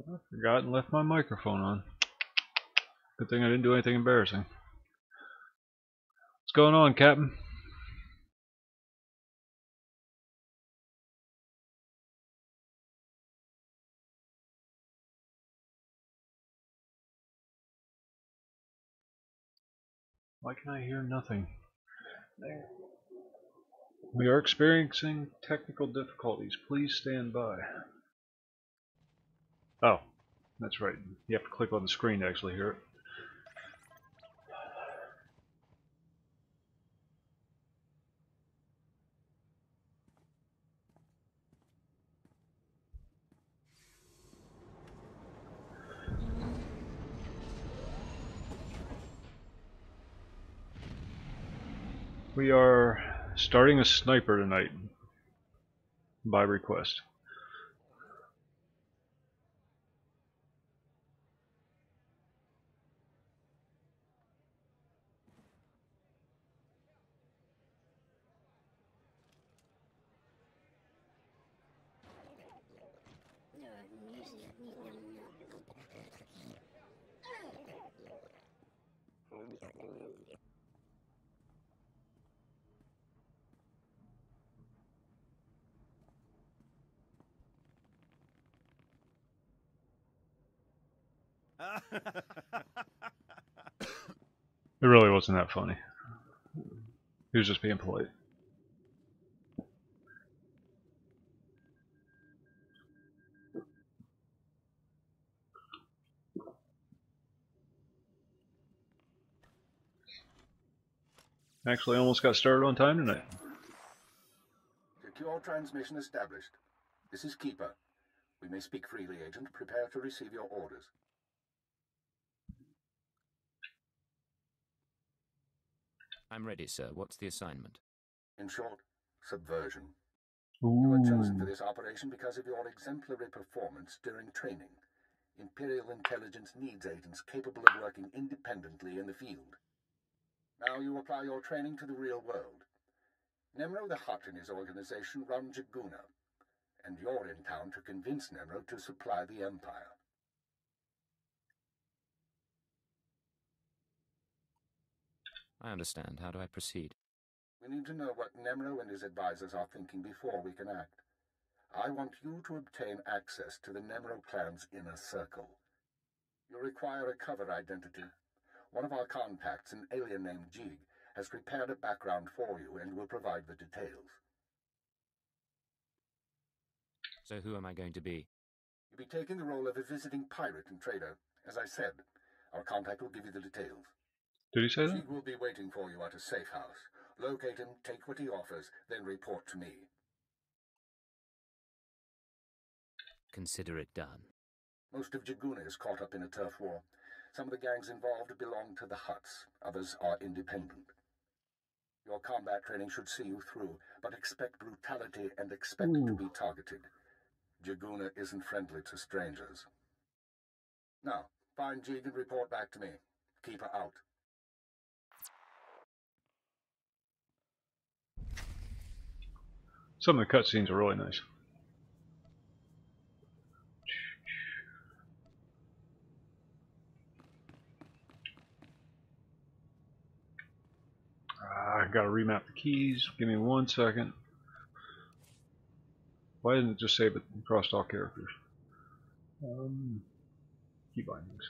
I forgot and left my microphone on. Good thing I didn't do anything embarrassing. What's going on, Captain? Why can I hear nothing? There. We are experiencing technical difficulties. Please stand by. Oh, that's right. You have to click on the screen to actually hear it. We are starting a sniper tonight by request. It really wasn't that funny. He was just being polite. Actually, almost got started on time tonight. Secure transmission established. This is Keeper. We may speak freely, Agent. Prepare to receive your orders. I'm ready, sir. What's the assignment? In short, subversion. Ooh. You were chosen for this operation because of your exemplary performance during training. Imperial intelligence needs agents capable of working independently in the field. Now you apply your training to the real world. Nemro the Hutt and his organization run Jaguna, and you're in town to convince Nemro to supply the Empire. I understand. How do I proceed? We need to know what Nemro and his advisors are thinking before we can act. I want you to obtain access to the Nemro clan's inner circle. You require a cover identity. One of our contacts, an alien named Jig, has prepared a background for you and will provide the details. So who am I going to be? You'll be taking the role of a visiting pirate and trader. As I said, our contact will give you the details. Did he say that? Jig will be waiting for you at a safe house. Locate him, take what he offers, then report to me. Consider it done. Most of Jaguna is caught up in a turf war. Some of the gangs involved belong to the Hutts. Others are independent. Your combat training should see you through, but expect brutality and expect to be targeted. Jaguna isn't friendly to strangers. Now, find Jig and report back to me. Keep her out. Some of the cutscenes are really nice. I gotta remap the keys. Give me 1 second. Why didn't it just save it across all characters? Key bindings.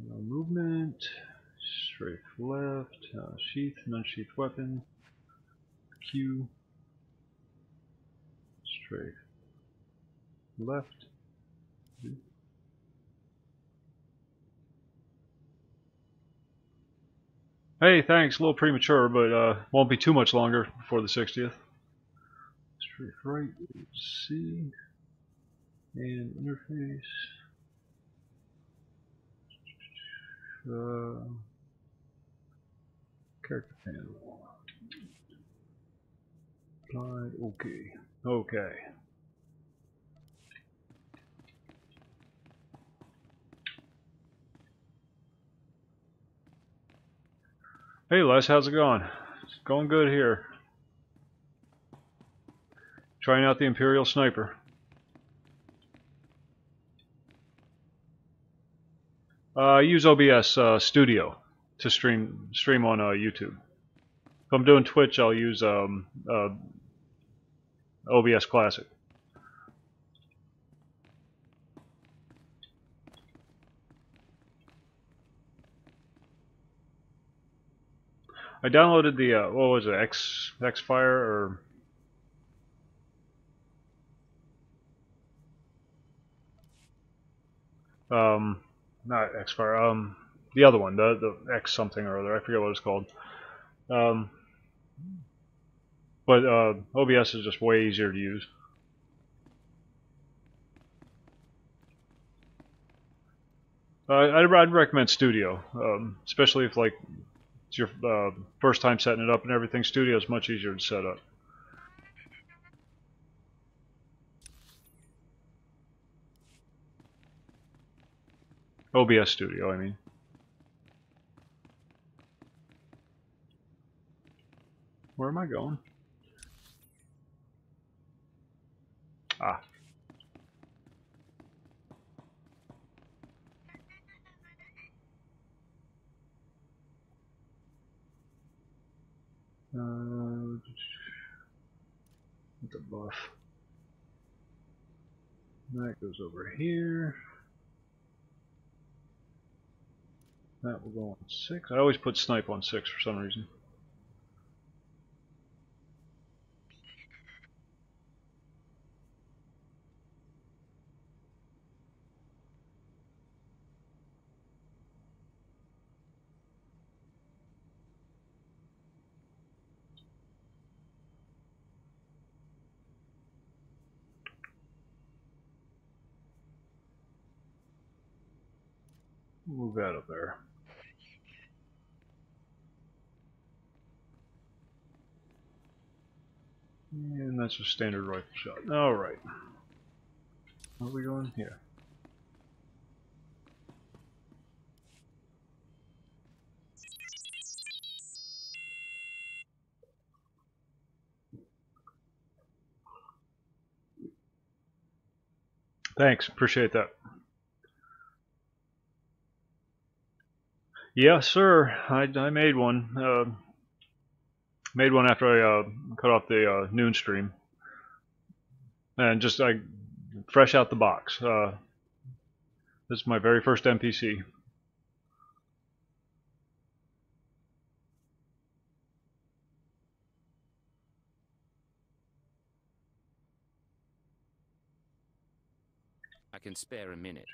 No movement. Strafe left. Sheath. Non-sheath weapon. Q. Strafe left. Hey, thanks. A little premature, but won't be too much longer before the 60th. Strafe right. C. And interface. Character panel. Applied. Okay. Okay. Hey Les, how's it going? It's going good here. Trying out the Imperial Sniper. I use OBS Studio to stream on YouTube. If I'm doing Twitch, I'll use OBS Classic. I downloaded the what was it, Xfire or not Xfire, the other one, the X something or other. I forget what it's called. But OBS is just way easier to use. I'd recommend Studio, especially if like it's your first time setting it up and everything. Studio is much easier to set up. OBS Studio, I mean. Where am I going? Ah. The buff. That goes over here. That will go on 6. I always put snipe on 6 for some reason. Move that up there. And that's a standard rifle shot. Alright. Where are we going? Here. Thanks, appreciate that. Yes, sir. I made one. Made one after I cut off the noon stream, and just fresh out the box. This is my very first NPC. I can spare a minute.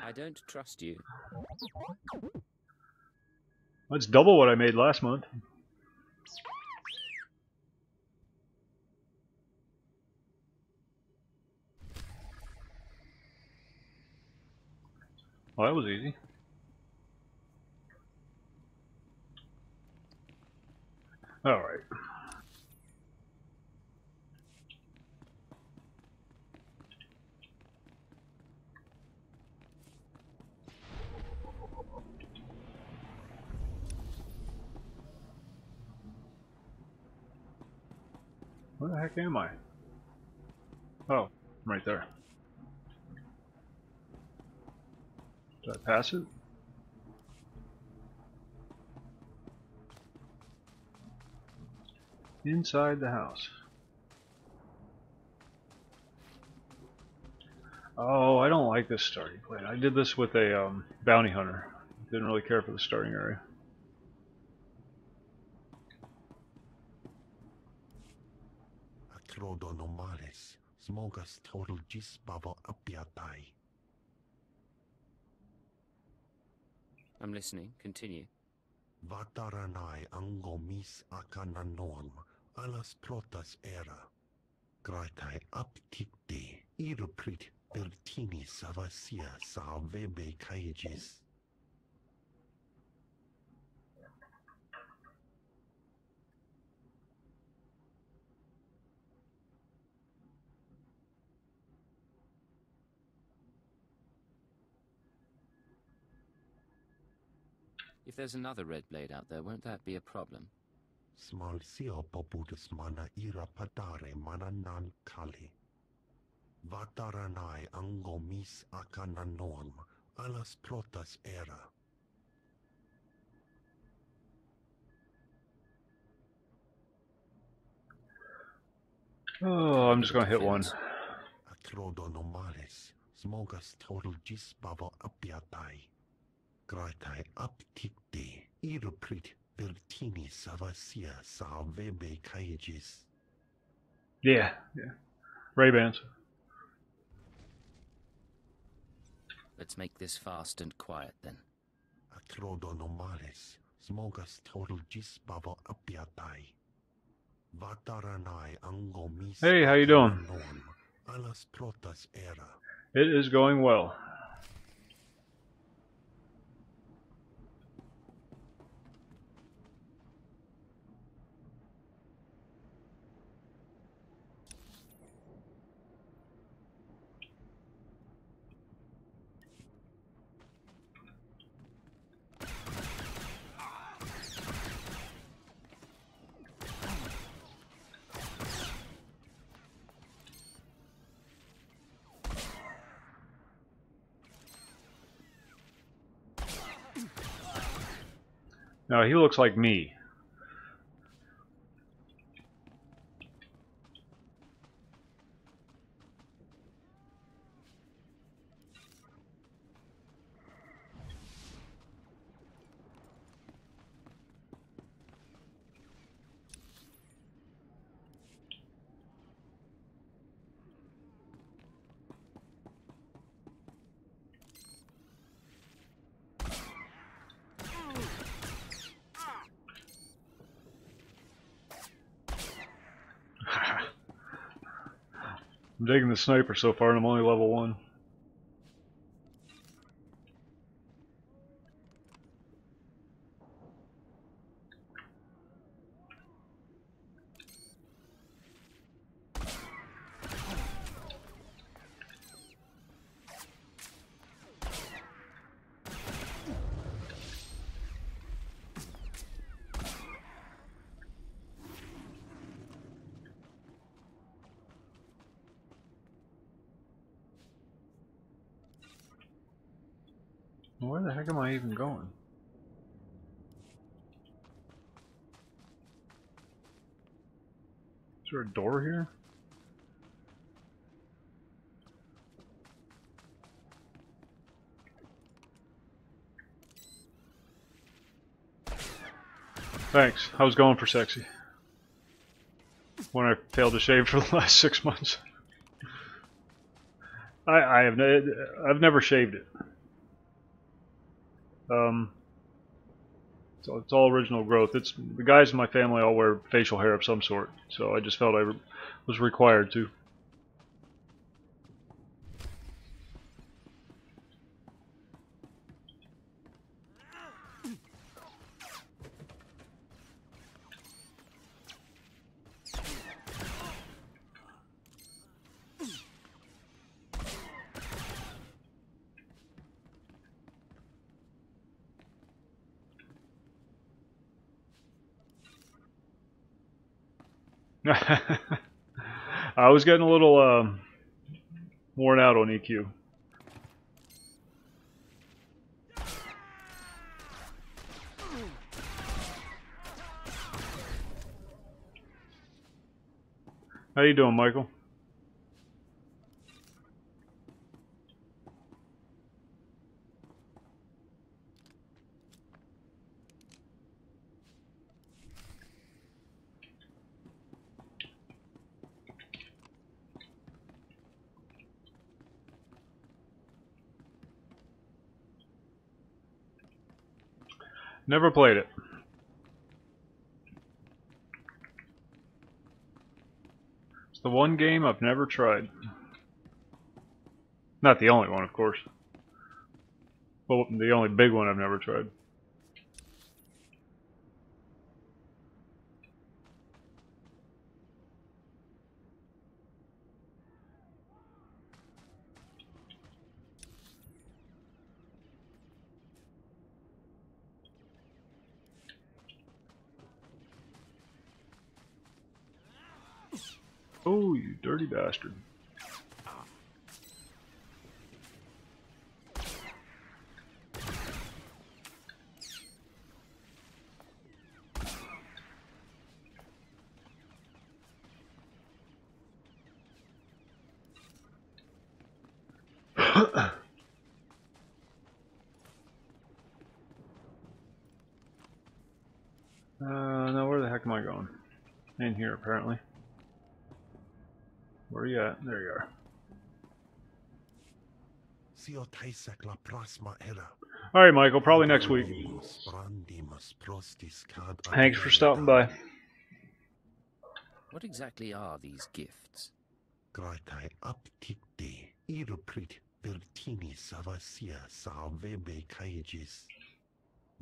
I don't trust you. That's double what I made last month. Well, that was easy. Alright. Where the heck am I? Oh, I'm right there. Did I pass it? Inside the house. Oh, I don't like this starting point. I did this with a bounty hunter. Didn't really care for the starting area. Smogas total gis bavo apiatai. I'm listening. Continue. Vataranai angomis akananoam alas protas era. Graitai aptikte iruprit Bertini Savasia Salvebe Cages. If there's another red blade out there, won't that be a problem? Small sio popudus mana ira padare mana nan kali. Vataranai angomis akananoam alas protas era. Oh, I'm just gonna hit one. Acrodonomales, smogas total gis bavo apiatai. Gratai aptikte, iruprit Bertini Savasia Salvebe Cages. Yeah. Ray-Bans. Let's make this fast and quiet then. Acrodonomales, smogas total gis bavo apiatai. Vataranai angomis. Hey, how you doing? Alas protas era. It is going well. Now he looks like me. I'm digging the sniper so far, and I'm only level 1. Where the heck am I even going? Is there a door here? Thanks. I was going for sexy. When I failed to shave for the last 6 months. I've never shaved it. So it's all original growth. It's the guys in my family all wear facial hair of some sort, so I just felt I was required to. I was getting a little worn out on EQ. How you doing, Michael? Never played it. It's the one game I've never tried. Not the only one, of course. Well, the only big one I've never tried. Oh, you dirty bastard. Now where the heck am I going? In here, apparently. Where are you at? There you are. Alright, Michael, probably next week. Thanks for stopping by. What exactly are these gifts?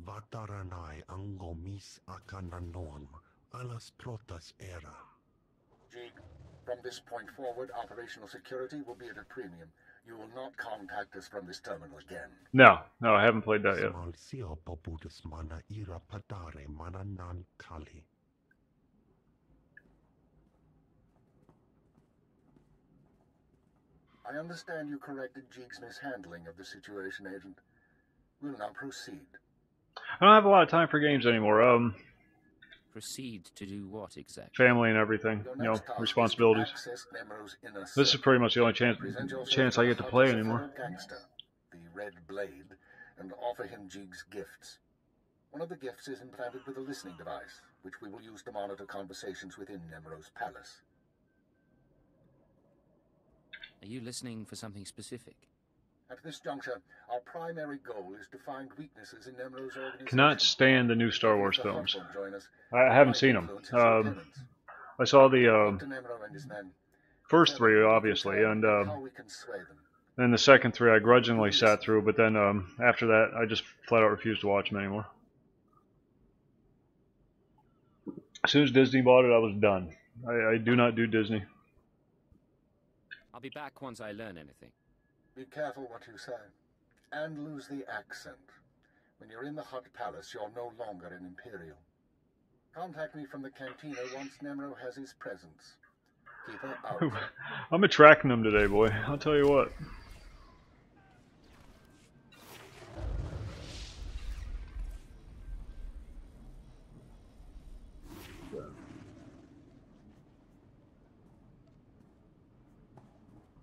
Vataranai angomis akananon alas protas era. Jig, from this point forward, operational security will be at a premium. You will not contact us from this terminal again. No, I haven't played that yet. Smalsio poputus mana ira padare mana nan kali. I understand you corrected Jig's mishandling of the situation, Agent. We'll now proceed. I don't have a lot of time for games anymore. Proceed to do what exactly? Family and everything, you know, responsibilities. This is pretty much the only chance I get to play anymore. Gangster, the Red Blade, and offer him Jig's gifts. One of the gifts is implanted with a listening device, which we will use to monitor conversations within Nemro's palace. Are you listening for something specific? At this juncture, our primary goal is to find weaknesses in Nemro's organization. Cannot stand the new Star Wars films. I haven't seen them. I saw the first three, obviously, and then the second three I grudgingly sat through, but then after that I just flat out refused to watch them anymore. As soon as Disney bought it, I was done. I do not do Disney. I'll be back once I learn anything. Be careful what you say, and lose the accent. When you're in the Hutt Palace, you're no longer an Imperial. Contact me from the cantina once Nemro has his presence. Keep her out. I'm attracting them today, boy. I'll tell you what.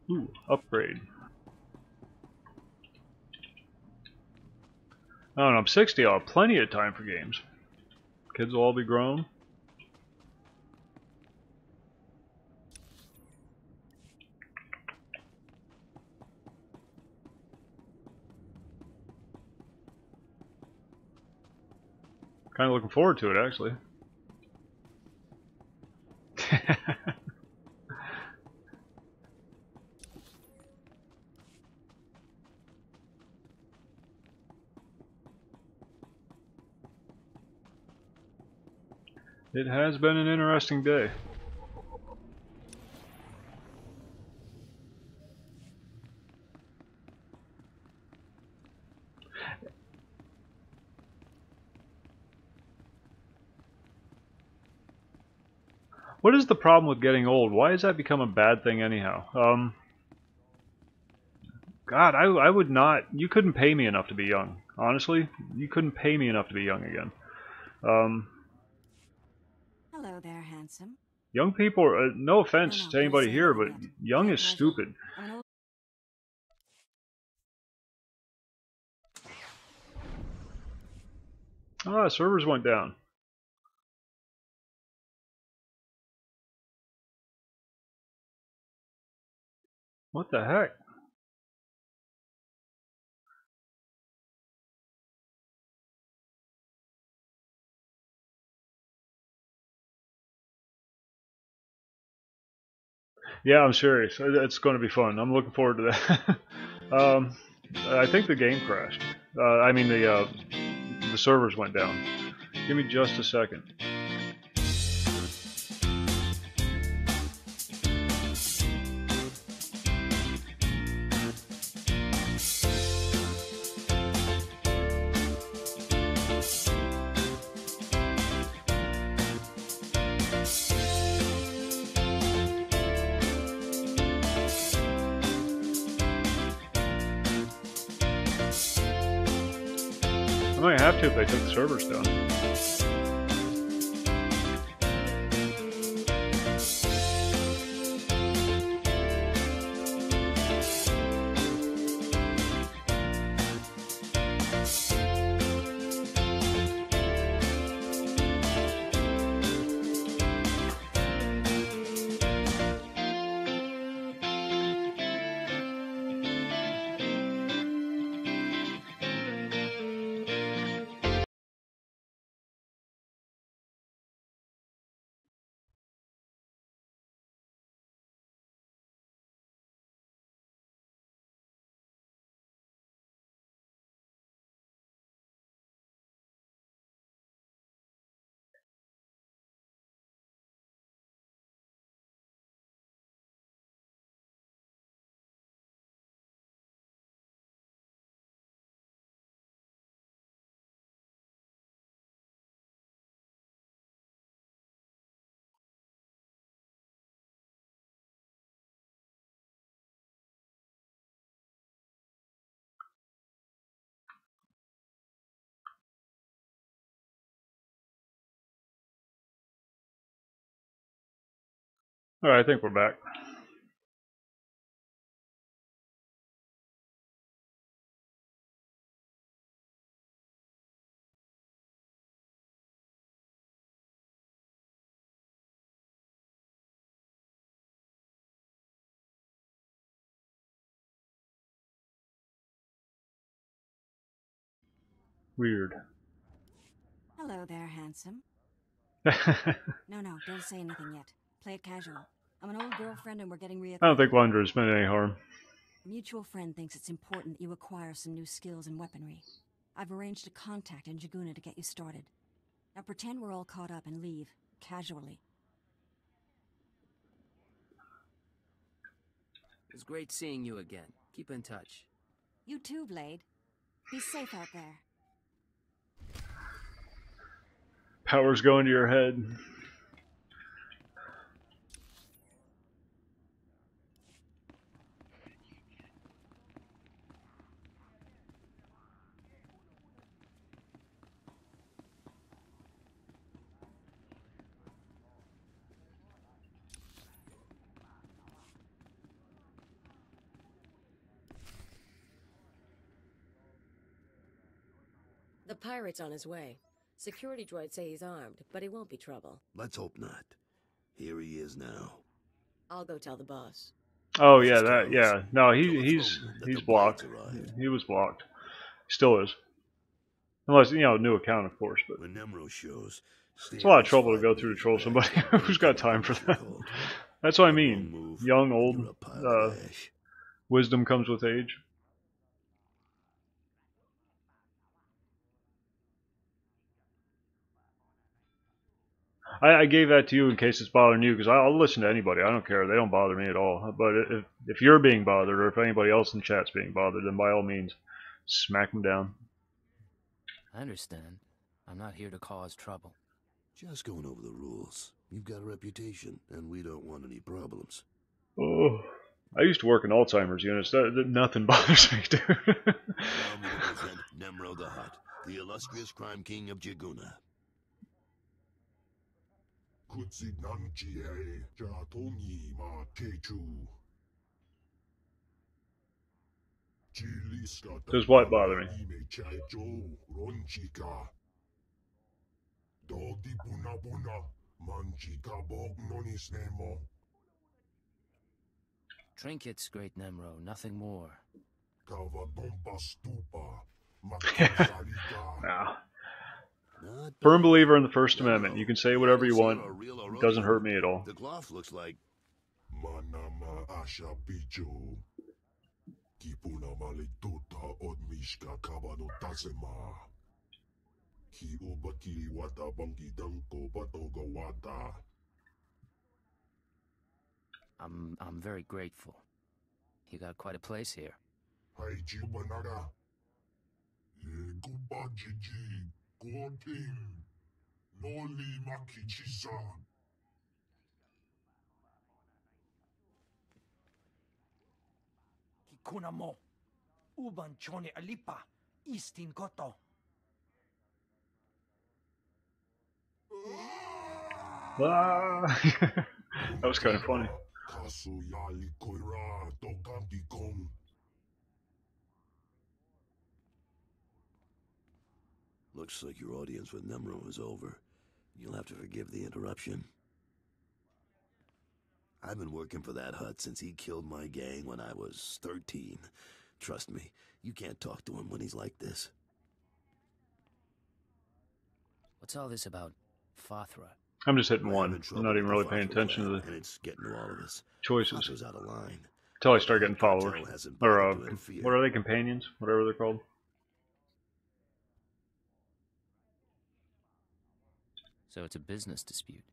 Ooh, upgrade. I don't know, I'm 60, I'll have plenty of time for games. Kids will all be grown. Kind of looking forward to it, actually. It has been an interesting day. What is the problem with getting old? Why has that become a bad thing anyhow? God, I would not. You couldn't pay me enough to be young. Honestly, you couldn't pay me enough to be young again. Hello there, handsome. Young people are, no offense to anybody here, but young is stupid. Ah, servers went down. What the heck? Yeah, I'm serious. It's going to be fun. I'm looking forward to that. I think the game crashed. I mean, the servers went down. Give me just a second. I might have to if they took the servers down. All right, I think we're back. Weird. Hello there, handsome. I No, don't say anything yet. Play it casual. I'm an old girlfriend and we're getting don't think reacquainted. Wanderer's meant any harm. A mutual friend thinks it's important that you acquire some new skills and weaponry. I've arranged a contact in Jaguna to get you started. Now pretend we're all caught up and leave, casually. It was great seeing you again. Keep in touch. You too, Blade. Be safe out there. Powers go into your head. The pirate's on his way. Security droids say he's armed, but he won't be trouble. Let's hope not. Here he is now. I'll go tell the boss. Oh yeah, that yeah. No, he's the blocked. blades arrived. He was blocked. Still is. Unless new account of course, but When Nemro shows, it's a lot of trouble to go through to troll somebody who's got time for that. That's what I mean. Young, old, wisdom comes with age. I gave that to you in case it's bothering you, because I'll listen to anybody. I don't care. They don't bother me at all. But if you're being bothered, or if anybody else in chat's being bothered, then by all means, smack them down. I understand. I'm not here to cause trouble. Just going over the rules. You've got a reputation, and we don't want any problems. Oh, I used to work in Alzheimer's units. Nothing bothers me, dude. Allow me to present Nemro the Hutt, the illustrious crime king of Jaguna. Does what bother me? Trinkets, great Nemro, nothing more. Nah. Firm believer in the First Amendment. You can say whatever you want. It doesn't hurt me at all. The cloth looks like Manama Asha Picho. Kipuna Malituta Odmishka Kabano Tasema. Ki Ubaki Wata Banki Danko Batoga Wata. I'm very grateful. You got quite a place here. Haiji Banada. Kuba Jiji. Kuoting. Noli Makichisa. Kikuna mo. Uban chone alipa. Istin koto. Ah! That was kind of funny. Kasuyali Koira Tokanti Kong. Looks like your audience with Nemro is over. You'll have to forgive the interruption. I've been working for that hut since he killed my gang when I was 13. Trust me, you can't talk to him when he's like this. What's all this about Fathra? I'm just hitting We're one. having I'm trouble not even with really the paying Fathra attention to clan, the and it's getting to all of us. choices Fathra's out of line. until I start getting Cartel followers. hasn't Or, bothered to interfere. what are they, companions? Whatever they're called. So it's a business dispute.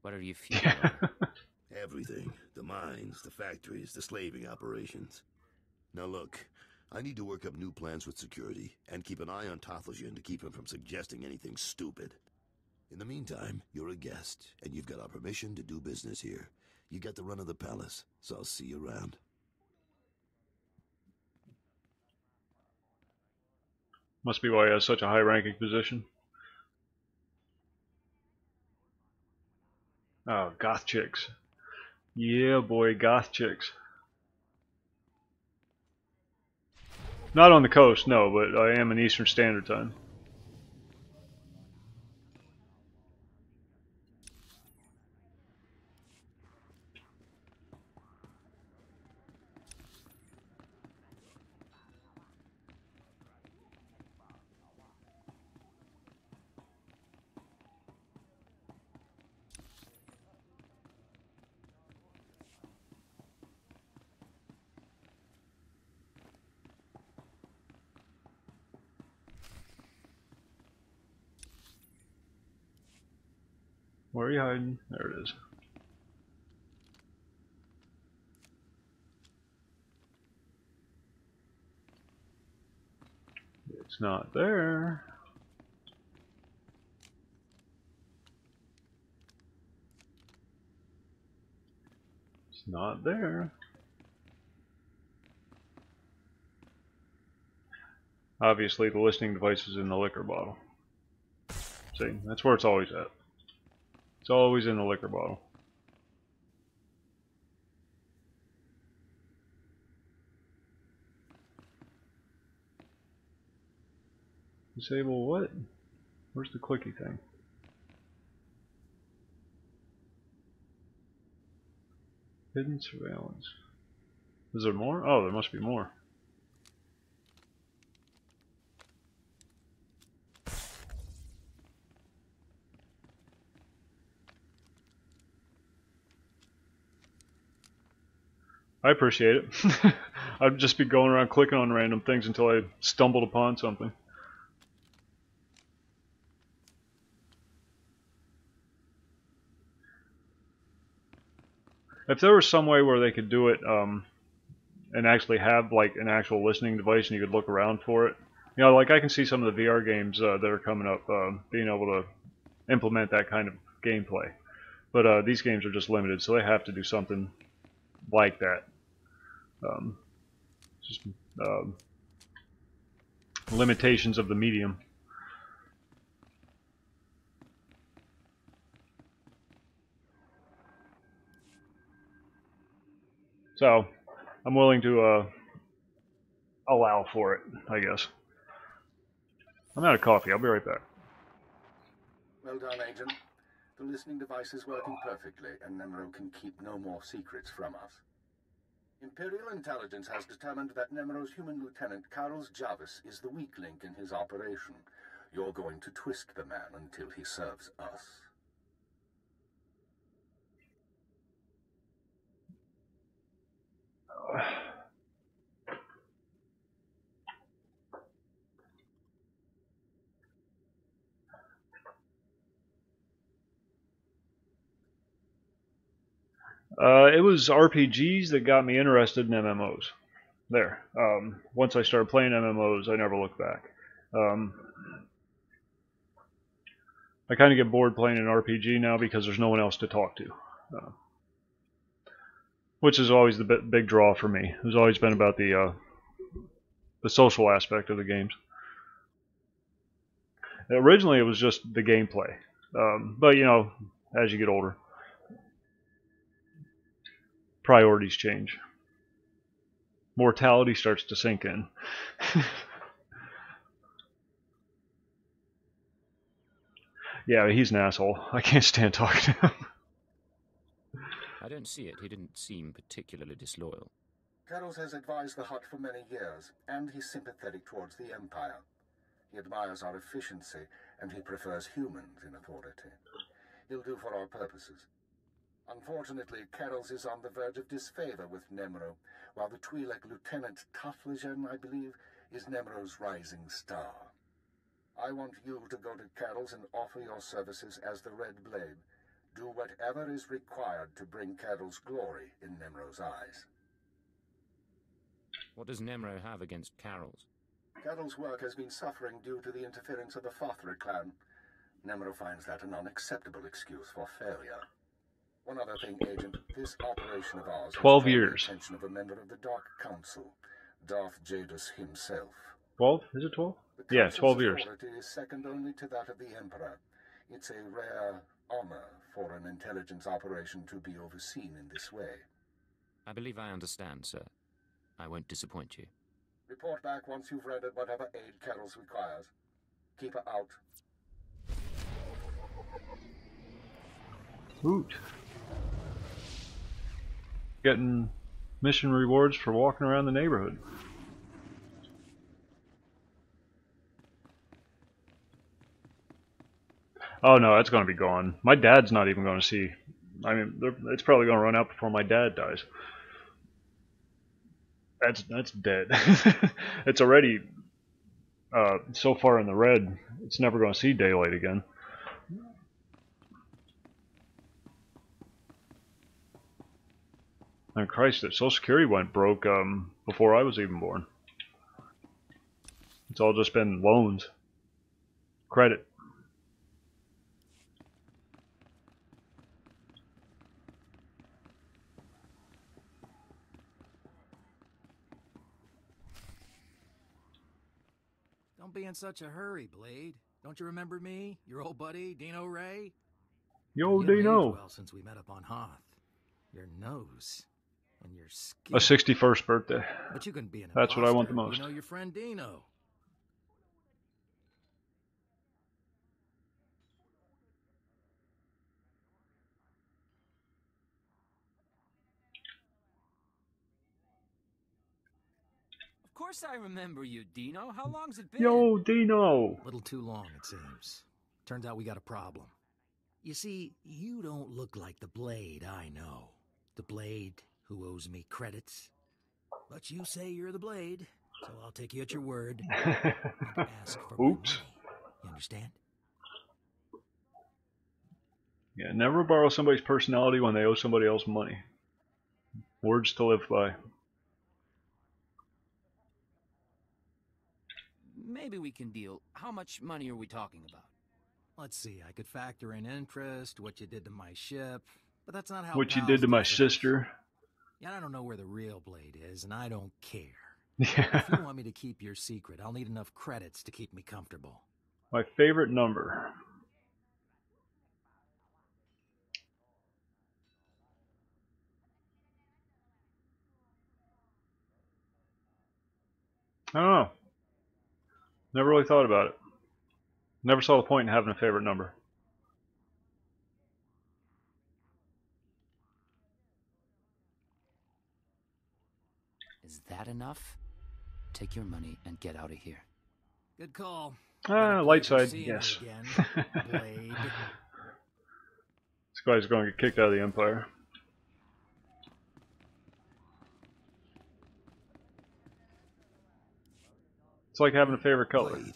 What are you feuding over? Everything. The mines, the factories, the slaving operations. Now look, I need to work up new plans with security, and keep an eye on Tothelshin to keep him from suggesting anything stupid. In the meantime, you're a guest, and you've got our permission to do business here. You got the run of the palace, so I'll see you around. Must be why he has such a high-ranking position. Oh, goth chicks. Yeah, boy, goth chicks. Not on the coast, no, but I am in Eastern Standard Time. Where are you hiding? There it is. It's not there. It's not there. Obviously, the listening device is in the liquor bottle. See, that's where it's always at. It's always in the liquor bottle. Disable what? Where's the clicky thing? Hidden surveillance. Is there more? Oh, there must be more. I appreciate it. I'd just be going around clicking on random things until I stumbled upon something. If there was some way where they could do it and actually have like an actual listening device and you could look around for it, you know, like I can see some of the VR games that are coming up being able to implement that kind of gameplay. But these games are just limited, so they have to do something like that. Just limitations of the medium. So I'm willing to allow for it, I guess. I'm out of coffee. I'll be right back. Well done, Agent. The listening device is working perfectly, and Nemro can keep no more secrets from us. Imperial intelligence has determined that Nemro's human lieutenant, Carlos Jarvis, is the weak link in his operation. You're going to twist the man until he serves us. It was RPGs that got me interested in MMOs. There. Once I started playing MMOs, I never looked back. I kind of get bored playing an RPG now because there's no one else to talk to. Which is always the big draw for me. It's always been about the social aspect of the games. Originally, it was just the gameplay. But, you know, as you get older, priorities change. Mortality starts to sink in. Yeah, he's an asshole. I can't stand talking to him. I don't see it. He didn't seem particularly disloyal. Kettles has advised the Hutt for many years, and he's sympathetic towards the Empire. He admires our efficiency, and he prefers humans in authority. He'll do for our purposes. Unfortunately, Kettles is on the verge of disfavor with Nemro, while the Twi'lek Lieutenant Taflajan, I believe, is Nemro's rising star. I want you to go to Kettles and offer your services as the Red Blade. Do whatever is required to bring Kettles glory in Nemro's eyes. What does Nemro have against Carol's? Kettles' work has been suffering due to the interference of the Fothra clan. Nemro finds that an unacceptable excuse for failure. One other thing, Agent, this operation of ours 12 has years. the attention of a member of the Dark Council, Darth Jadus himself. 12? Is it 12? The Yeah, Council's 12 years. authority is second only to that of the Emperor. It's a rare honor for an intelligence operation to be overseen in this way. I believe I understand, sir. I won't disappoint you. Report back once you've rendered whatever aid Kettles requires. Keep her out. Woot. Getting mission rewards for walking around the neighborhood. Oh no, that's going to be gone. My dad's not even going to see. I mean, it's probably going to run out before my dad dies. That's dead. It's already so far in the red. It's never going to see daylight again. And Christ, that Social Security went broke before I was even born. It's all just been loans, credit. Don't be in such a hurry, Blade. Don't you remember me? Your old buddy, Dino Ray? Yo, You haven't Dino. aged well since we met up on Hoth. Your nose and your skin. A 61st birthday. But you couldn't be an That's what I want the imposter. most. You know your friend Dino. Of course I remember you, Dino. How long's it been? Yo, Dino. A little too long, it seems. Turns out we got a problem. You see, you don't look like the Blade I know. The Blade who owes me credits. But you say you're the Blade, so I'll take you at your word and ask for my Oops. money. You understand? Yeah, never borrow somebody's personality when they owe somebody else money. Words to live by. Maybe we can deal. How much money are we talking about? Let's see, I could factor in interest, what you did to my ship, but that's not how What you pals did to my do things. sister. Yeah, I don't know where the real Blade is, and I don't care. Yeah. If you want me to keep your secret, I'll need enough credits to keep me comfortable. My favorite number. I don't know. Never really thought about it. Never saw the point in having a favorite number. Is that enough? Take your money and get out of here. Good call. Light side, Seeing yes. you again, Blade. This guy's going to get kicked out of the Empire. It's like having a favorite color. Blade,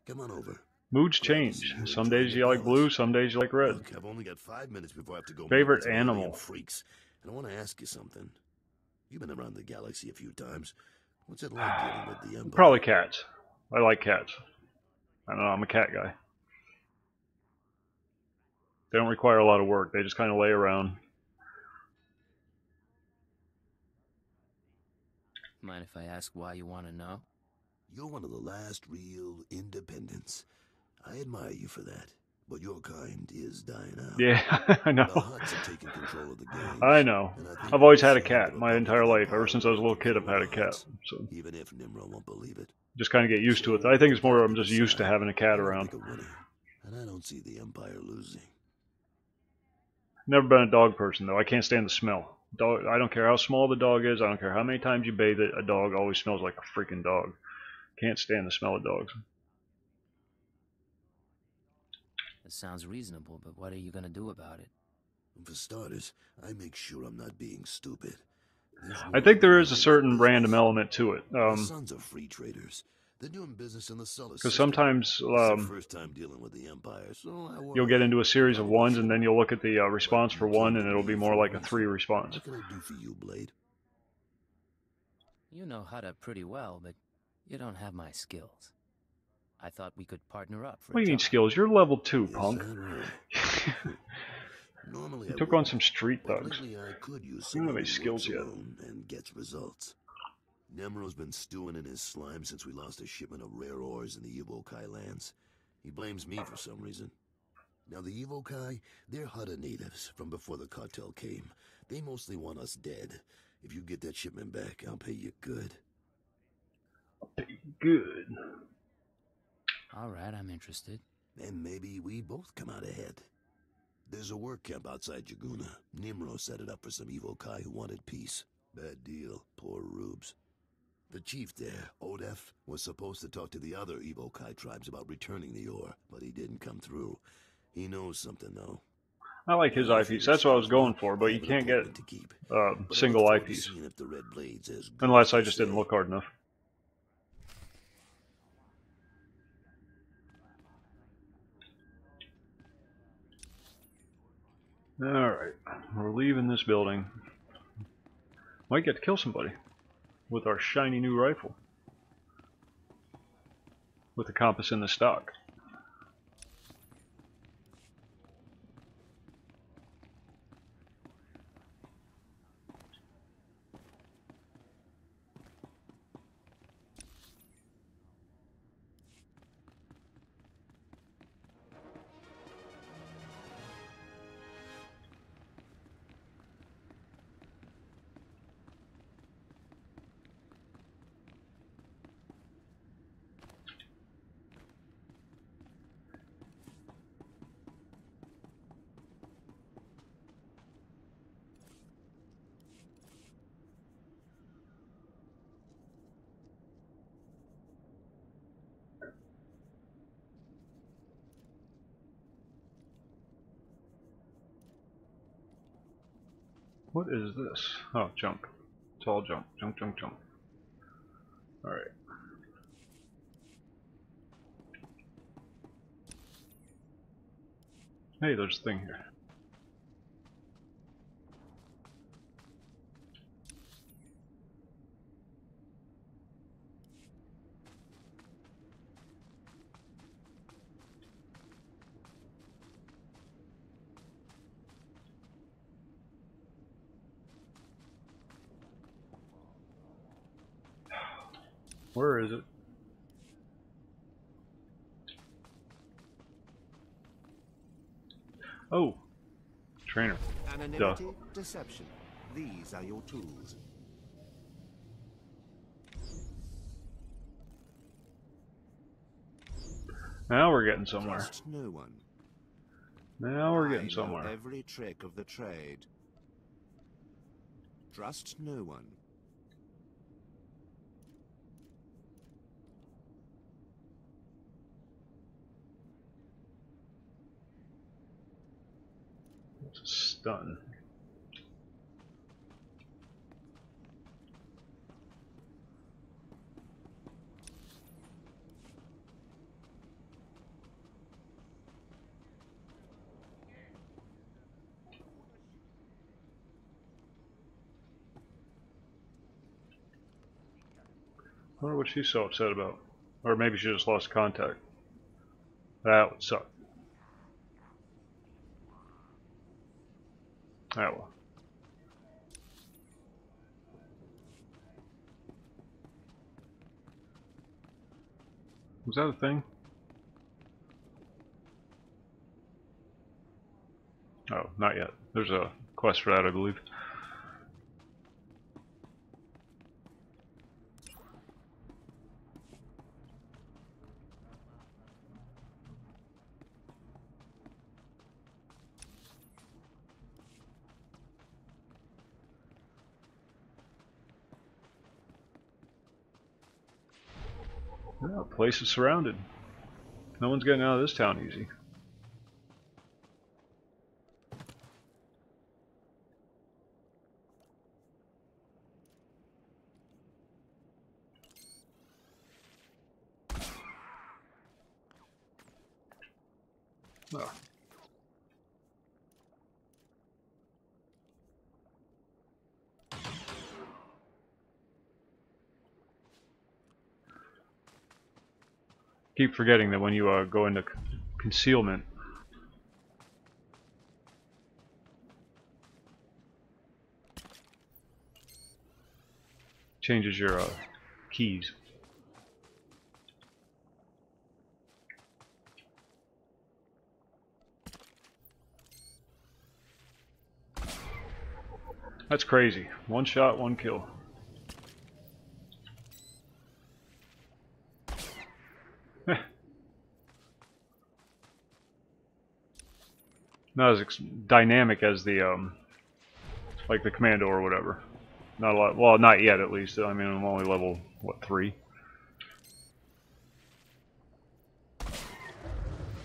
come on over. Moods Glad to change. see you Some enjoying days the you like palace. blue, some days you like red. Look, I've only got 5 minutes before I have to go meet Favorite with some alien animal. freaks. And I want to ask you something. You've been around the galaxy a few times. What's it like dealing with the Empire? Probably cats. I like cats. I don't know, I'm a cat guy. They don't require a lot of work. They just kind of lay around. Mind if I ask why you want to know? You're one of the last real independents. I admire you for that. But your kind is dying out. Yeah, I The know. Hutts have taken control of the gangs. I know. And I think I've always we'll had a see cat the my entire Republic life. Ever since I was a little kid, I've had a cat. Hutts, So even if Nimro won't believe it. just kind of get used to it. I think it's more I'm just used to having a cat around. Pick a winner, and I don't see the Empire losing. Never been a dog person though. I can't stand the smell. Dog. I don't care how small the dog is. I don't care how many times you bathe it. A dog always smells like a freaking dog. Can't stand the smell of dogs. It sounds reasonable, but what are you gonna do about it? For starters, I make sure I'm not being stupid. I think there is a certain random element to it. The sons are free traders. They're doing business in the solar system. Because sometimes It's their first time dealing with the Empire, so you'll get into a series of ones, and then you'll look at the response for one, and it'll be more like a 3 response. What can I do for you, Blade? You know Hutta pretty well, but you don't have my skills. I thought we could partner up for What do a you need job. skills? You're level 2, Is punk. that right? Normally You I took on wouldn't, some street but thugs. lately I could use You don't have someone any who skills works yet. alone and gets results. Nemro's been stewing in his slime since we lost a shipment of rare ores in the Evokai lands. He blames me for some reason. Now the Evokai, they're Hutta natives from before the cartel came. They mostly want us dead. If you get that shipment back, I'll pay you good. Good. Alright, I'm interested. And maybe we both come out ahead. There's a work camp outside Jaguna. Nimro set it up for some Evokai who wanted peace. Bad deal. Poor rubes. The chief there, Odef, was supposed to talk to the other Evokai tribes about returning the ore, but he didn't come through. He knows something, though. I like his eyepiece. That's what I was going for, but you can't get single eyepiece. Unless I just didn't look hard enough. Alright, we're leaving this building. Might get to kill somebody with our shiny new rifle. With the compass in the stock. What is this? Oh, junk. It's all junk. Junk, junk, junk. Alright. Hey, there's a thing here. Where is it? Oh, trainer. Anonymity, deception. These are your tools. Now we're getting somewhere. Trust no one. Now we're I getting know somewhere. every trick of the trade. Trust no one. It's a stun. I wonder what she's so upset about. Or maybe she just lost contact. That would suck. Oh well. Was that a thing? Oh, not yet. There's a quest for that, I believe. Yeah, the place is surrounded. No one's getting out of this town easy. Oh. Keep forgetting that when you go into concealment, changes your keys. That's crazy. One shot, one kill. Not as dynamic as the like the commando or whatever. Not a lot. Well, not yet, at least. I mean, I'm only level what, 3?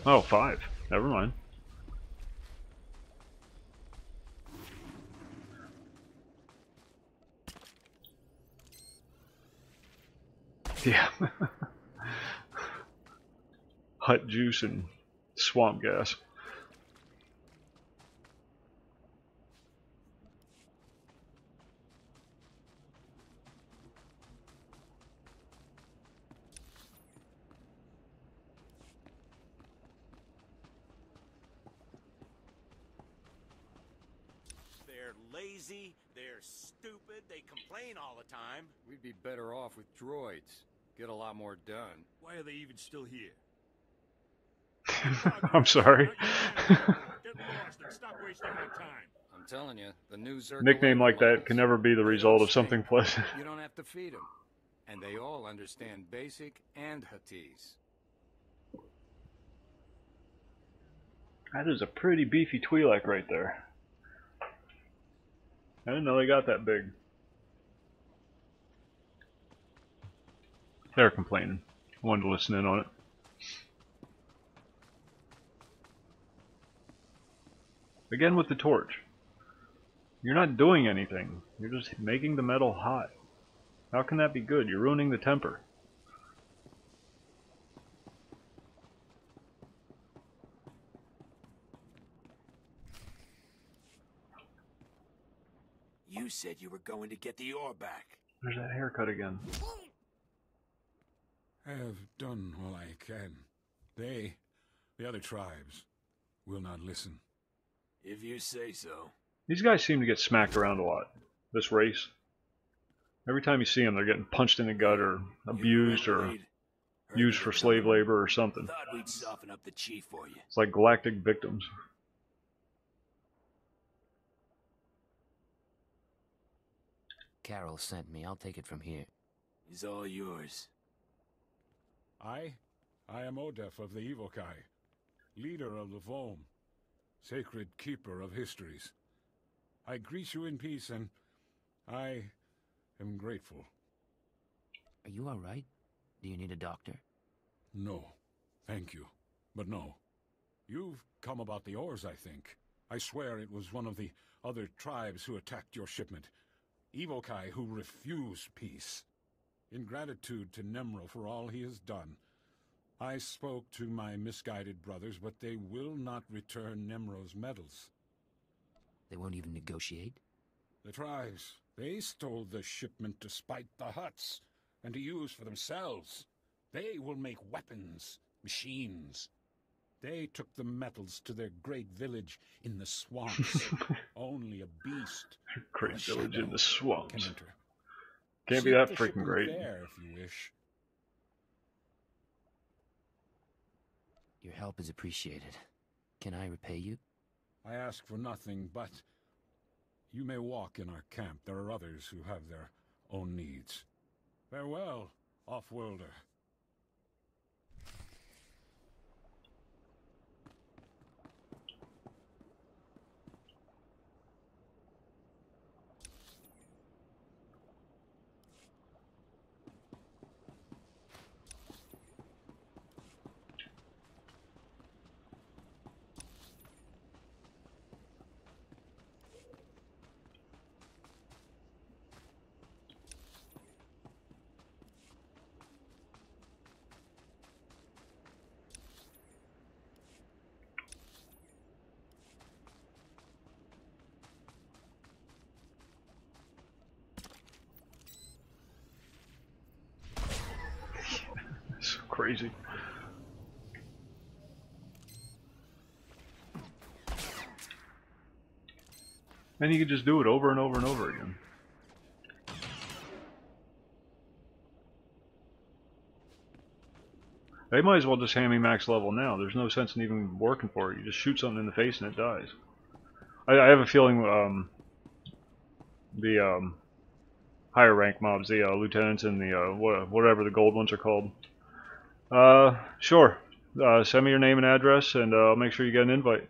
Oh, 5. Never mind. Yeah. Hut juice and swamp gas. They're lazy, they're stupid, they complain all the time. We'd be better off with droids. Get a lot more done. Why are they even still here? I'm sorry. Get lost and stop wasting my time. I'm telling you, the new Zerka Nickname like that levels, can never be the result of something pleasant. you don't have to feed them. And they all understand Basic and Huttese. That is a pretty beefy Twi'lek right there. I didn't know they got that big. They're complaining. I wanted to listen in on it. Again with the torch. You're not doing anything. You're just making the metal hot. How can that be good? You're ruining the temper. You said you were going to get the ore back. There's that haircut again. I have done all I can. They, the other tribes, will not listen. If you say so. These guys seem to get smacked around a lot. This race. Every time you see them, they're getting punched in the gut or abused or used for slave labor or something. Thought we'd soften up the chief for you. It's like galactic victims. Carol sent me. I'll take it from here. It's all yours. I am Odef of the Evokai, leader of the Vom, sacred keeper of histories. I greet you in peace, and I am grateful. Are you all right? Do you need a doctor? No, thank you, but no. You've come about the ores, I think. I swear it was one of the other tribes who attacked your shipment. Evokai who refuse peace. In gratitude to Nemro for all he has done, I spoke to my misguided brothers, but they will not return Nemro's medals. They won't even negotiate? The tribes, they stole the shipment to spite the Hutts. and to use for themselves. They will make weapons, machines. They took the metals to their great village in the swamps. Only a beast, Great village in the swamps. can enter. Can't be Seek that the freaking shipment great. there, if you wish. Your help is appreciated. Can I repay you? I ask for nothing, but you may walk in our camp. There are others who have their own needs. Farewell, off-worlder. So crazy. And you can just do it over and over and over again. They might as well just hand me max level now. There's no sense in even working for it. You just shoot something in the face and it dies. I have a feeling the higher rank mobs, the lieutenants and the whatever the gold ones are called. Sure. Send me your name and address, and I'll make sure you get an invite.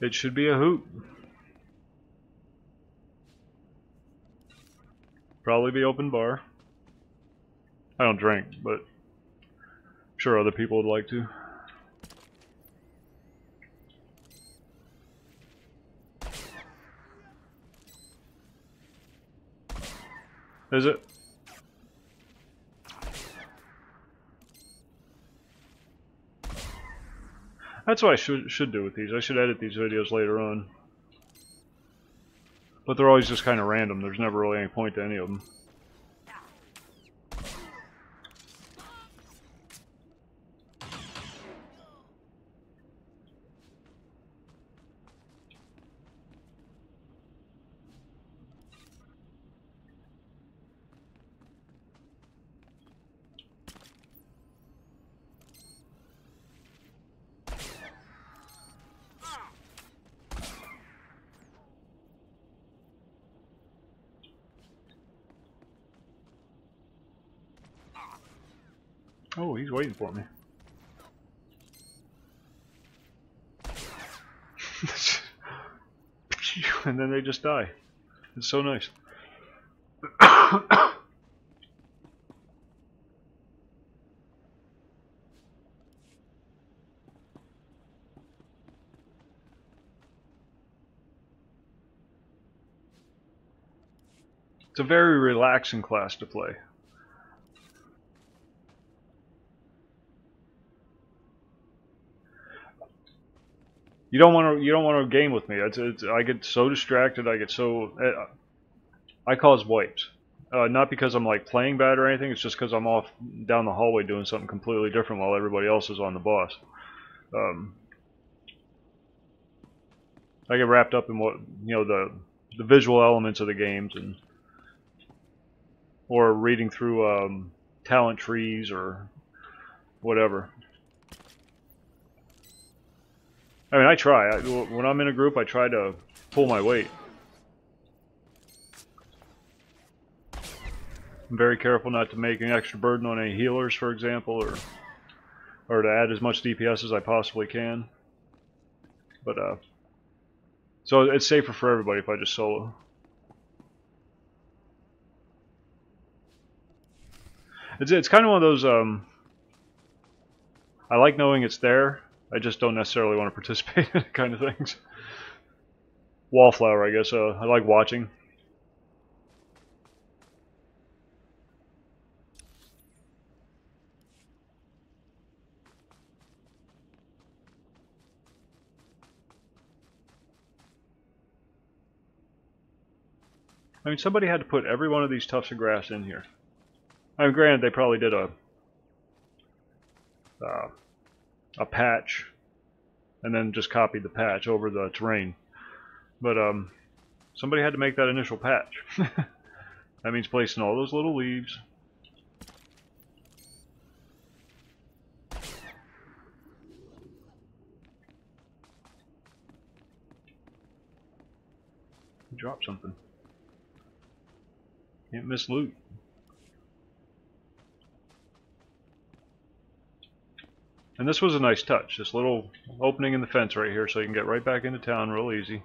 It should be a hoot. Probably be open bar. I don't drink, but I'm sure other people would like to. Is it? That's what I should do with these. I should edit these videos later on. But they're always just kind of random. There's never really any point to any of them. Oh, he's waiting for me. And then they just die. It's so nice. It's a very relaxing class to play. You don't want to game with me. I get so distracted. I cause wipes. Not because I'm like playing bad or anything. It's just because I'm off down the hallway doing something completely different while everybody else is on the boss. I get wrapped up in what the visual elements of the games or reading through talent trees or whatever. I mean, I try. When I'm in a group, I try to pull my weight. I'm very careful not to make an extra burden on any healers, for example, or to add as much DPS as I possibly can. But so it's safer for everybody if I just solo. It's kind of one of those. I like knowing it's there. I just don't necessarily want to participate in kind of things. Wallflower, I guess. I like watching. I mean, somebody had to put every one of these tufts of grass in here. I mean, granted, they probably did a patch, and then just copied the patch over the terrain. But somebody had to make that initial patch. That means placing all those little leaves. Drop something. Can't miss loot. And this was a nice touch. This little opening in the fence right here, so you can get right back into town real easy.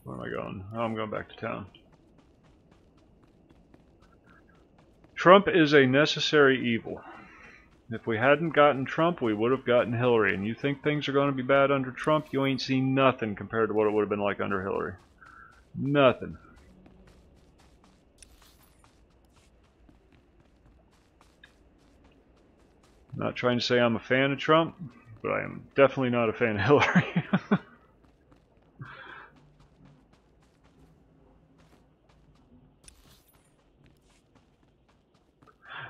Where am I going? Oh, I'm going back to town. Trump is a necessary evil. If we hadn't gotten Trump, we would have gotten Hillary. And you think things are going to be bad under Trump? You ain't seen nothing compared to what it would have been like under Hillary. Nothing. Not trying to say I'm a fan of Trump, but I am definitely not a fan of Hillary.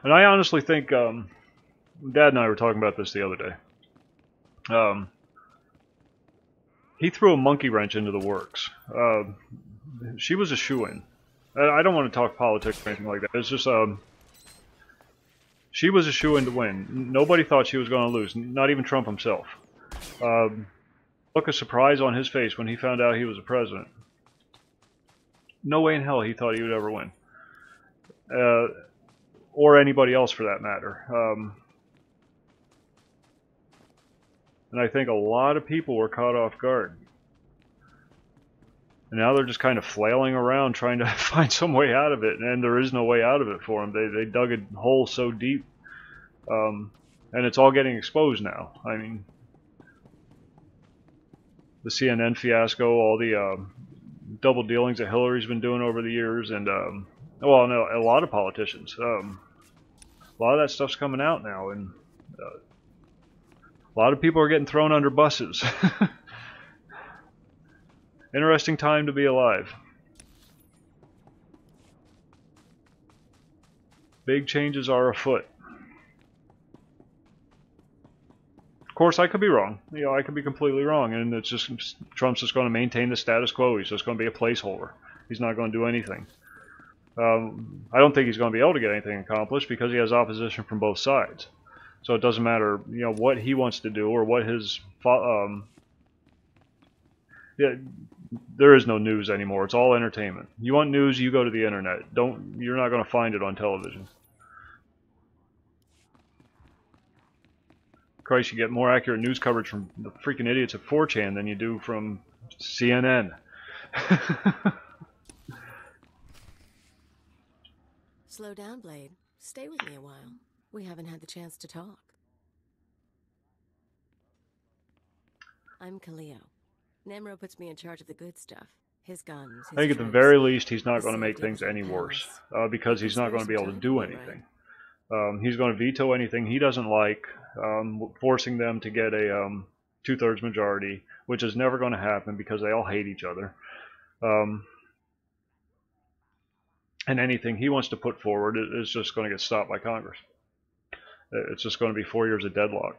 And I honestly think, Dad and I were talking about this the other day. He threw a monkey wrench into the works. She was a shoo-in. I don't want to talk politics or anything like that. It's just, she was a shoo-in to win. Nobody thought she was going to lose, not even Trump himself. Look of surprise on his face when he found out he was the president. No way in hell he thought he would ever win. Or anybody else for that matter. And I think a lot of people were caught off guard. And now they're just kind of flailing around trying to find some way out of it, and there is no way out of it for them. They dug a hole so deep, and it's all getting exposed now. I mean, the CNN fiasco, all the double dealings that Hillary's been doing over the years, and well, no, a lot of politicians. A lot of that stuff's coming out now, and a lot of people are getting thrown under buses. Interesting time to be alive. Big changes are afoot. Of course, I could be wrong. You know, I could be completely wrong, and it's just Trump's just going to maintain the status quo. He's just going to be a placeholder. He's not going to do anything. I don't think he's going to be able to get anything accomplished because he has opposition from both sides. So it doesn't matter, you know, what he wants to do or what his yeah, there is no news anymore. It's all entertainment. You want news, you go to the internet. You're not going to find it on television. Christ, you get more accurate news coverage from the freaking idiots at 4chan than you do from CNN. Slow down, Blade. Stay with me a while. We haven't had the chance to talk. I'm Kaleo. Nemro puts me in charge of the good stuff. His guns, his I think at the troops, very least he's not going to the make safety of things his any palace. worse because he's not going to be able to Time do for me, anything. He's going to veto anything he doesn't like, forcing them to get a 2/3 majority, which is never going to happen because they all hate each other. And anything he wants to put forward is just going to get stopped by Congress. It's just going to be 4 years of deadlock.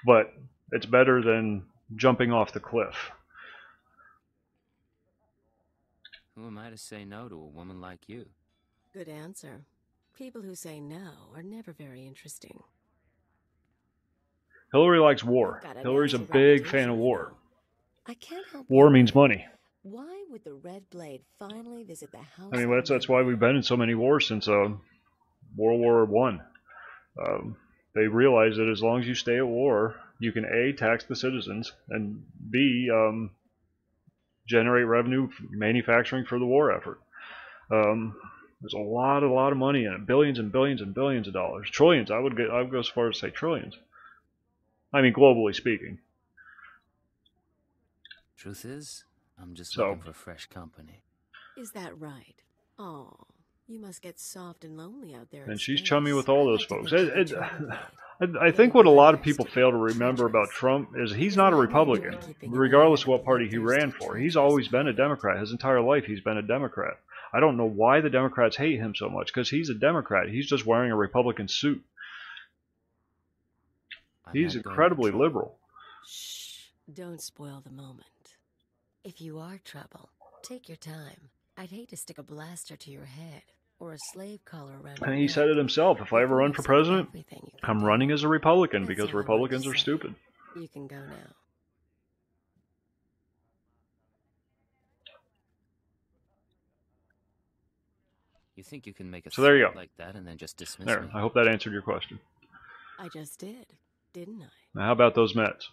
But it's better than jumping off the cliff. Who am I to say no to a woman like you? Good answer. People who say no are never very interesting. Hillary likes war. Got a Hillary's a nasty big fan reputation, of you war. know. I can't help War wondering, means money. why would the Red Blade finally visit the house? I mean, that's why we've been in so many wars since World War One. They realize that as long as you stay at war, you can A, tax the citizens, and B, generate revenue manufacturing for the war effort. There's a lot of money in it. Billions and billions and billions of dollars. Trillions. I would go as far as to say trillions. I mean, globally speaking. Truth is, I'm just So, looking for fresh company. Is that right? Oh, you must get soft and lonely out there. and in she's space. chummy with all those I'd like folks. to think you're troublemaker. I think what a lot of people fail to remember about Trump is he's not a Republican, regardless of what party he ran for. He's always been a Democrat. His entire life he's been a Democrat. I don't know why the Democrats hate him so much, because he's a Democrat. He's just wearing a Republican suit. He's incredibly liberal. Shh, don't spoil the moment. If you are trouble, take your time. I'd hate to stick a blaster to your head or a slave collar around your And he neck. said it himself. If I ever run for president, I'm running as a Republican because Republicans are stupid. You can go now. You think you can make a So there you threat go. like that and then just dismiss There, me? I hope that answered your question. I just did, didn't I? Now, how about those Mets?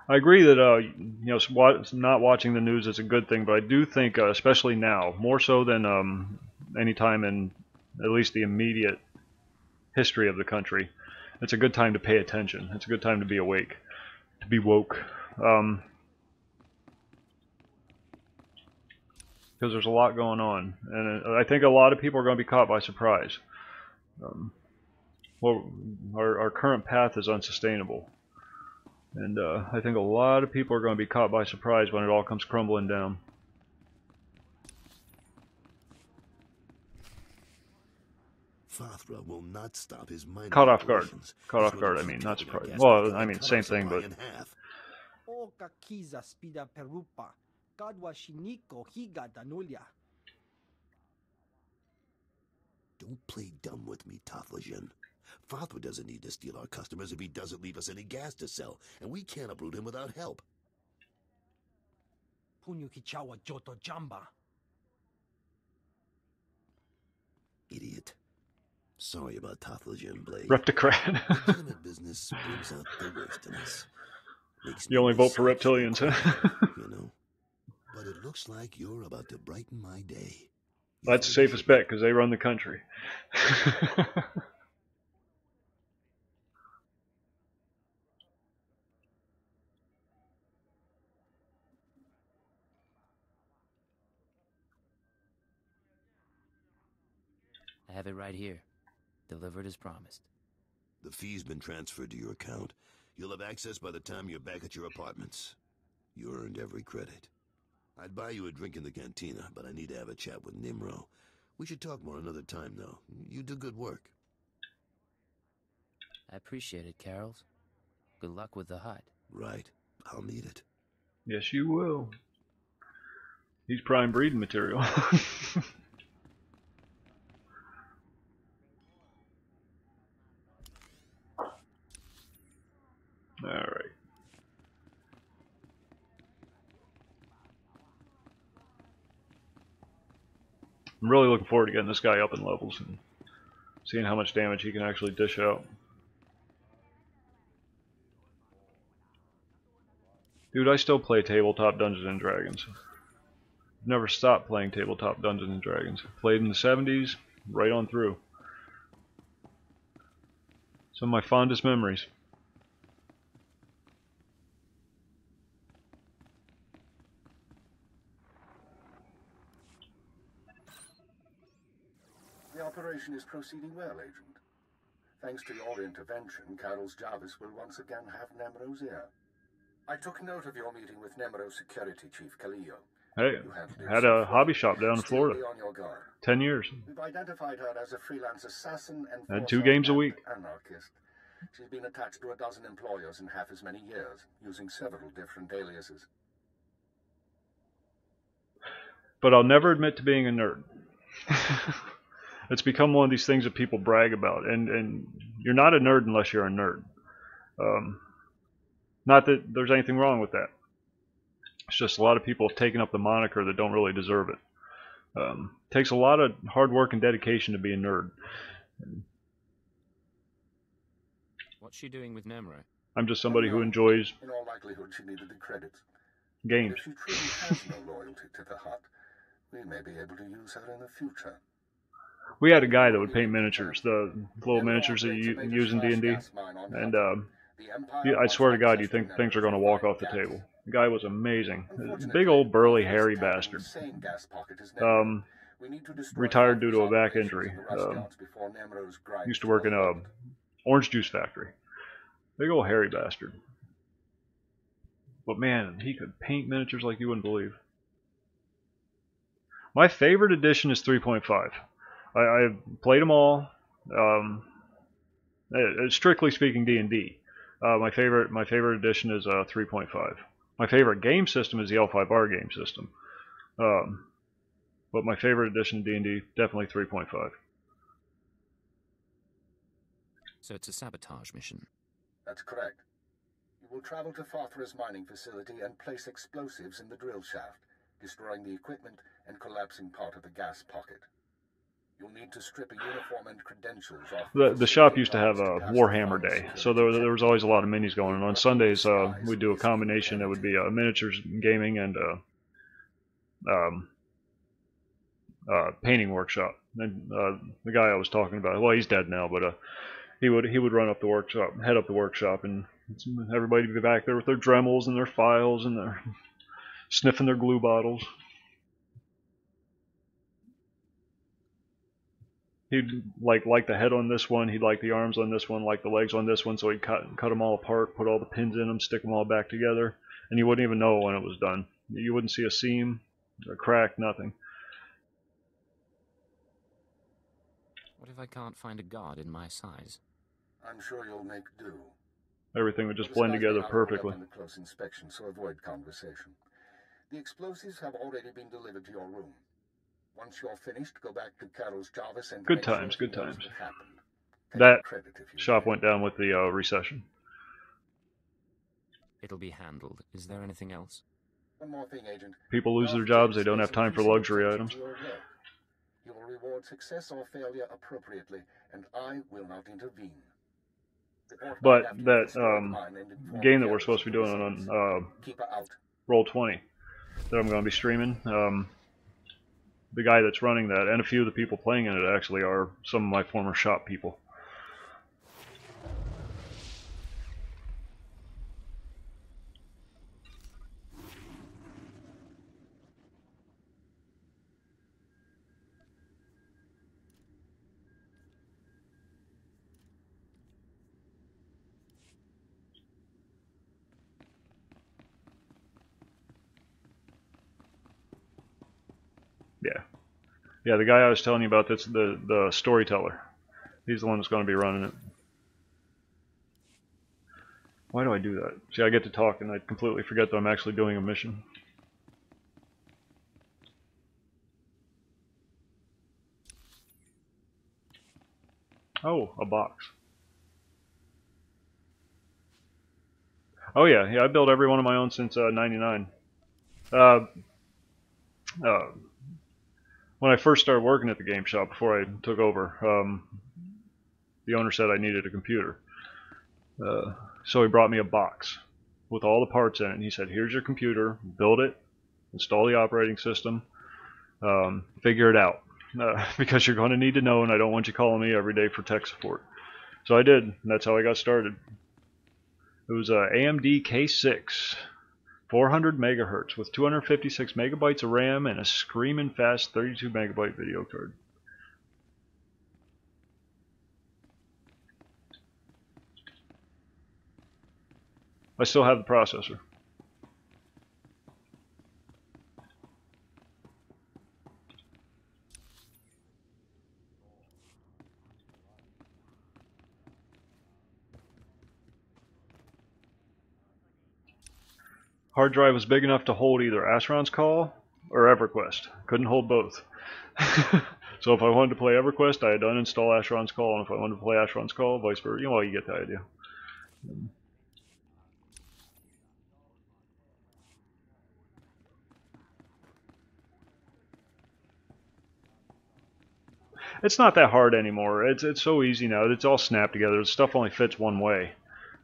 I agree that not watching the news is a good thing, but I do think, especially now, more so than any time in at least the immediate history of the country, it's a good time to pay attention. It's a good time to be awake, to be woke, because there's a lot going on, and I think a lot of people are going to be caught by surprise. Well, our current path is unsustainable. And I think a lot of people are going to be caught by surprise when it all comes crumbling down. Fathra will not stop his mining Caught off guard. operations. Caught He's off going guard, to I mean, keep not taking our surprised. gas Well, pipeline I and mean, cut same our thing, supply but in half. O kakiza spida perupa, kadwa shiniko higa danulia. Don't play dumb with me, Tothlejan. Fathra doesn't need to steal our customers if he doesn't leave us any gas to sell, and we can't uproot him without help. Punyo kichawa joto jamba. Idiot. Sorry about Tothlejan, Blade. Reptocrat. Legitimate business brings out the worst in us. Makes You only me vote for decide reptilians, huh? you know. But it looks like you're about to brighten my day. That's the safest bet, because they run the country. I have it right here. Delivered as promised. The fee's been transferred to your account. You'll have access by the time you're back at your apartments. You earned every credit. I'd buy you a drink in the cantina, but I need to have a chat with Nimro. We should talk more another time, though. You do good work. I appreciate it, Carols. Good luck with the hut. Right. I'll need it. Yes, you will. He's prime breeding material. Alright. I'm really looking forward to getting this guy up in levels and seeing how much damage he can actually dish out. Dude, I still play tabletop Dungeons and Dragons. Never stopped playing tabletop Dungeons and Dragons. Played in the 70s, right on through. Some of my fondest memories. The operation is proceeding well, Agent. Thanks to your intervention, Carol's Jarvis will once again have Nemro's ear. I took note of your meeting with Nemro Security Chief Kaleo. Hey, had a hobby shop down in Florida. Be on your guard. 10 years. We've identified her as a freelance assassin and Had 2 games a week. anarchist. She's been attached to a dozen employers in half as many years, using several different aliases. But I'll never admit to being a nerd. It's become one of these things that people brag about, and you're not a nerd unless you're a nerd. Not that there's anything wrong with that. It's just a lot of people have taken up the moniker that don't really deserve it. Takes a lot of hard work and dedication to be a nerd. What's she doing with Nemro? I'm just somebody who enjoys In all likelihood, she needed the credits. games. But if she truly has no loyalty to the Hut, we may be able to use her in the future. We had a guy that would paint miniatures, the little miniatures that you use in D&D, and I swear to God, you think things are going to walk off the table. The guy was amazing. Big old burly hairy bastard. Retired due to a back injury. Used to work in a orange juice factory. Big old hairy bastard. But man, he could paint miniatures like you wouldn't believe. My favorite edition is 3.5. I played them all. Strictly speaking, D&D. My favorite edition is 3.5. My favorite game system is the L5R game system. But my favorite edition of D&D, definitely 3.5. So it's a sabotage mission. That's correct. You will travel to Farthra's mining facility and place explosives in the drill shaft, destroying the equipment and collapsing part of the gas pocket. You'll need to strip a uniform and credentials off. The shop used to have a Warhammer Day, so there was always a lot of minis going on. On Sundays, we'd do a combination that would be miniatures gaming and painting workshop. And the guy I was talking about, well, he's dead now, but he would run up the workshop, head up the workshop, and everybody would be back there with their Dremels and their files and their sniffing their glue bottles. He'd like the head on this one, he'd like the arms on this one, like the legs on this one, so he'd cut them all apart, put all the pins in them, stick them all back together, and you wouldn't even know when it was done. You wouldn't see a seam, a crack, nothing. What if I can't find a guard in my size? I'm sure you'll make do. Everything would just blend together perfectly. In the close inspection, so avoid conversation. The explosives have already been delivered to your room. Once you're finished, go back to Carol's Jarvis and good times. That shop went down with the recession. It'll be handled. Is there anything else? One more thing, Agent. People lose their jobs. They don't have time for luxury items. You will reward success or failure appropriately, and I will not intervene. But that game that we're supposed to be doing on Roll20 that I'm going to be streaming, the guy that's running that and a few of the people playing in it actually are some of my former shop people. Yeah, the guy I was telling you about, that's the storyteller. He's the one that's going to be running it. Why do I do that? See, I get to talk and I completely forget that I'm actually doing a mission. Oh, a box. Oh yeah, I built every one of my own since '99. When I first started working at the game shop, before I took over, the owner said I needed a computer. So he brought me a box with all the parts in it. And he said, here's your computer, build it, install the operating system, figure it out. Because you're going to need to know, and I don't want you calling me every day for tech support. So I did, and that's how I got started. It was a AMD K6. 400 megahertz with 256 megabytes of RAM and a screaming fast 32 megabyte video card. I still have the processor. Hard drive was big enough to hold either Asheron's Call or EverQuest. Couldn't hold both. So if I wanted to play EverQuest, I had to uninstall Asheron's Call, and if I wanted to play Asheron's Call, vice versa. You know, you get the idea. It's not that hard anymore. It's so easy now. It's all snapped together. The stuff only fits one way.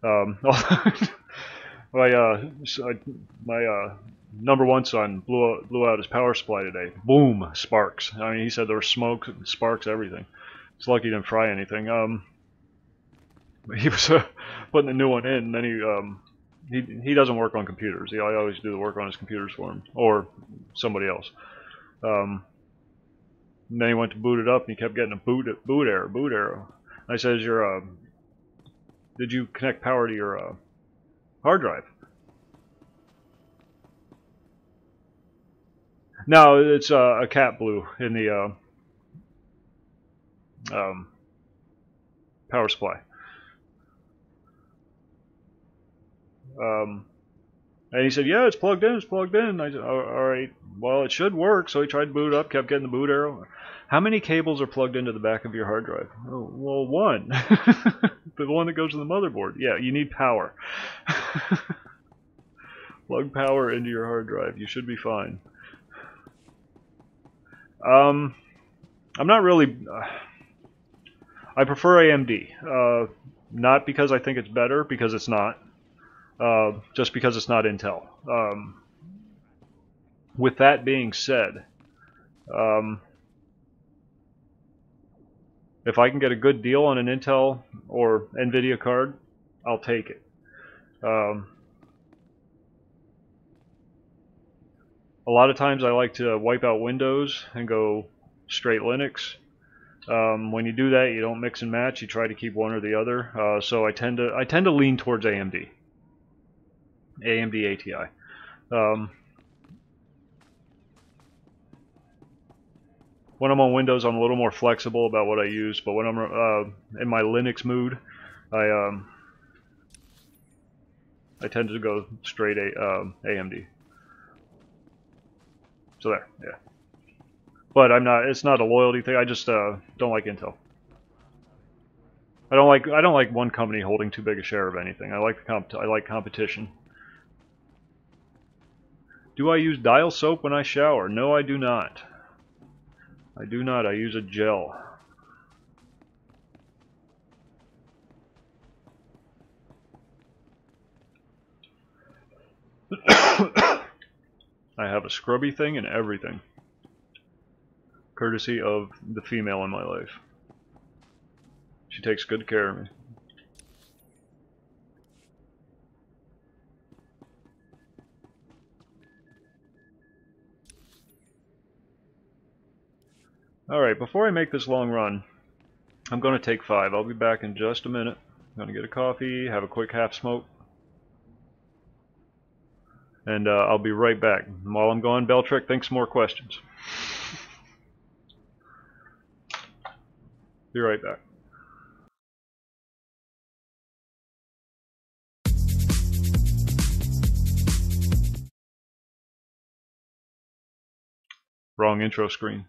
My number one son blew out his power supply today. Boom, sparks. I mean, he said there was smoke, sparks, everything. It's lucky he didn't fry anything. He was putting the new one in, and then he doesn't work on computers. I always do the work on his computers for him or somebody else. And then he went to boot it up, and he kept getting a boot error. I says, did you connect power to your hard drive? No, it's a cat blew in the power supply. And he said, yeah, it's plugged in, it's plugged in. I said, all right, well, it should work. So he tried to boot it up, kept getting the boot arrow. How many cables are plugged into the back of your hard drive? Oh, well, one. The one that goes to the motherboard. Yeah, you need power. Plug power into your hard drive. You should be fine. I'm not really... I prefer AMD. Not because I think it's better, because it's not. Just because it's not Intel. With that being said, if I can get a good deal on an Intel or NVIDIA card, I'll take it. A lot of times I like to wipe out Windows and go straight Linux. When you do that, you don't mix and match. You try to keep one or the other. So I tend to lean towards AMD. AMD ATI. When I'm on Windows, I'm a little more flexible about what I use, but when I'm in my Linux mood, I tend to go straight AMD. So there, yeah. But I'm not. It's not a loyalty thing. I just don't like Intel. I don't like one company holding too big a share of anything. I like competition. Do I use dial soap when I shower? No, I do not. I do not. I use a gel. I have a scrubby thing and everything. Courtesy of the female in my life. She takes good care of me. Alright, before I make this long run, I'm going to take 5. I'll be back in just a minute. I'm going to get a coffee, have a quick half smoke. And I'll be right back. And while I'm gone, Beltrick, think some more questions. Be right back. Wrong intro screen.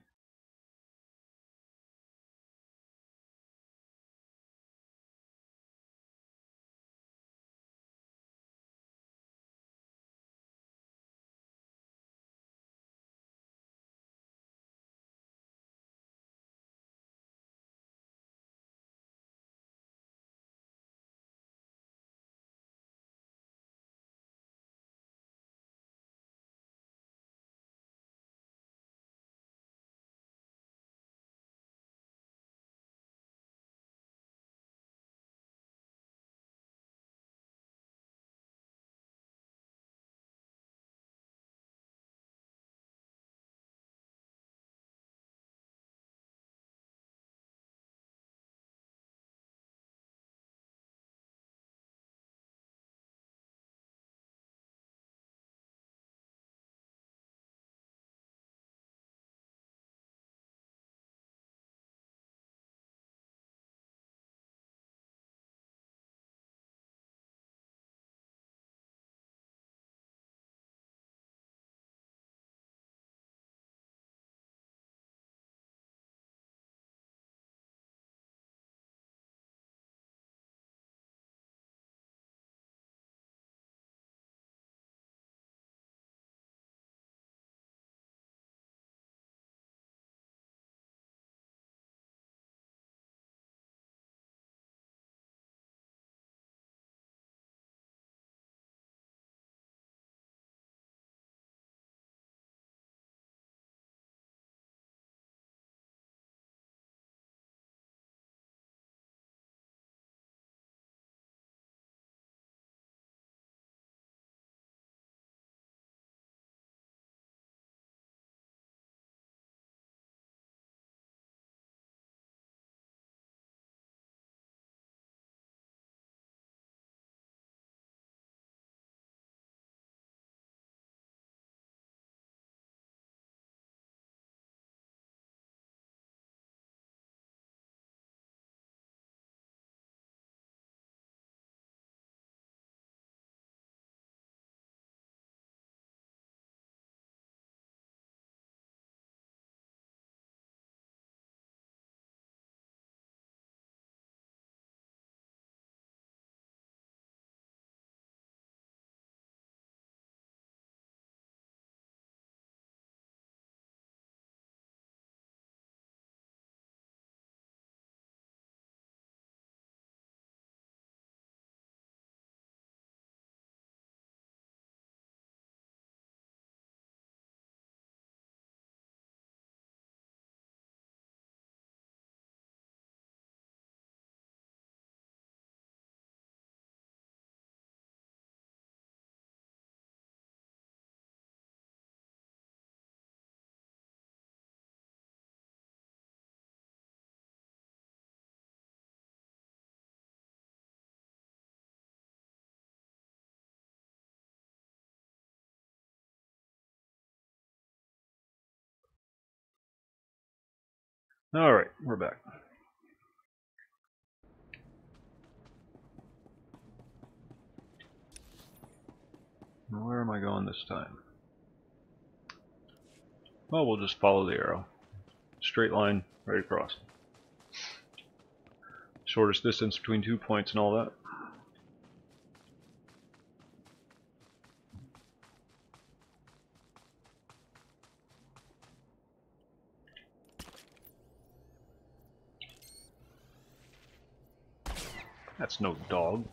Alright, we're back. Where am I going this time? Well, we'll just follow the arrow. Straight line right across. Shortest distance between 2 points and all that. That's no dog.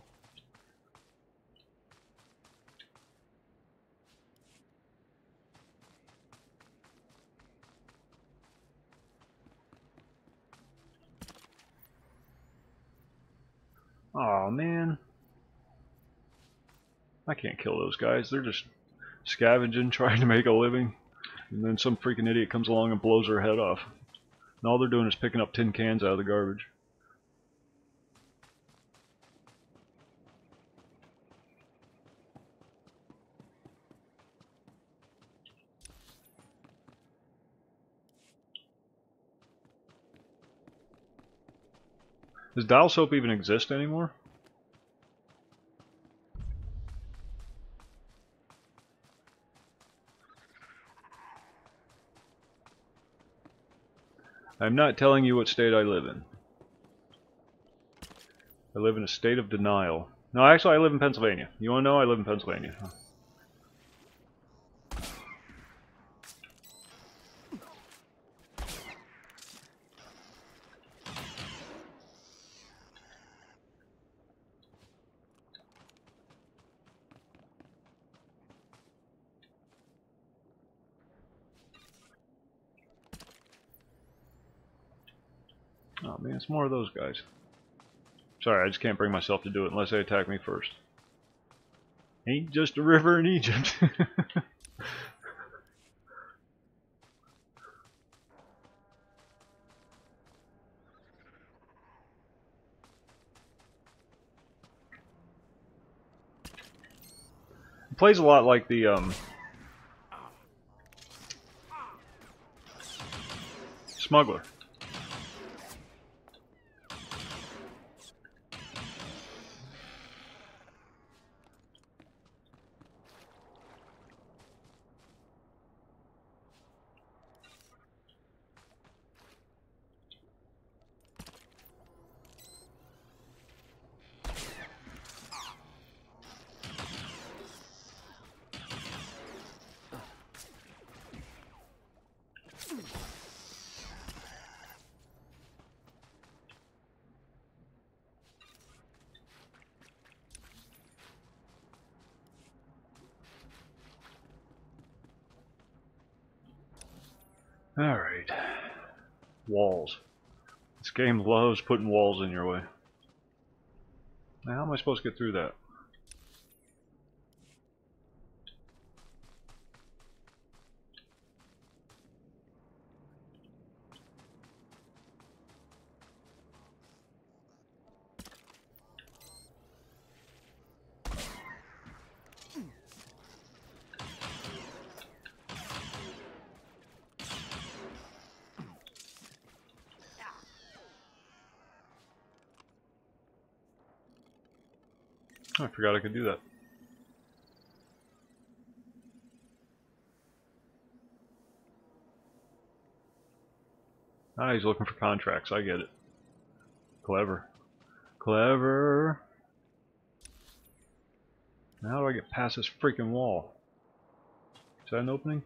Aw, man. I can't kill those guys. They're just scavenging, trying to make a living. And then some freaking idiot comes along and blows their head off. And all they're doing is picking up tin cans out of the garbage. Does dial soap even exist anymore? I'm not telling you what state I live in. I live in a state of denial. No, actually I live in Pennsylvania. You wanna know? I live in Pennsylvania. Oh man, it's more of those guys. Sorry, I just can't bring myself to do it unless they attack me first. Ain't just a river in Egypt. It plays a lot like the Smuggler. Alright. Walls. This game loves putting walls in your way. Now, how am I supposed to get through that? I forgot I could do that. Ah, he's looking for contracts. I get it. Clever. Clever. Now how do I get past this freaking wall? Is that an opening?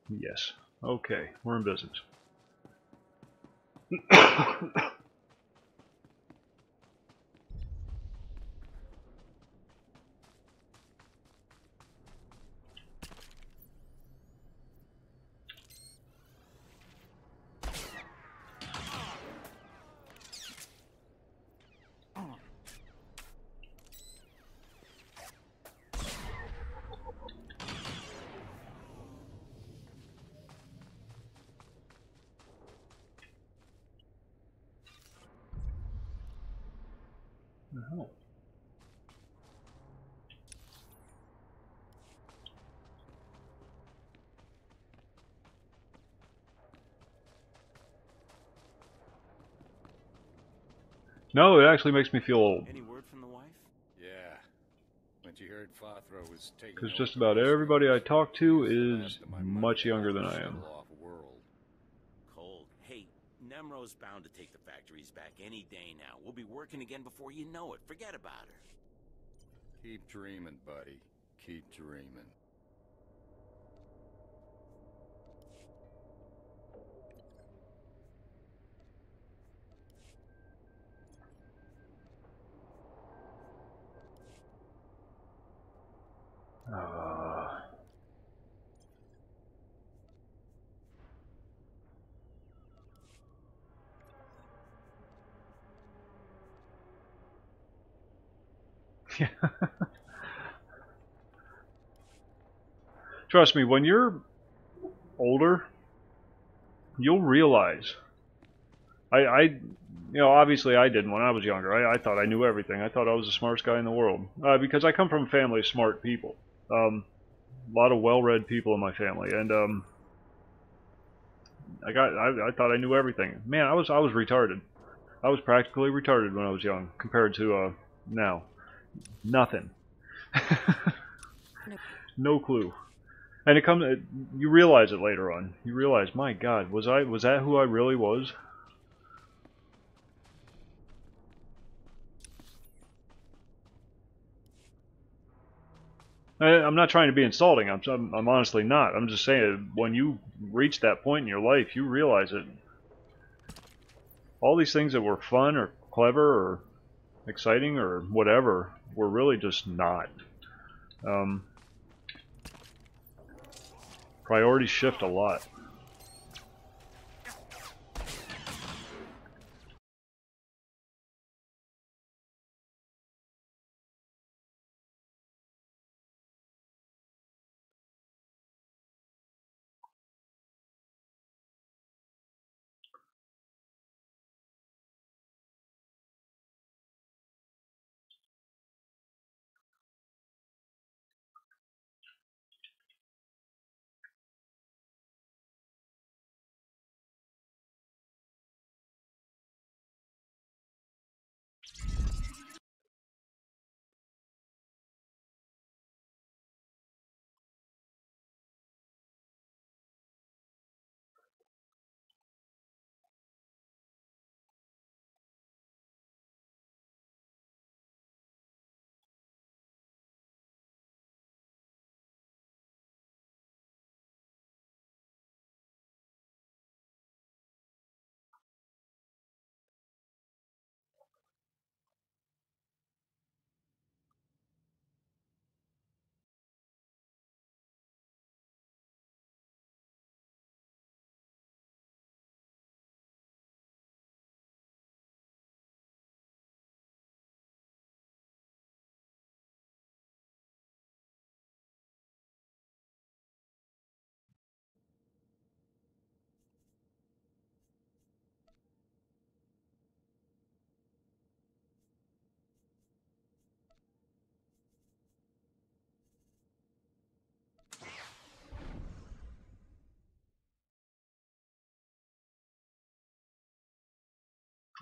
Yes. Okay, we're in business. Oh. No, it actually makes me feel old. Any word from the wife? Yeah. When she heard Fathra was taking Because over just the about rest of everybody I us, talk she to used the is last of my money much to younger help than us I am. settle off world. Cold. Hey, Nemro's bound to take the factories back any day now. We'll be working again before you know it. Forget about her. Keep dreaming, buddy. Keep dreaming. Trust me, when you're older, you'll realize. You know, obviously I didn't when I was younger. I thought I knew everything. I thought I was the smartest guy in the world. Because I come from a family of smart people. A lot of well-read people in my family, and I thought I knew everything. Man, I was retarded. I was practically retarded when I was young compared to now. Nothing. No clue. And you realize it later on. You realize, my God, was that who I really was? I'm not trying to be insulting. I'm honestly not. I'm just saying, when you reach that point in your life, you realize it. All these things that were fun or clever or exciting or whatever were really just not. Priorities shift a lot.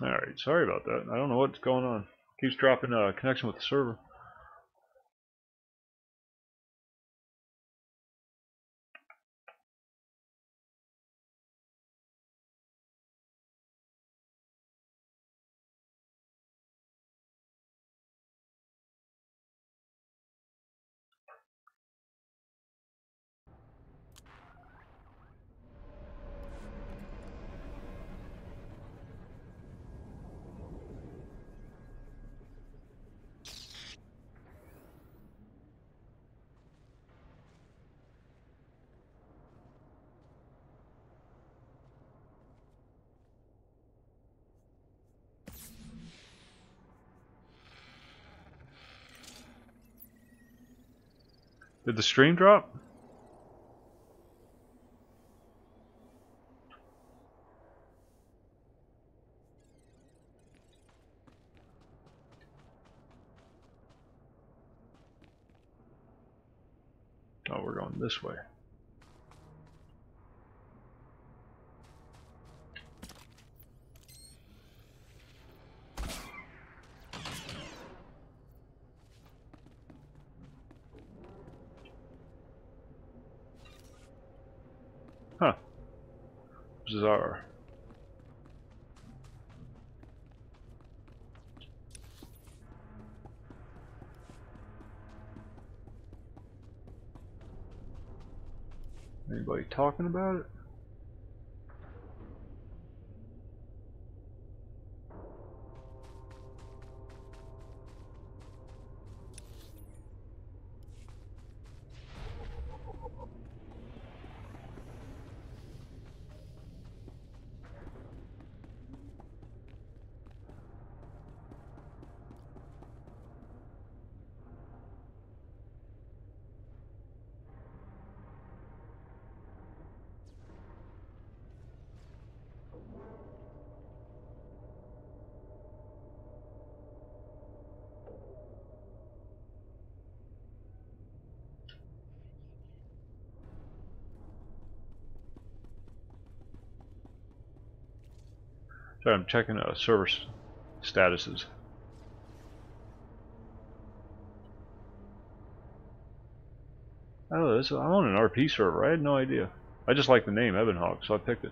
Alright, sorry about that. I don't know what's going on. Keeps dropping connection with the server. Did the stream drop? Oh, we're going this way. Bizarre. Anybody talking about it? Sorry, I'm checking server statuses. Oh, I'm on an RP server. I had no idea. I just like the name Ebonhawk, so I picked it.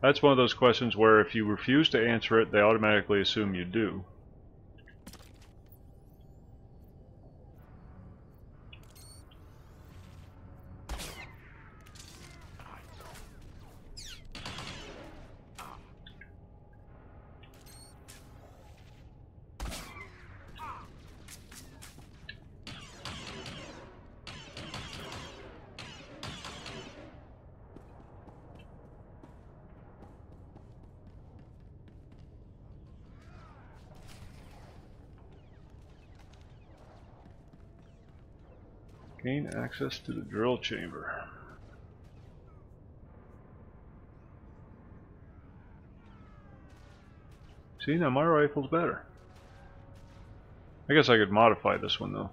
That's one of those questions where if you refuse to answer it, they automatically assume you do. Gain access to the drill chamber. See, now my rifle's better. I guess I could modify this one though.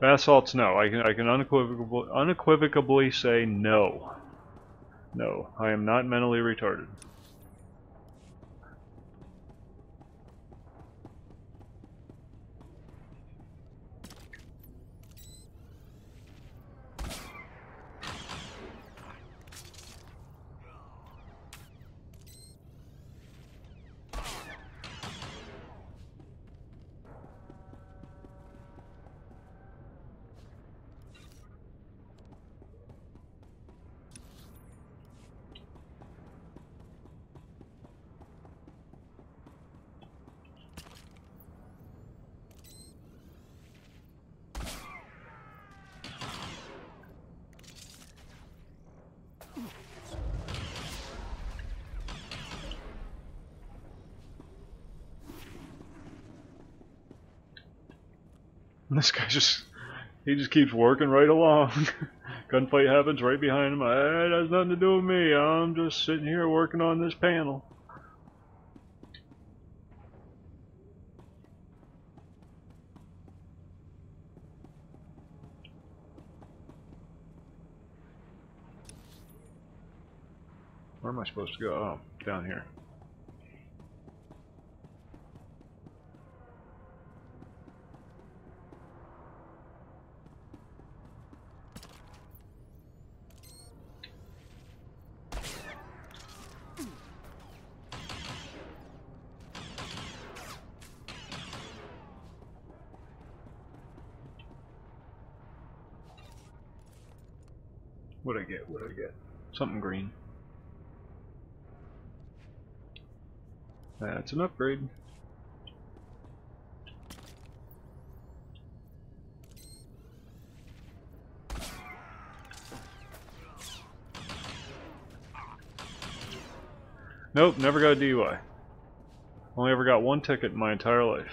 Basalts, no. I can unequivocally say no. No, I am not mentally retarded. This guy he just keeps working right along. Gunfight happens right behind him. It has nothing to do with me. I'm just sitting here working on this panel. Where am I supposed to go? Oh, down here. What'd I get? What'd I get? Something green. That's an upgrade. Nope, never got a DUI. Only ever got one ticket in my entire life.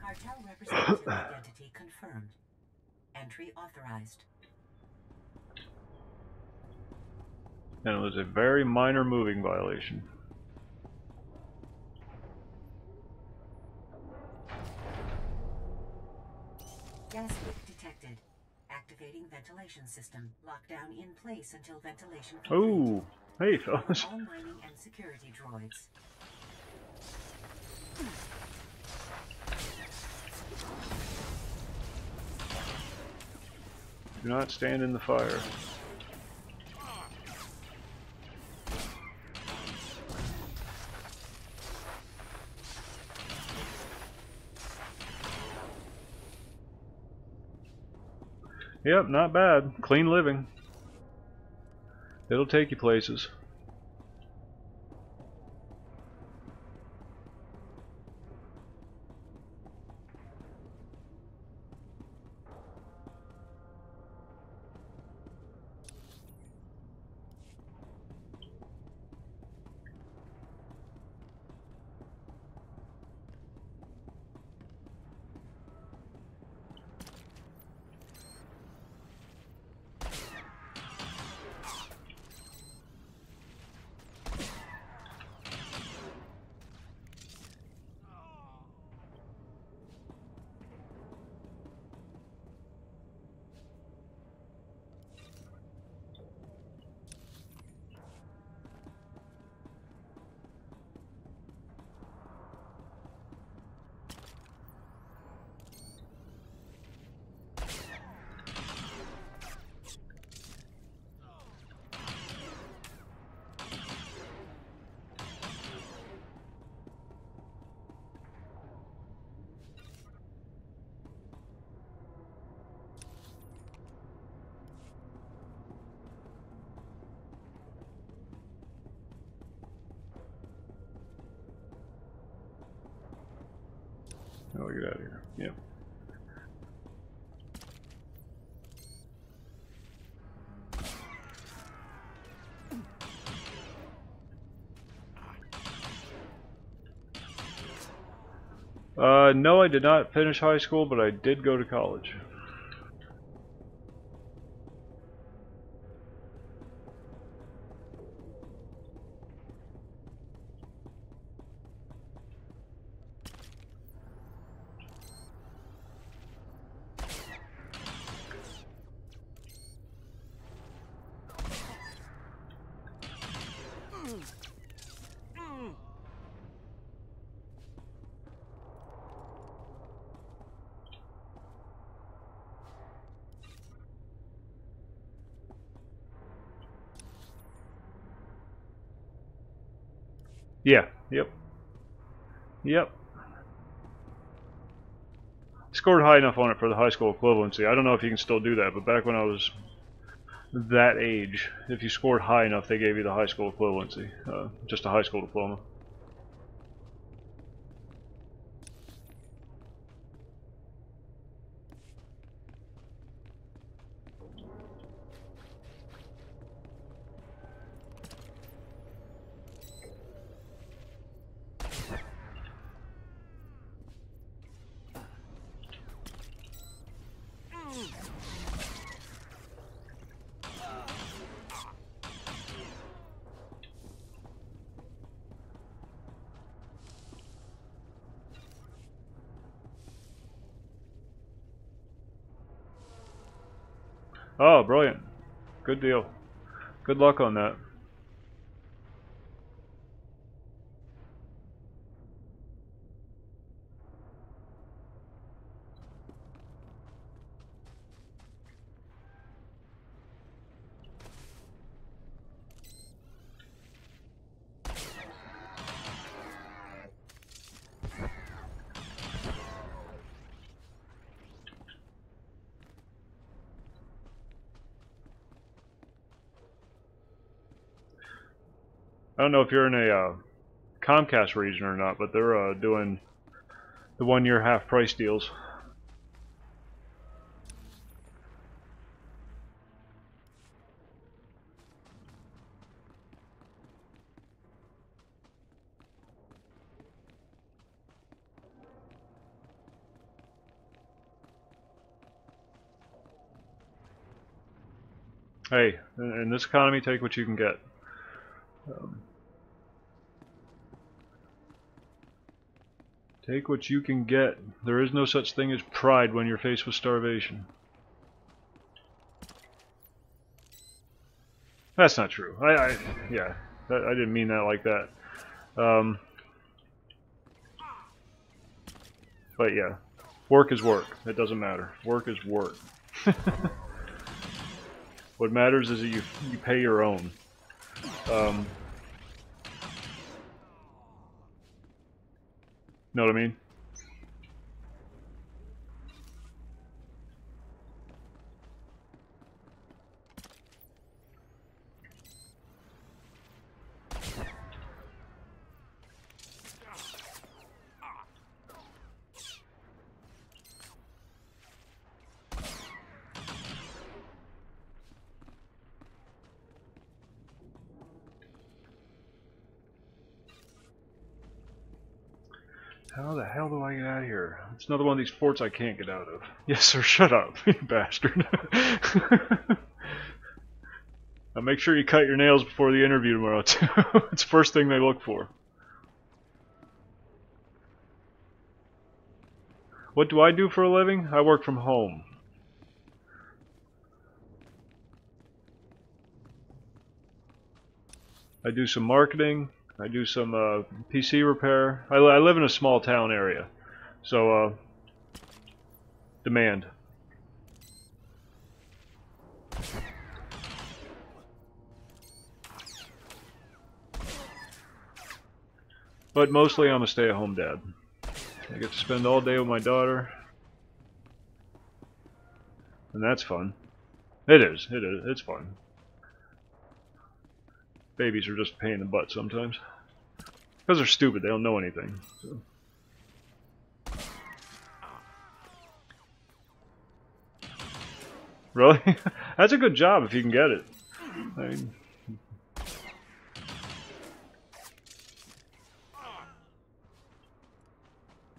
Cartel representative identity confirmed. Entry authorized. And it was a very minor moving violation. Gas leak detected. Activating ventilation system. Lockdown in place until ventilation complete. Oh, hey fellas. All mining and security droids. Do not stand in the fire. Yep, not bad. Clean living. It'll take you places. Oh, get out of here. Yep. No, I did not finish high school, but I did go to college. Yeah, yep. Yep. Scored high enough on it for the high school equivalency. I don't know if you can still do that, but back when I was that age, if you scored high enough, they gave you the high school equivalency. Just a high school diploma. Oh, brilliant. Good deal. Good luck on that. I don't know if you're in a Comcast region or not, but they're doing the 1-year half price deals. Hey, in this economy, take what you can get. Take what you can get. There is no such thing as pride when you're faced with starvation. That's not true. Yeah, I didn't mean that like that. But yeah, work is work. It doesn't matter. Work is work. What matters is that you pay your own. Know what I mean? How the hell do I get out of here? It's another one of these forts I can't get out of. Yes, sir, shut up, you bastard. Now make sure you cut your nails before the interview tomorrow, too. It's the first thing they look for. What do I do for a living? I work from home. I do some marketing. I do some PC repair. I live in a small town area, so demand. But mostly I'm a stay-at-home dad. I get to spend all day with my daughter, and that's fun. It is. It's fun. Babies are just a pain in the butt sometimes. Because they're stupid, they don't know anything. So. Really? That's a good job if you can get it. I mean,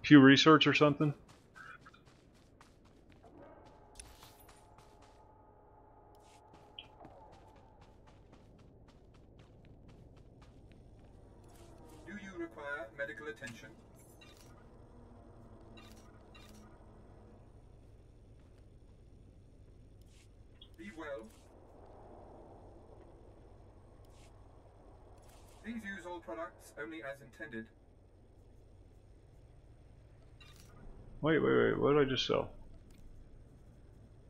Pew Research or something? Do you require medical attention? Be well. Please use all products only as intended. Wait, what did I just sell?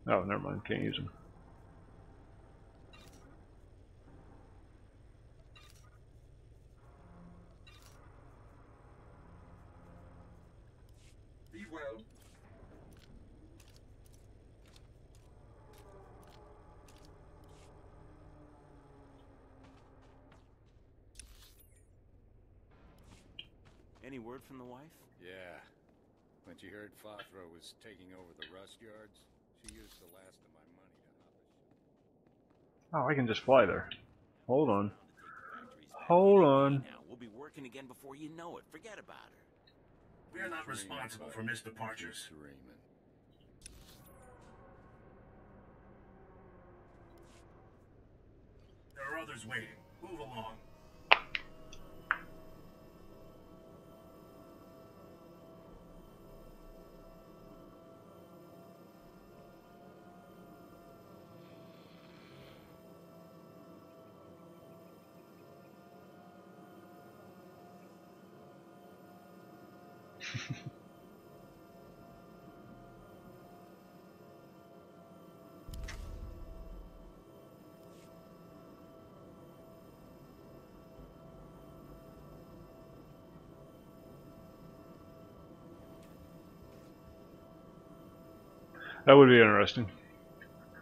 Oh, never mind, can't use them. Be well. Any word from the wife? Yeah. When she heard Fothra was taking over the rust yards, she used the last of my money to hop Oh, I can just fly there. Hold on. Hold on. Now we'll be working again before you know it. Forget about her. We are not responsible for missed departures. There are others waiting. Move along. That would be interesting.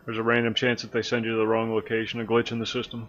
There's a random chance that they send you to the wrong location, a glitch in the system.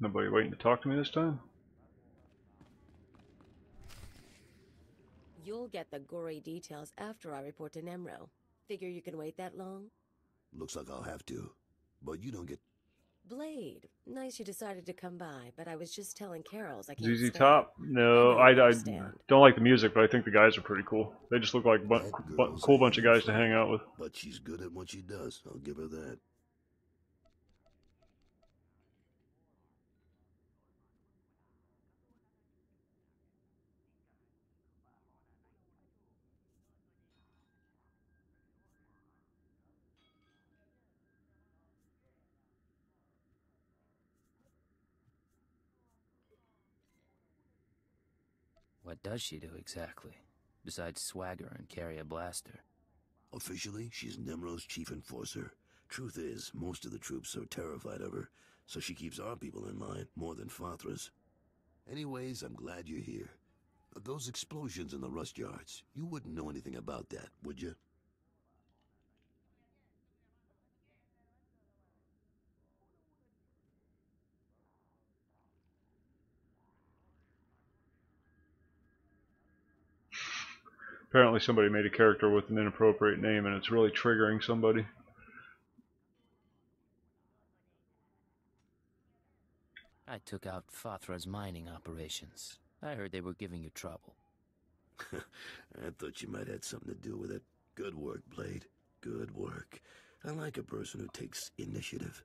Nobody waiting to talk to me this time? You'll get the gory details after I report to Nemro. Figure you can wait that long? Looks like I'll have to. But you don't get... Blade, nice you decided to come by, but I was just telling Carols I can't ZZ stay. Top? No, I don't like the music, but I think the guys are pretty cool. They just look like a cool bunch of guys to hang out with. But she's good at what she does, I'll give her that. What does she do exactly, besides swagger and carry a blaster? Officially, she's Nemro's chief enforcer. Truth is, most of the troops are terrified of her, so she keeps our people in line more than Fathra's. Anyways, I'm glad you're here. Those explosions in the rust yards, you wouldn't know anything about that, would you? Apparently somebody made a character with an inappropriate name and it's really triggering somebody. I took out Fathra's mining operations. I heard they were giving you trouble. I thought you might have something to do with it. Good work, Blade. Good work. I like a person who takes initiative.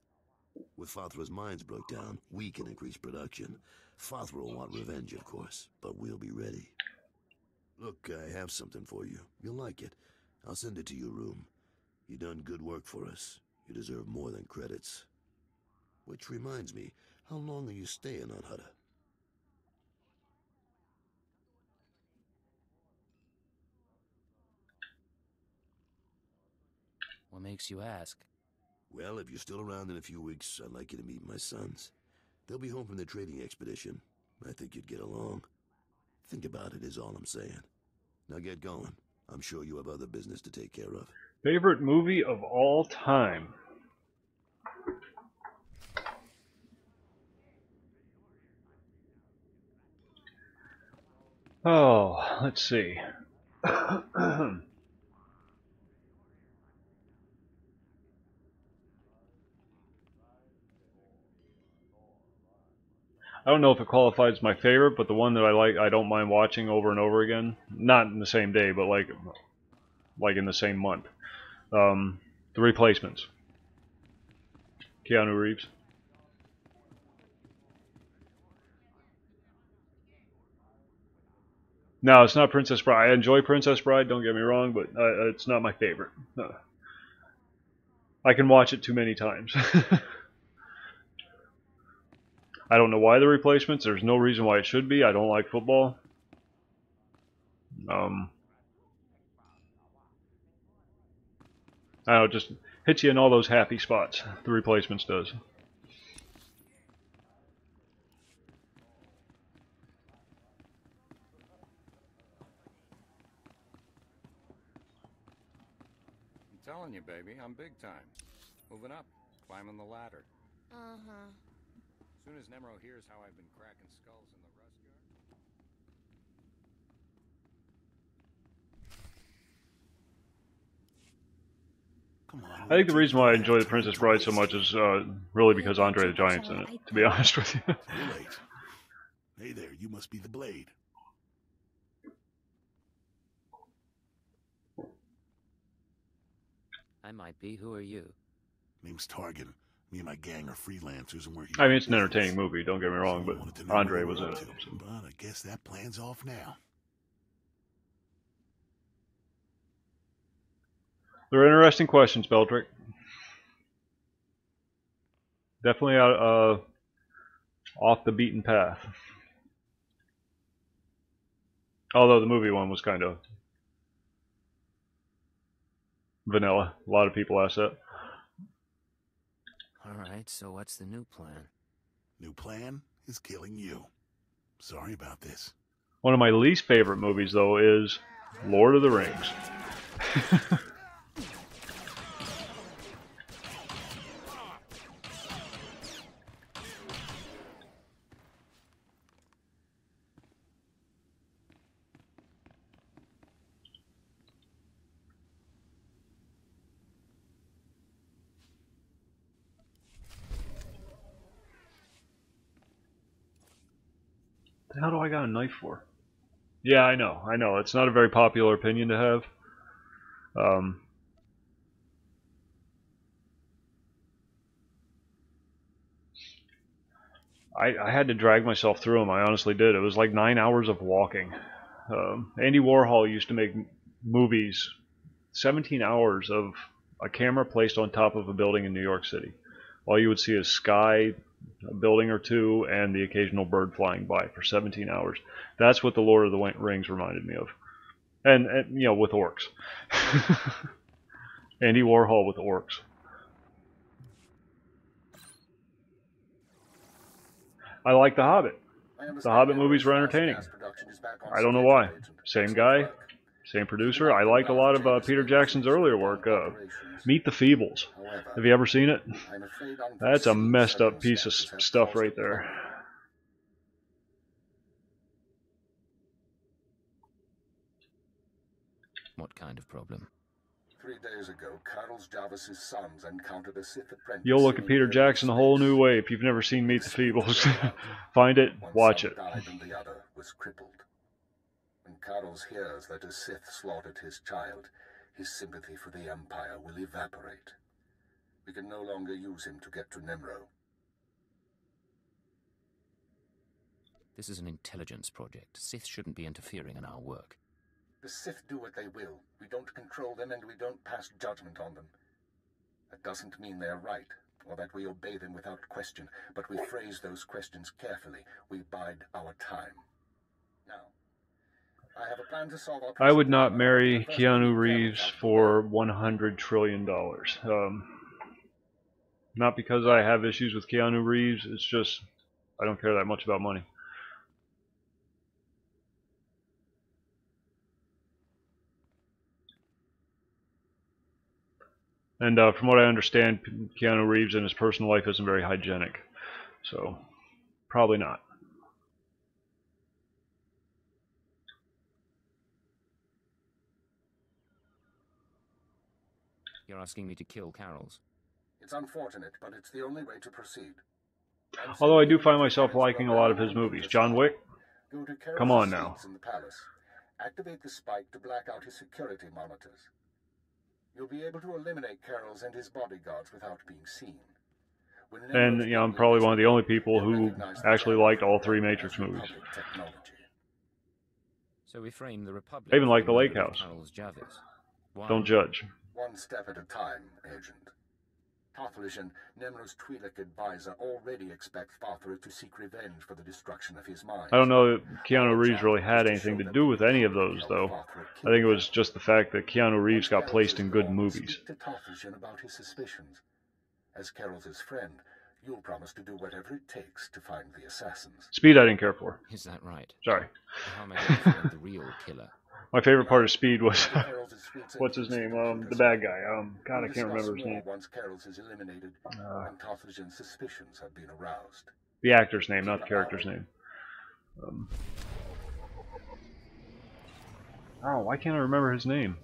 With Fathra's mines broke down, we can increase production. Fathra will want revenge, of course, but we'll be ready. Look, I have something for you. You'll like it. I'll send it to your room. You done good work for us. You deserve more than credits. Which reminds me, how long are you staying on Hutta? What makes you ask? Well, if you're still around in a few weeks, I'd like you to meet my sons. They'll be home from their trading expedition. I think you'd get along. Think about it is all I'm saying. Now get going. I'm sure you have other business to take care of. Favorite movie of all time? Oh, let's see. I don't know if it qualifies as my favorite, but the one that I don't mind watching over and over again. Not in the same day, but like in the same month. The Replacements. Keanu Reeves. No, it's not Princess Bride. I enjoy Princess Bride, don't get me wrong, but it's not my favorite. I can watch it too many times. I don't know why The Replacements. There's no reason why it should be. I don't like football. I don't know, just hits you in all those happy spots. The Replacements does. I'm telling you, baby, I'm big time. Moving up, climbing the ladder. Uh-huh. As soon as Nemro hears how I've been cracking skulls in the rust yard... Come on. I think the reason why I enjoy The Princess Bride so much is really because Andre the Giant's in it, to be honest with you. Too late. Hey there, you must be the Blade. I might be. Who are you? Name's Target. Me and my gang are freelancers, and we're here. I mean, it's an entertaining movie, don't get me wrong, but Andre was in it. But I guess that plan's off now. They're interesting questions, Beldrick. Definitely out, off the beaten path. Although the movie one was kind of vanilla. A lot of people ask that. Alright, so what's the new plan? New plan is killing you. Sorry about this. One of my least favorite movies, though, is Lord of the Rings. The hell do I got a knife for? Yeah, I know. It's not a very popular opinion to have. I had to drag myself through them. I honestly did. It was like 9 hours of walking. Andy Warhol used to make movies, 17 hours of a camera placed on top of a building in New York City. All you would see is sky, a building or two, and the occasional bird flying by for 17 hours. That's what the Lord of the Rings reminded me of. And you know, with orcs. Andy Warhol with orcs. I like The Hobbit. The Hobbit movies were entertaining. I don't know why. Same guy, same producer. I liked a lot of Peter Jackson's earlier work. Meet the Feebles. Have you ever seen it? That's a messed up piece of stuff right there. What kind of problem? 3 days ago, Carl's Jarvis's sons encountered a Sith apprentice. You'll look at Peter Jackson a whole new way if you've never seen Meet the Feebles. Find it, watch it. One died and the other was crippled. When Carl hears that a Sith slaughtered his child, his sympathy for the Empire will evaporate. We can no longer use him to get to Nemro. This is an intelligence project. Sith shouldn't be interfering in our work. The Sith do what they will. We don't control them and we don't pass judgment on them. That doesn't mean they're right, or that we obey them without question, but we phrase those questions carefully. We bide our time. Now, I have a plan to solve our... I would not marry Keanu Reeves for $100 trillion. Not because I have issues with Keanu Reeves, it's just I don't care that much about money. And from what I understand, Keanu Reeves in his personal life isn't very hygienic. So, probably not. You're asking me to kill Carol's? It's unfortunate, but it's the only way to proceed. Although I do find myself liking a lot of his movies. John Wick? Come on now. In the palace. Activate the spike to black out his security monitors. You'll be able to eliminate Carol's and his bodyguards without being seen. And you know, I'm probably one of the only people who actually liked all three Matrix movies. So we frame the Republic. I even like The Lake House. Don't judge. One step at a time, Agent. Tarthalish and Nemro's Twi'lek advisor already expect Farthra to seek revenge for the destruction of his mind. I don't know that Keanu Reeves really had anything to do with any of those, though. I think it was just the fact that Keanu Reeves got placed in good movies. Speak to Tarthalish about his suspicions. As Carol's friend, you'll promise to do whatever it takes to find the assassins. Speed I didn't care for. Is that right? Sorry. How am I going to find the real killer? My favorite part of Speed was what's his name? The bad guy. God, I can't remember his name. Once Carol's is eliminated, and Tarthalich's suspicions have been aroused. The actor's name, not the character's name. Oh, why can't I remember his name?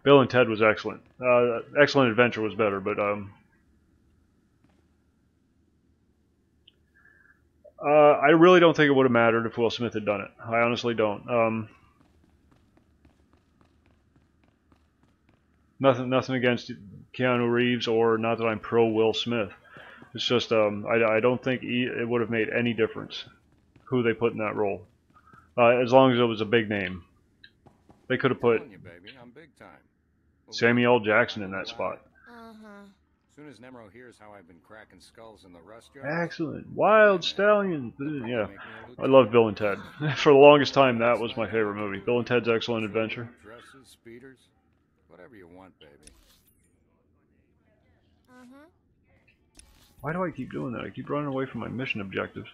Bill and Ted was excellent. Excellent Adventure was better, but I really don't think it would have mattered if Will Smith had done it. I honestly don't. Nothing against Keanu Reeves, or not that I'm pro Will Smith. It's just I don't think it would have made any difference who they put in that role, as long as it was a big name. They could have put You, baby, I'm big time. Samuel L. Jackson in that spot. As soon as Nemro hears how I've been cracking skulls in the rust yards. Excellent, Wild Stallion. Yeah, I loved Bill and Ted. For the longest time, that was my favorite movie. Bill and Ted's Excellent Adventure. Dresses, speeders, whatever you want, baby. Why do I keep doing that? I keep running away from my mission objectives.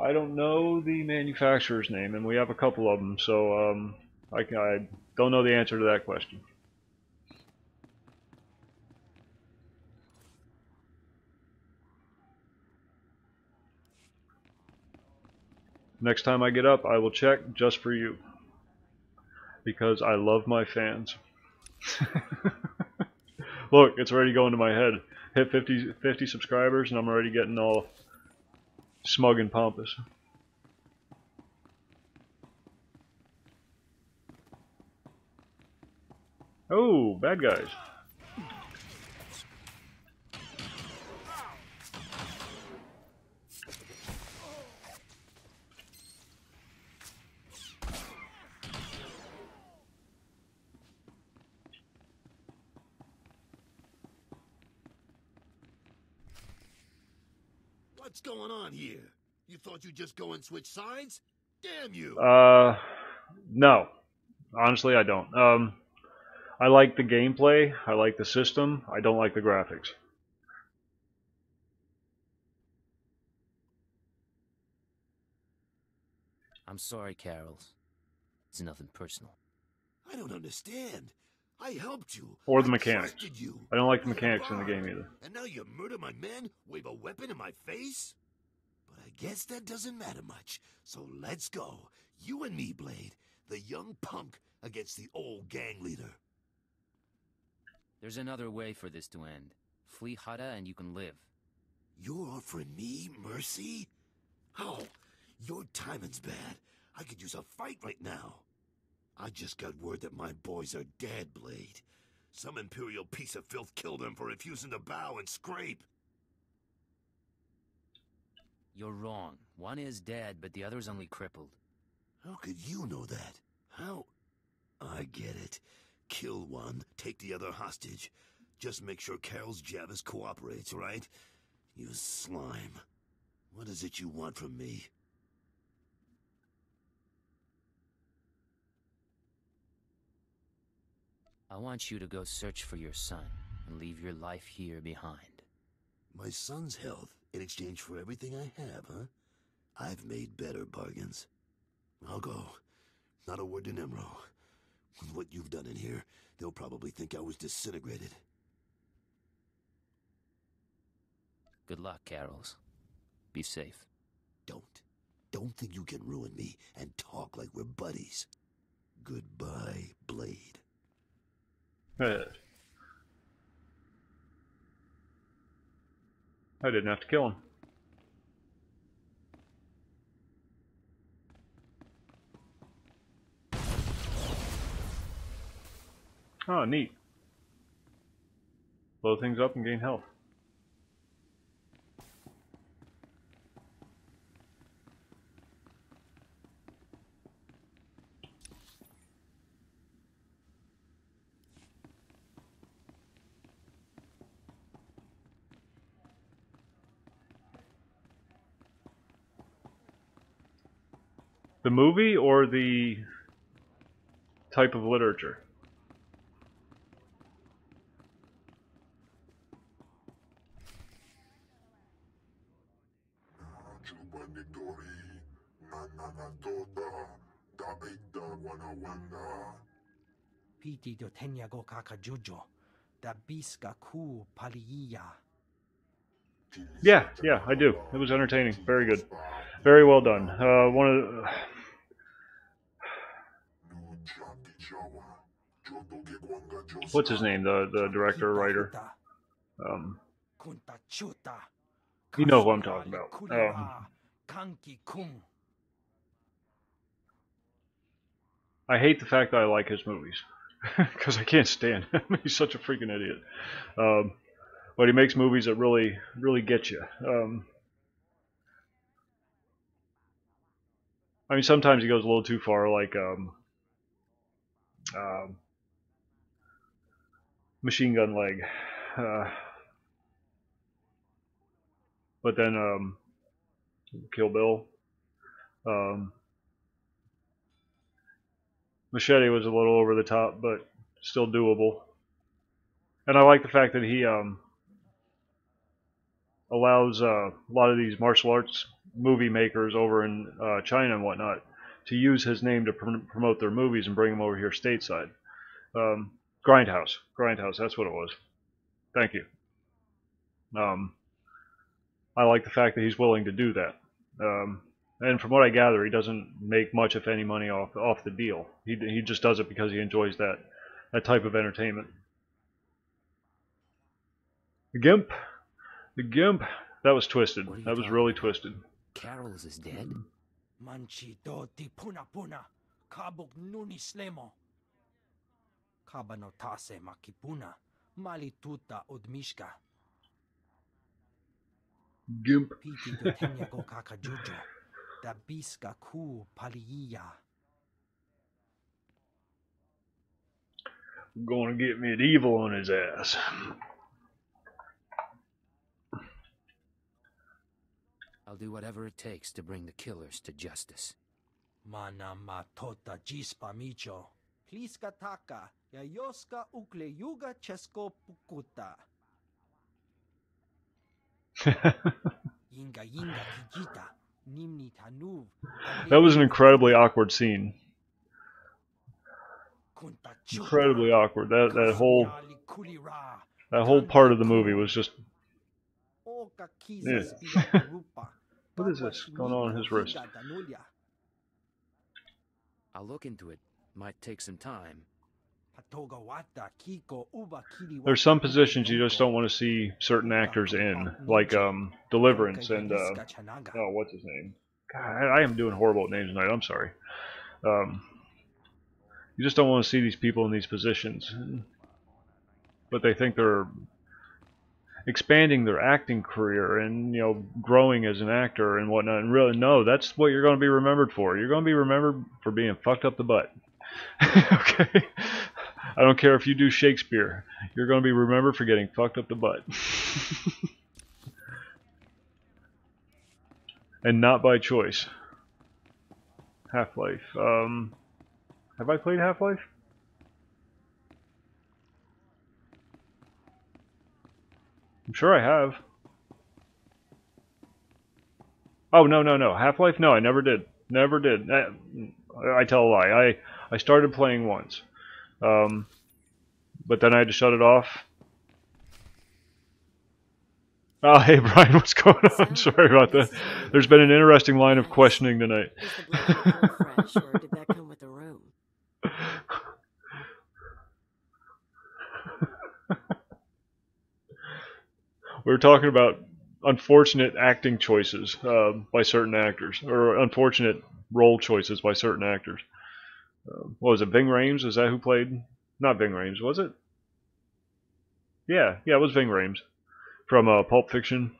I don't know the manufacturer's name, and we have a couple of them, so I don't know the answer to that question. Next time I get up, I will check just for you, because I love my fans. Look, it's already going to my head. Hit 50 subscribers, and I'm already getting all smug and pompous. Oh, bad guys. What's going on here? You thought you'd just go and switch sides? Damn you! No. Honestly, I don't. I like the gameplay, I like the system, I don't like the graphics. I'm sorry, Carols. It's nothing personal. I don't understand. I helped you. Or the I mechanics. trusted you. I don't like the mechanics in the game either. And now you murder my men, wave a weapon in my face? But I guess that doesn't matter much. So let's go. You and me, Blade. The young punk against the old gang leader. There's another way for this to end. Flee Hutta and you can live. You're offering me mercy? How? Your timing's bad. I could use a fight right now. I just got word that my boys are dead, Blade. Some Imperial piece of filth killed them for refusing to bow and scrape. You're wrong. One is dead, but the other's only crippled. How could you know that? How? I get it. Kill one, take the other hostage. Just make sure Carol's Javis cooperates, right? You slime. What is it you want from me? I want you to go search for your son and leave your life here behind. My son's health in exchange for everything I have, huh? I've made better bargains. I'll go. Not a word to Nemro. With what you've done in here, they'll probably think I was disintegrated. Good luck, Carols. Be safe. Don't think you can ruin me and talk like we're buddies. Goodbye, Blade. I didn't have to kill him. Oh, neat. Blow things up and gain health. The movie or the type of literature? Piti do tenya go kaka jojo. Da biska ku paliya. Yeah, yeah, I do. It was entertaining. Very good. Very well done. One of the, what's his name? The director, writer. You know who I'm talking about. I hate the fact that I like his movies because I can't stand him. He's such a freaking idiot. But he makes movies that really, really get you. I mean, sometimes he goes a little too far, like Machine Gun Leg. But then Kill Bill. Machete was a little over the top, but still doable. And I like the fact that he allows a lot of these martial arts movie makers over in China and whatnot to use his name to promote their movies and bring them over here stateside. Grindhouse, that's what it was. Thank you. I like the fact that he's willing to do that. And from what I gather, he doesn't make much, if any, money off the deal. He just does it because he enjoys that type of entertainment. The Gimp. That was twisted. That was really twisted. Carol's is dead. Manchi doti puna puna, kabuk nuni slemo. Kabanotase makipuna, malituta odmishka. Gimp. Piti dotenya go kakajujo, da biska ku paliya. Gonna get medieval on his ass. I'll do whatever it takes to bring the killers to justice. Mana matota jispa micho. Pliska taka, yayoska ukle yuga chesko pukuta. Yinga yinga kijita, nimni tanuv. That was an incredibly awkward scene. Incredibly awkward. That whole part of the movie was just. Yeah. What is this going on his wrist? I'll look into it. Might take some time. There's some positions you just don't want to see certain actors in, like Deliverance and oh, what's his name? God, I am doing horrible at names tonight. I'm sorry. You just don't want to see these people in these positions, but they think they're expanding their acting career and growing as an actor and whatnot. And really, no, that's what you're going to be remembered for. You're going to be remembered for being fucked up the butt. Okay. I don't care if you do Shakespeare. You're going to be remembered for getting fucked up the butt. And not by choice. Half-Life. Have I played Half-Life? I'm sure I have. Oh, no. Half-Life? No, I never did. Never did. I tell a lie. I started playing once. But then I had to shut it off. Oh, hey Brian, what's going on? Sorry about that. There's been an interesting line of questioning tonight. Fresh, or did that come with the room? We were talking about unfortunate acting choices by certain actors, or unfortunate role choices by certain actors. What was it, Ving Rhames? Is that who played? Not Ving Rhames, was it? Yeah, it was Ving Rhames from Pulp Fiction,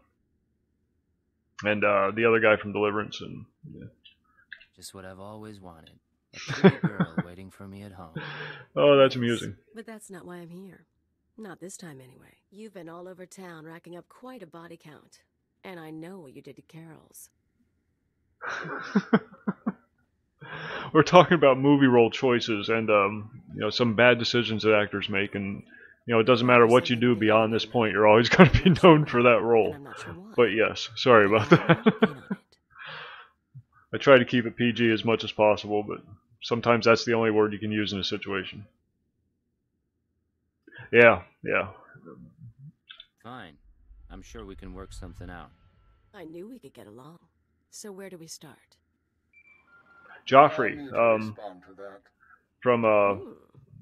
and the other guy from Deliverance, and yeah. Just what I've always wanted. A pretty girl waiting for me at home. Oh, that's amusing. But that's not why I'm here. Not this time, anyway. You've been all over town racking up quite a body count. And I know what you did to Carol's. We're talking about movie role choices and some bad decisions that actors make, and it doesn't matter what you do beyond this point, you're always going to be known for that role. But yes, sorry about that. I try to keep it PG as much as possible, but sometimes that's the only word you can use in a situation. Yeah. Fine. I'm sure we can work something out. I knew we could get along. So where do we start? Joffrey, Respond to that. from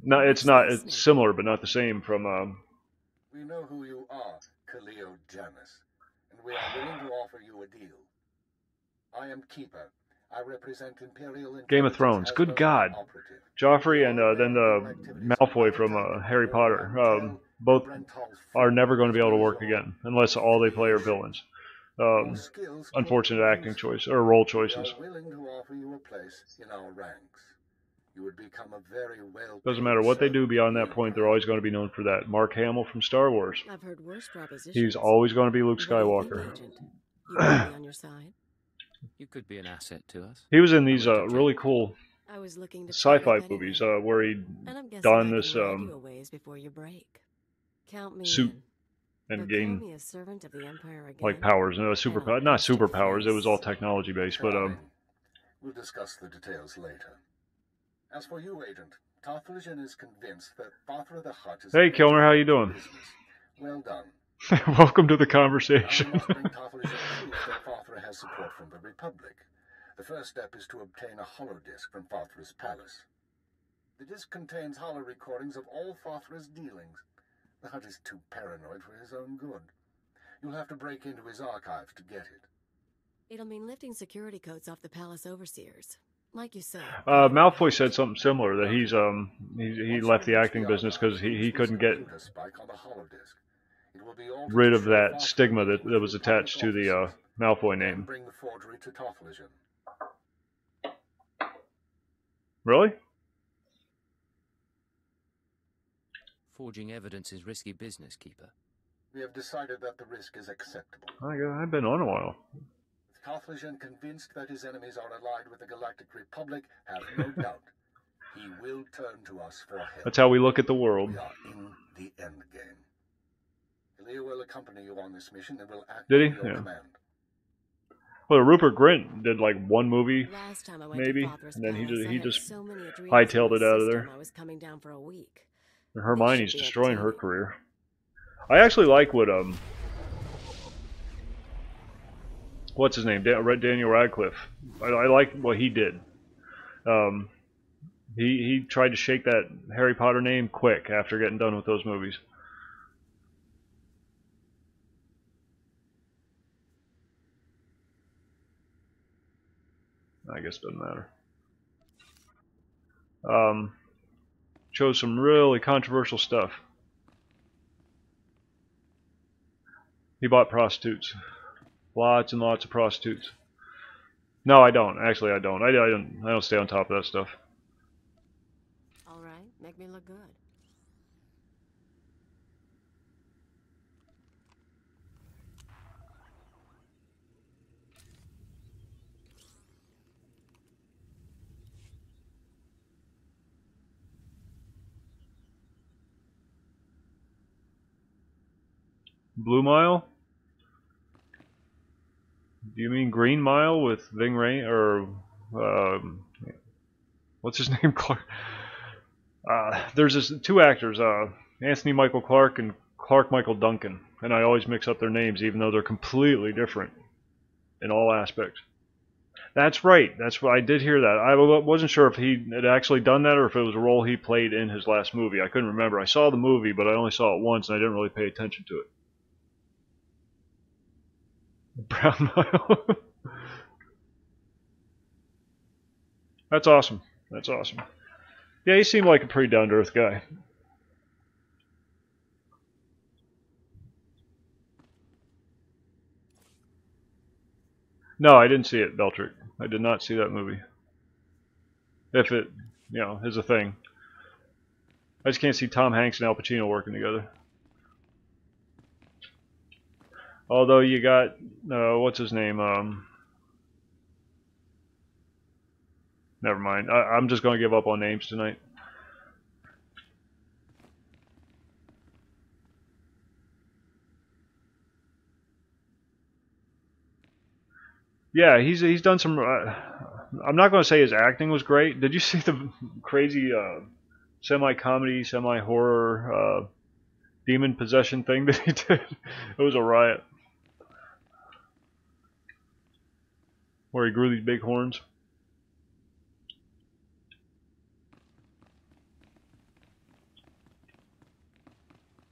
no, it's not. It's similar, but not the same. From We know who you are, Khalil Janus, and we are willing to offer you a deal. I am Keeper. I represent Imperial Game of Thrones. Good God, Joffrey and then the Malfoy from Harry Potter. Both are never going to be able to work again unless all they play are villains. Unfortunate acting choice or role choices. We are willing to offer you a place in our ranks. You would become a very well. Doesn't matter what they do beyond that point, they're always going to be known for that. Mark Hamill from Star Wars. I've heard worse propositions. He's always going to be Luke Skywalker. You want me on your side? You could be an asset to us. He was in these really cool I was looking to sci-fi movies where he donned this before you break. Count me suit in. and gained me a servant of the Empire again. like powers. No, super not superpowers. It was all technology based, but We'll discuss the details later. As for you, Agent, Tarthalion is convinced that Fathra the Hutt is. Hey, Kilmer, how you doing? Well done. Welcome to the conversation. I must bring Tarthalion proof that Fathra has support from the Republic. The first step is to obtain a holodisc from Fathra's palace. The disc contains holo recordings of all Fathra's dealings. The Hutt is too paranoid for his own good. You'll have to break into his archives to get it. It'll mean lifting security codes off the palace overseers. Like you said. Malfoy said something similar, that he left the acting business because he couldn't get rid of that stigma that was attached to the Malfoy name. Bring the forgery to Tarthalion. Really? Forging evidence is risky business, Keeper. We have decided that the risk is acceptable. I've been on a while. Tarthalion, convinced that his enemies are allied with the Galactic Republic, have no doubt. He will turn to us for help. That's how we look at the world. We are in the end game. Elia will accompany you on this mission and will act Did he? on your Yeah. command. Well, Rupert Grint did like one movie, maybe, and then he just hightailed it out of there. I was coming down for a week. And Hermione's destroying her career. I actually like what what's his name? Daniel Radcliffe. I like what he did. He tried to shake that Harry Potter name quick after getting done with those movies. I guess it doesn't matter. Chose some really controversial stuff. He bought prostitutes. Lots and lots of prostitutes. No, I don't. Actually, I don't. I don't stay on top of that stuff. All right, make me look good. Blue Mile? Do you mean Green Mile with Ving Rhames or what's his name? Clark. There's two actors, Anthony Michael Clark and Clark Michael Duncan, and I always mix up their names, even though they're completely different in all aspects. That's right. That's what I did hear that. I wasn't sure if he had actually done that or if it was a role he played in his last movie. I couldn't remember. I saw the movie, but I only saw it once, and I didn't really pay attention to it. Brown Mile. That's awesome. That's awesome. Yeah, he seemed like a pretty down-to-earth guy. No, I didn't see it, Beltrick. I did not see that movie. If it, is a thing. I just can't see Tom Hanks and Al Pacino working together. Although you got, what's his name? Never mind. I'm just going to give up on names tonight. Yeah, he's done some. I'm not going to say his acting was great. Did you see the crazy semi-comedy, semi-horror demon possession thing that he did. It was a riot. Where he grew these big horns.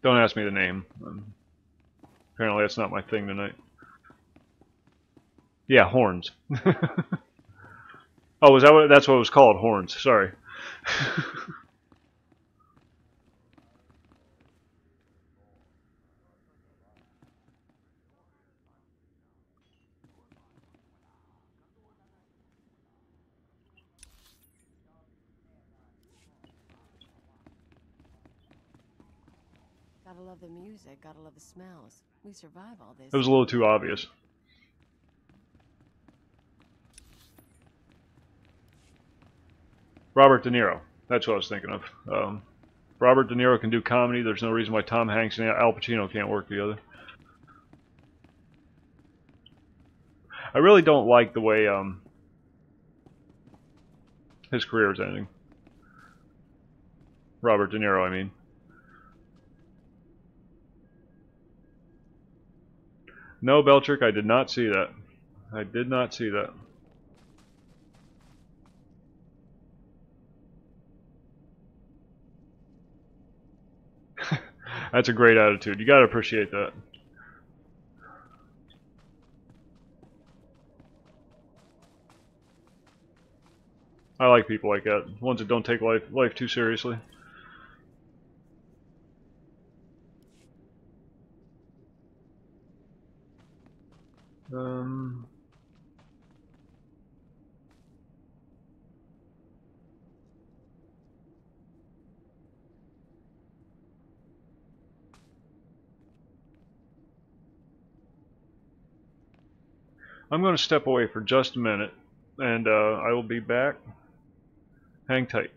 Don't ask me the name. Apparently that's not my thing tonight. Yeah, horns. Oh, was that what? That's what it was called, horns. Sorry. Gotta love the music, gotta love the smells. We survive all this. It was a little too obvious. Robert De Niro. That's what I was thinking of. Robert De Niro can do comedy. There's no reason why Tom Hanks and Al Pacino can't work together. I really don't like the way his career is ending. Robert De Niro, I mean. No, Beltrick, I did not see that. I did not see that. That's a great attitude. You gotta appreciate that. I like people like that. Ones that don't take life too seriously. I'm going to step away for just a minute, and I will be back. Hang tight.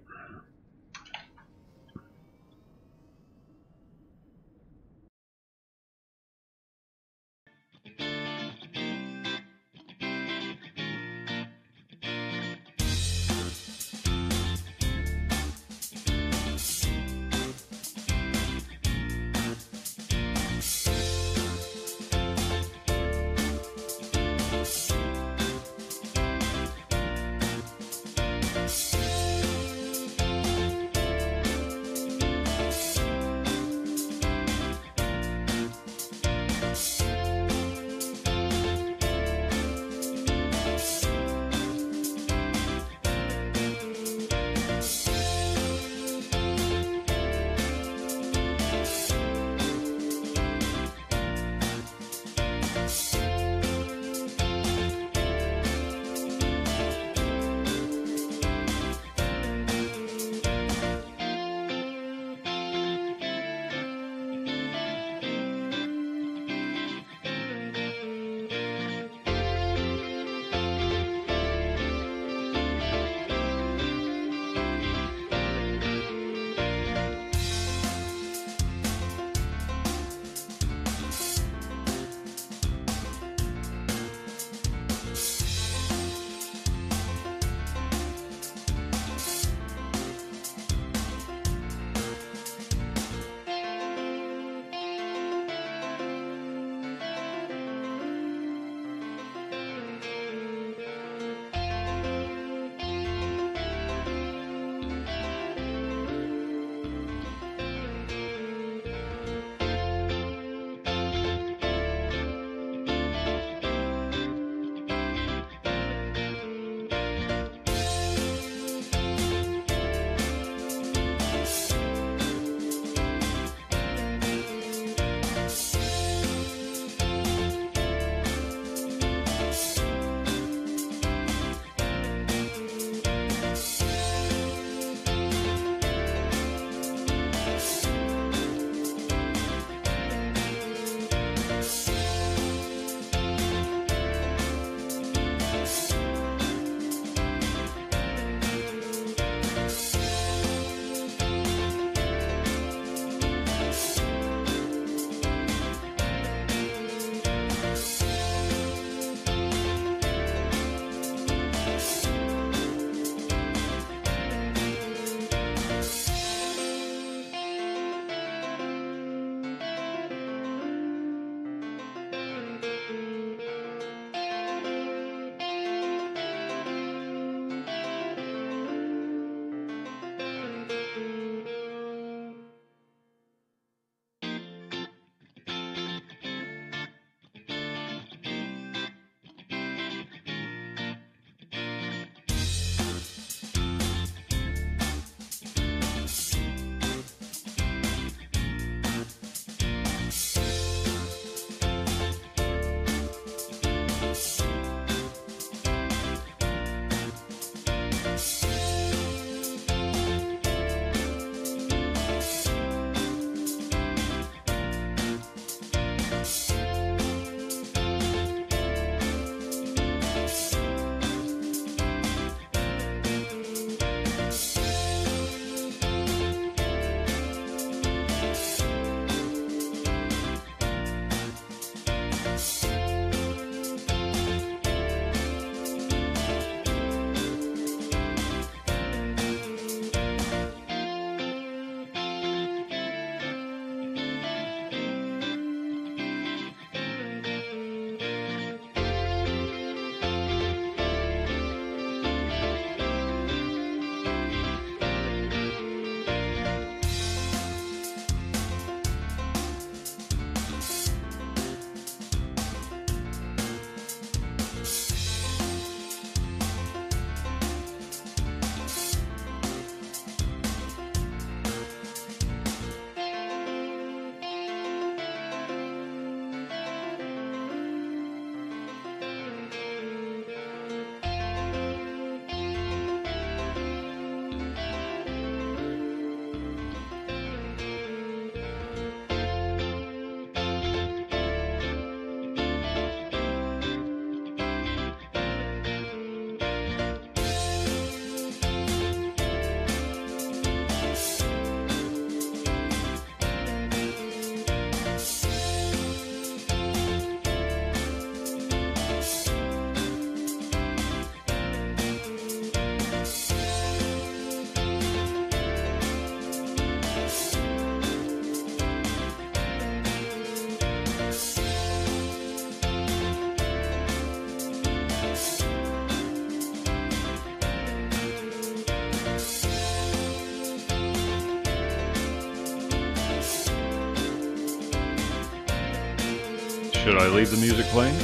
Should I leave the music playing?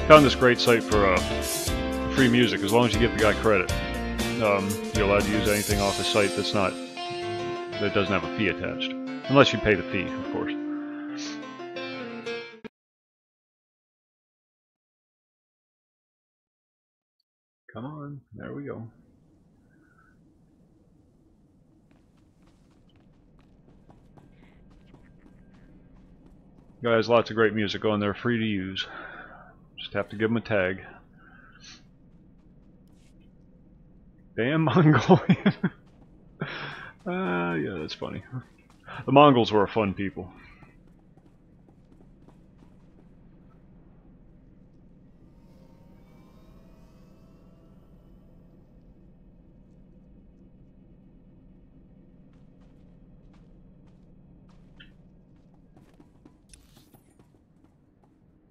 Found this great site for free music, as long as you give the guy credit. You're allowed to use anything off the site that doesn't have a fee attached. Unless you pay the fee, of course. Come on, there we go. Guys, lots of great music on there, free to use. Just have to give them a tag. Damn Mongolian. Yeah, that's funny. The Mongols were a fun people.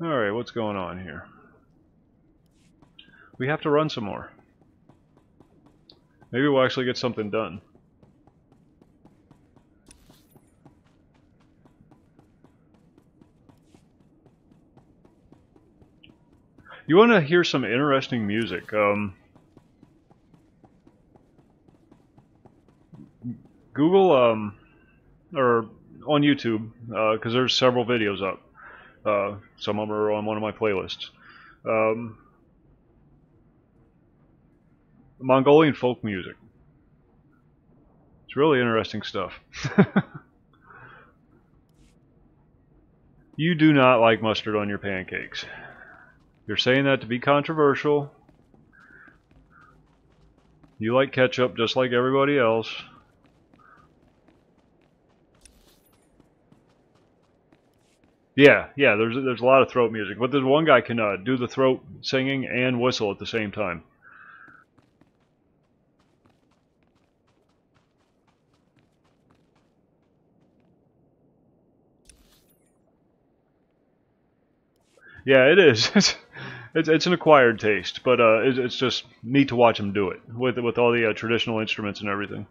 Alright, what's going on here? We have to run some more. Maybe we'll actually get something done. You want to hear some interesting music? Google, or on YouTube, because there's several videos up. Some of them are on one of my playlists. Mongolian folk music. It's really interesting stuff. You do not like mustard on your pancakes. You're saying that to be controversial. You like ketchup just like everybody else. Yeah, there's a lot of throat music, but there's one guy can do the throat singing and whistle at the same time. Yeah, it is. It's an acquired taste, but it's just neat to watch him do it with all the traditional instruments and everything.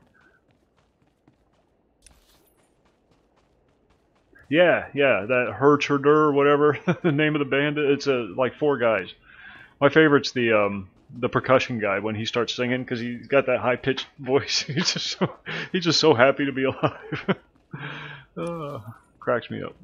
Yeah, that Hercherder or whatever the name of the band. It's like 4 guys. My favorite's the percussion guy when he starts singing because he's got that high pitched voice. He's just so happy to be alive. Cracks me up.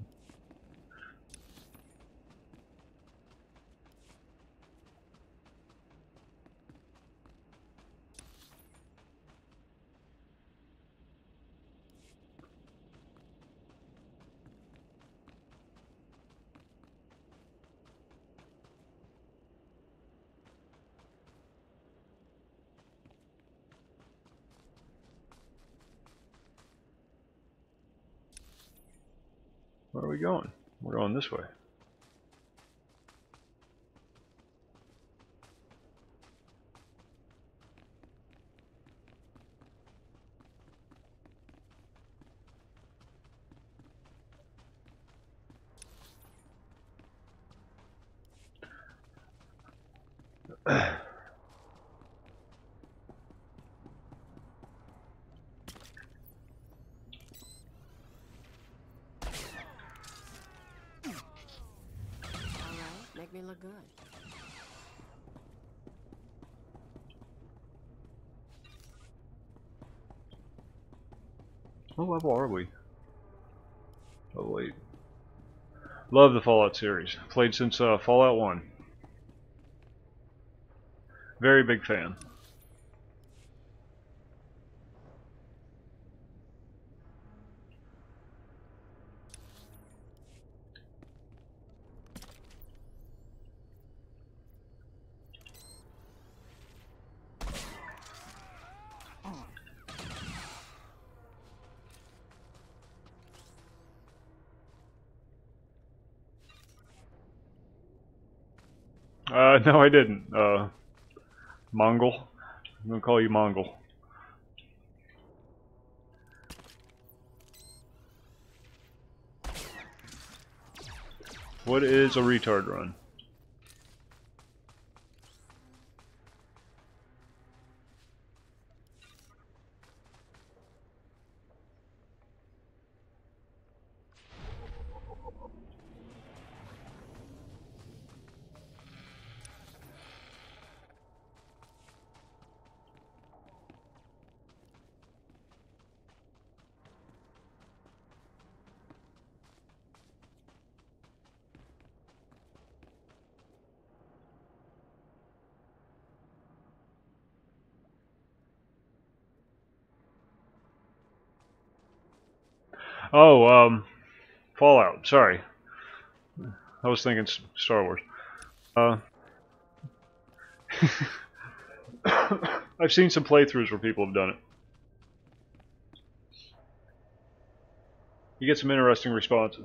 Where are we going? We're going this way. Make me look good. What level are we? Level 8. Love the Fallout series. Played since Fallout 1. Very big fan. No, I didn't. Mongol. I'm gonna call you Mongol. What is a retard run? Oh, Fallout. Sorry, I was thinking Star Wars. I've seen some playthroughs where people have done it. You get some interesting responses.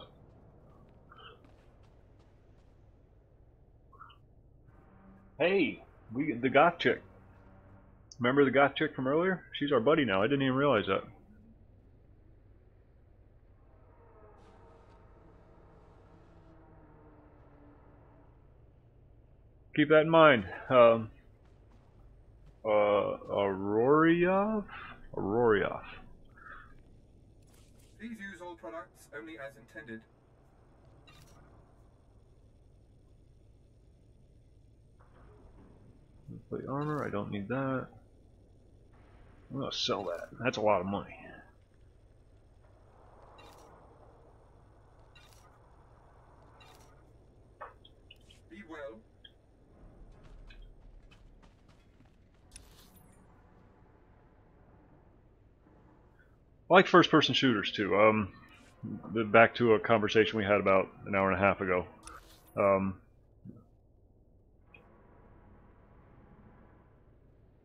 Hey, the goth chick. Remember the goth chick from earlier? She's our buddy now. I didn't even realize that. Keep that in mind. Auroriev? Auroriev. Please use all products only as intended. Plate armor, I don't need that. I'm gonna sell that. That's a lot of money. Be well. I like first-person shooters too. Back to a conversation we had about an hour and a half ago.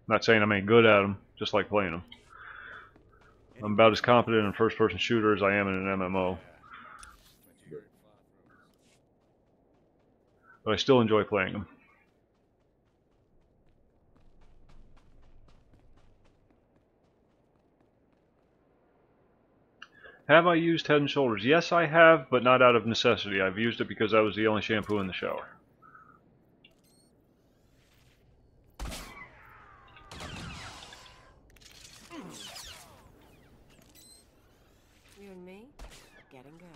Not saying I'm any good at them, just like playing them. I'm about as competent in a first-person shooter as I am in an MMO. But I still enjoy playing them. Have I used Head & Shoulders? Yes, I have, but not out of necessity. I've used it because that was the only shampoo in the shower. You and me, getting good.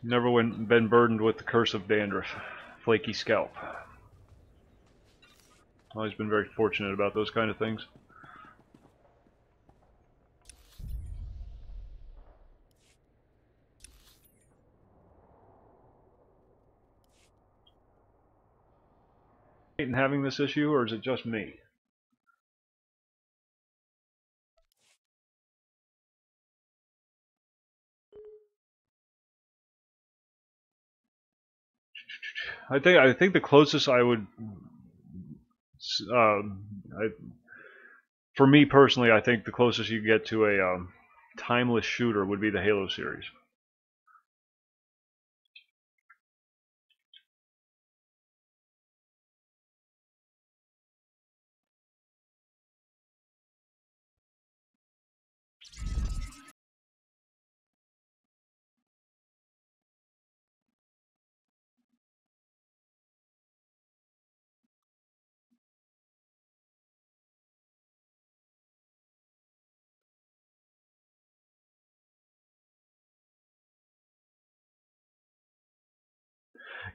Never been burdened with the curse of dandruff. Flaky scalp. Always been very fortunate about those kind of things. Having this issue, or is it just me? I think the closest I would, for me personally, I think the closest you get to a timeless shooter would be the Halo series.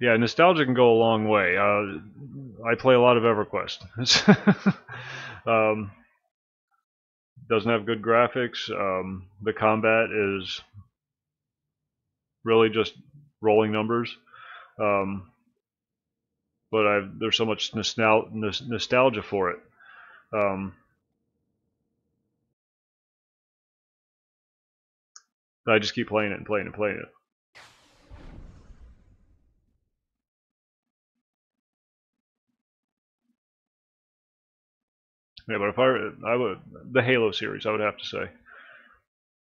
Yeah, nostalgia can go a long way. I play a lot of EverQuest. Doesn't have good graphics. The combat is really just rolling numbers. But there's so much nostalgia for it. I just keep playing it and playing it and playing it. Yeah, but if I would, the Halo series, I would have to say.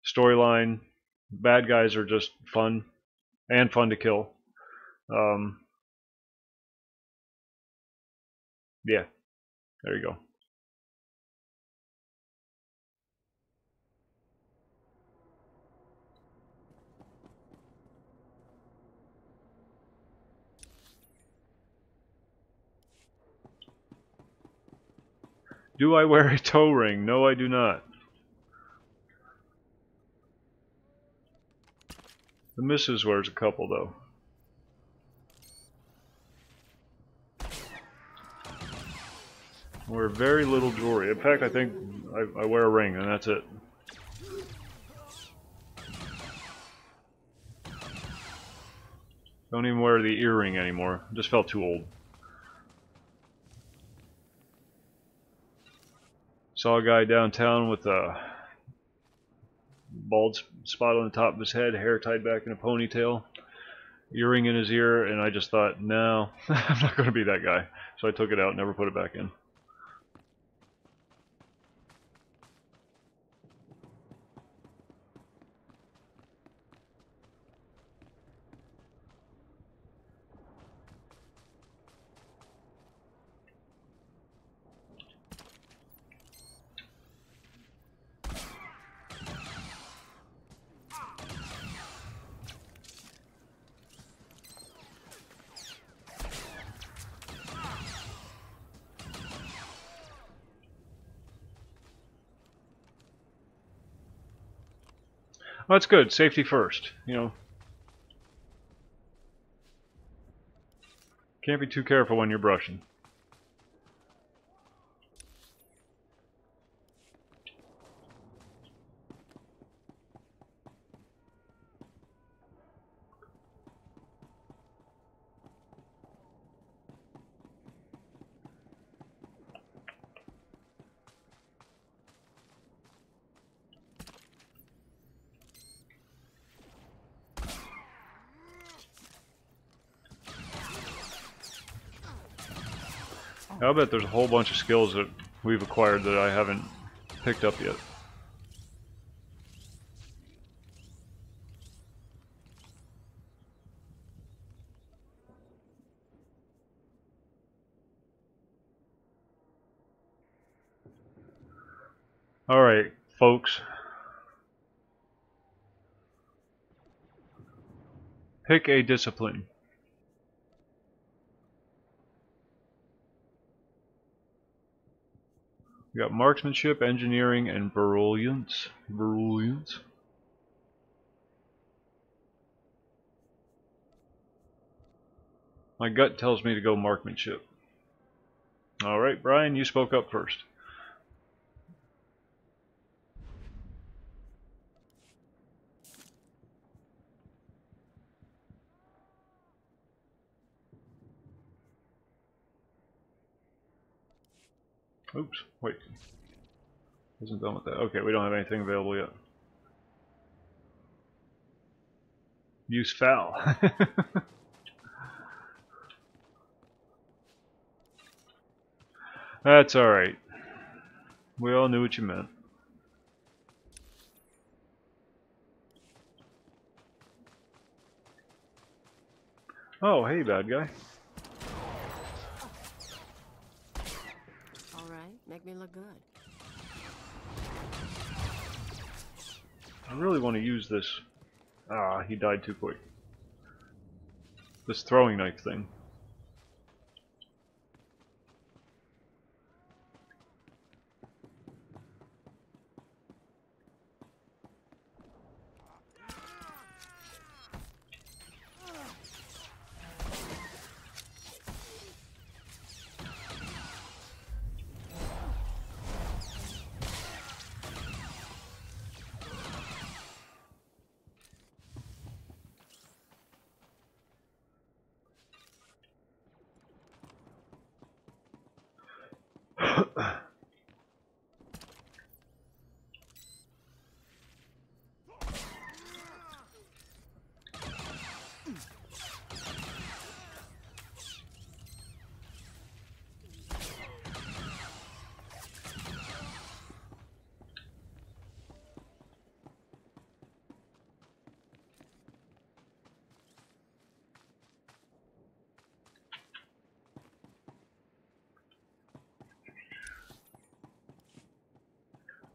Storyline, bad guys are just fun and fun to kill. Yeah, there you go. Do I wear a toe ring? No, I do not. The missus wears a couple, though. I wear very little jewelry. In fact, I think I wear a ring, and that's it. Don't even wear the earring anymore. Just felt too old. Saw a guy downtown with a bald spot on the top of his head, hair tied back in a ponytail, earring in his ear, and I just thought, no, I'm not going to be that guy. So I took it out and never put it back in. Well, that's good. Safety first, you know. Can't be too careful when you're brushing. I bet there's a whole bunch of skills that we've acquired that I haven't picked up yet. Alright, folks. Pick a discipline. We got marksmanship, engineering, and brilliance. Brilliance. My gut tells me to go marksmanship. Alright, Brian, you spoke up first. Oops, wait. Isn't done with that. Okay, we don't have anything available yet. Use foul. That's alright. We all knew what you meant. Oh, hey, bad guy. Alright, make me look good. I really want to use this. Ah, he died too quick. This throwing knife thing.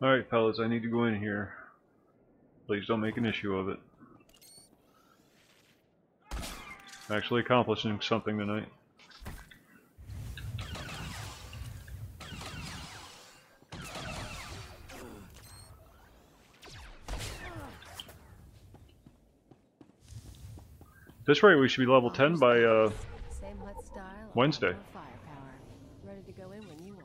Alright, fellas, I need to go in here. Please don't make an issue of it. Actually accomplishing something tonight. At this rate, we should be level 10 by Wednesday. Ready to go in when you are.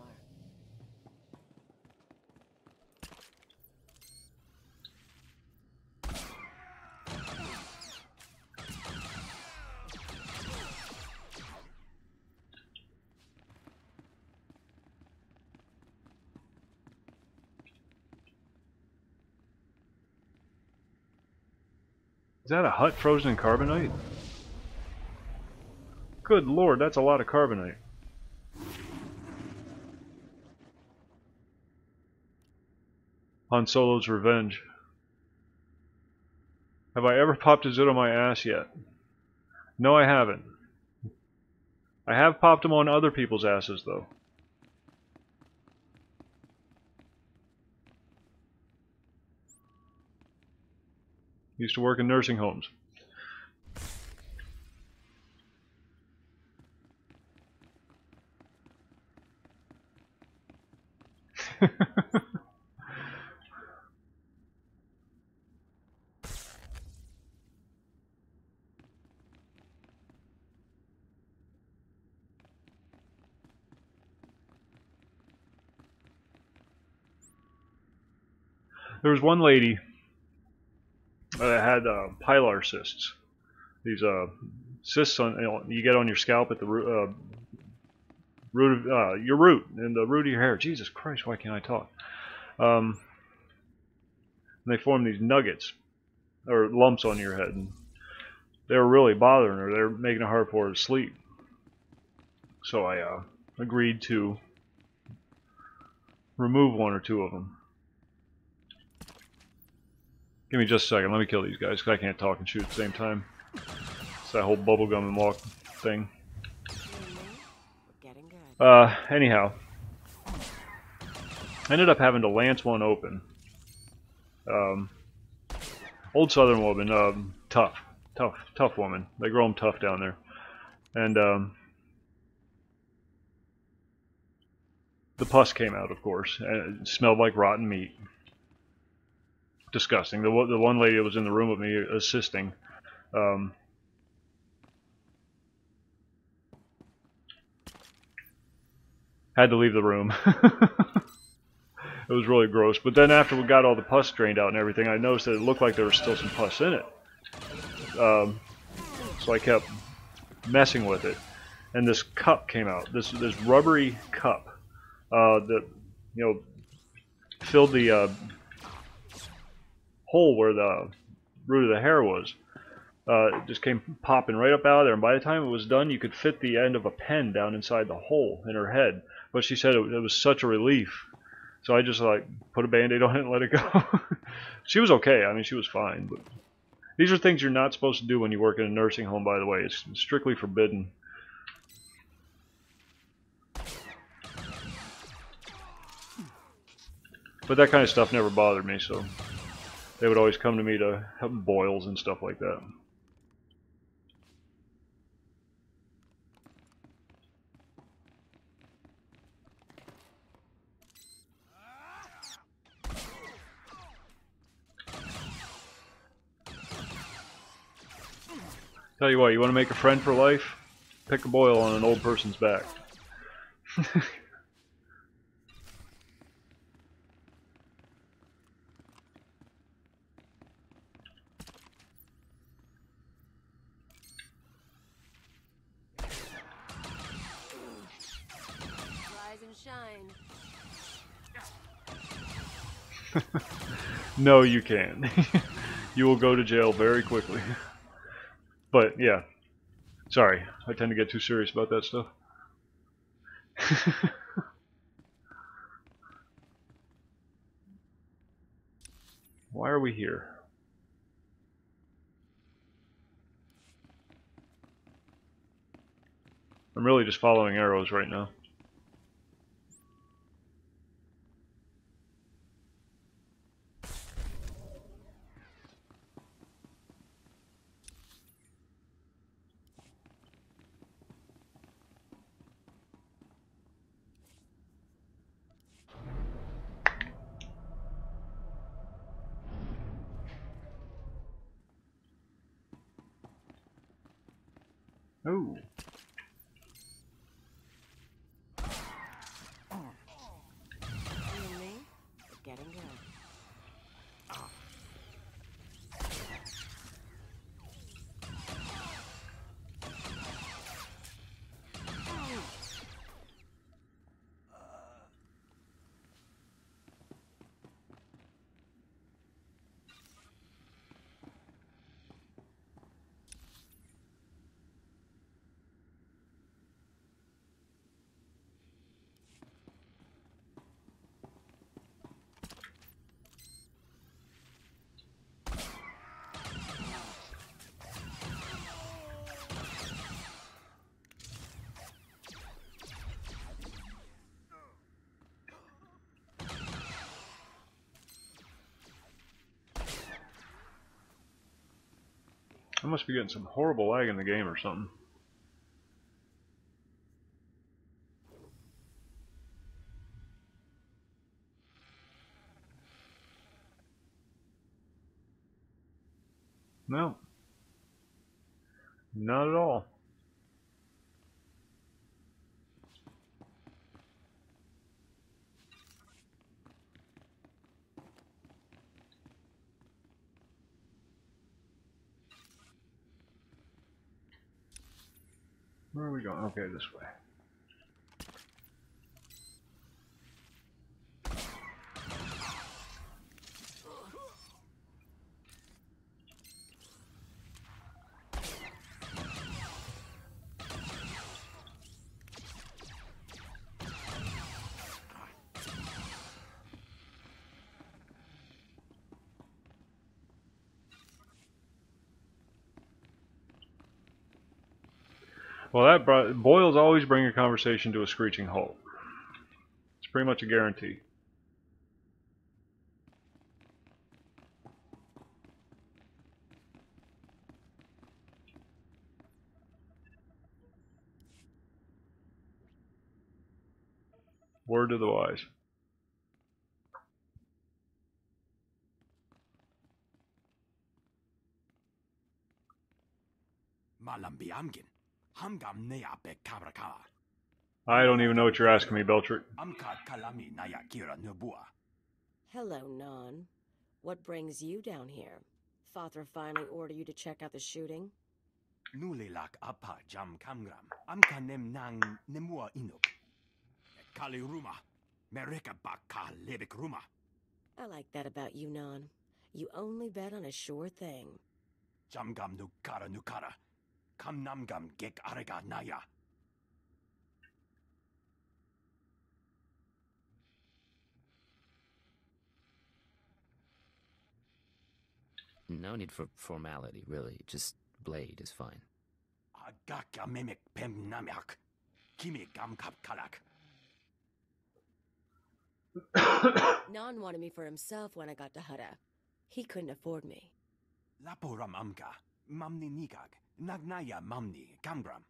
Is that a hut frozen in carbonite? Good lord, that's a lot of carbonite. Han Solo's revenge. Have I ever popped a Zit on my ass yet? No, I haven't. I have popped them on other people's asses, though. Used to work in nursing homes. There was one lady that had pilar cysts. These cysts on you get on your scalp at the root of your root and the root of your hair. Jesus Christ, why can't I talk? And they form these nuggets or lumps on your head, and they were really bothering her. They were making it hard for her to sleep. So I agreed to remove one or two of them. Give me just a second. Let me kill these guys because I can't talk and shoot at the same time. It's that whole bubblegum and walk thing. Anyhow, I ended up having to lance one open. Old Southern woman, tough woman. They grow them tough down there, and the pus came out, of course, and it smelled like rotten meat. Disgusting. The one lady that was in the room with me assisting, had to leave the room. It was really gross. But then after we got all the pus drained out and everything, I noticed that it looked like there was still some pus in it. So I kept messing with it, and this cup came out. This rubbery cup that filled the hole where the root of the hair was. It just came popping right up out of there, and by the time it was done, you could fit the end of a pen down inside the hole in her head. But she said it was such a relief. So I just like put a band-aid on it and let it go. She was okay. I mean, she was fine. But these are things you're not supposed to do when you work in a nursing home, by the way. It's strictly forbidden. But that kind of stuff never bothered me, so they would always come to me to have boils and stuff like that. Tell you what, you want to make a friend for life? Pick a boil on an old person's back. Rise and shine. No, you can't. You will go to jail very quickly. But yeah, sorry, I tend to get too serious about that stuff. Why are we here? I'm really just following arrows right now. Oh. Getting good. I must be getting some horrible lag in the game or something. No. Not at all. Where are we going? Okay, this way. Well, boils always bring a conversation to a screeching halt. It's pretty much a guarantee. Word to the wise. I don't even know what you're asking me, Beltrick. Hello, Non. What brings you down here? Father finally ordered you to check out the shooting? Nulilak apa jam kamgram. Amka nem nang nemua inuk. Kali ruma. Mereka baka lebik ruma. I like that about you, Non. You only bet on a sure thing. Jamgam nukara nukara. Kam namgam gek arega naya. No need for formality, really. Just blade is fine. Agaka memek pem namyak. Kimi gam kap kalak. Non wanted me for himself when I got to Hutta. He couldn't afford me. Laporam amka. Mamni nikag. Nagnaya mamni kamgram.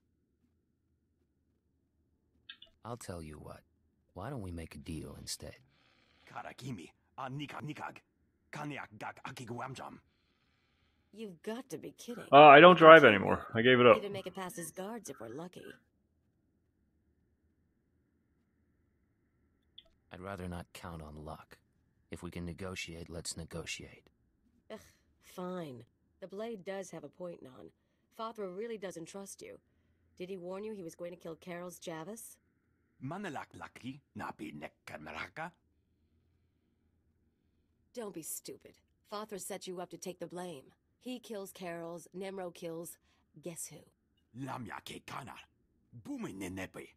I'll tell you what. Why don't we make a deal instead? Karakimi. A nikag. Kanyak gak akiguamjam. You've got to be kidding. I don't drive anymore. I gave it up. Even make it past his guards if we're lucky. I'd rather not count on luck. If we can negotiate, let's negotiate. Ugh, fine. The blade does have a point, Non. Father really doesn't trust you. Did he warn you he was going to kill Carol's Javis? Manalak laki napi nekkameraka. Don't be stupid. Father set you up to take the blame. He kills Carol's, Nemro kills... guess who? Lamya ke kanar. Bumin nenepe.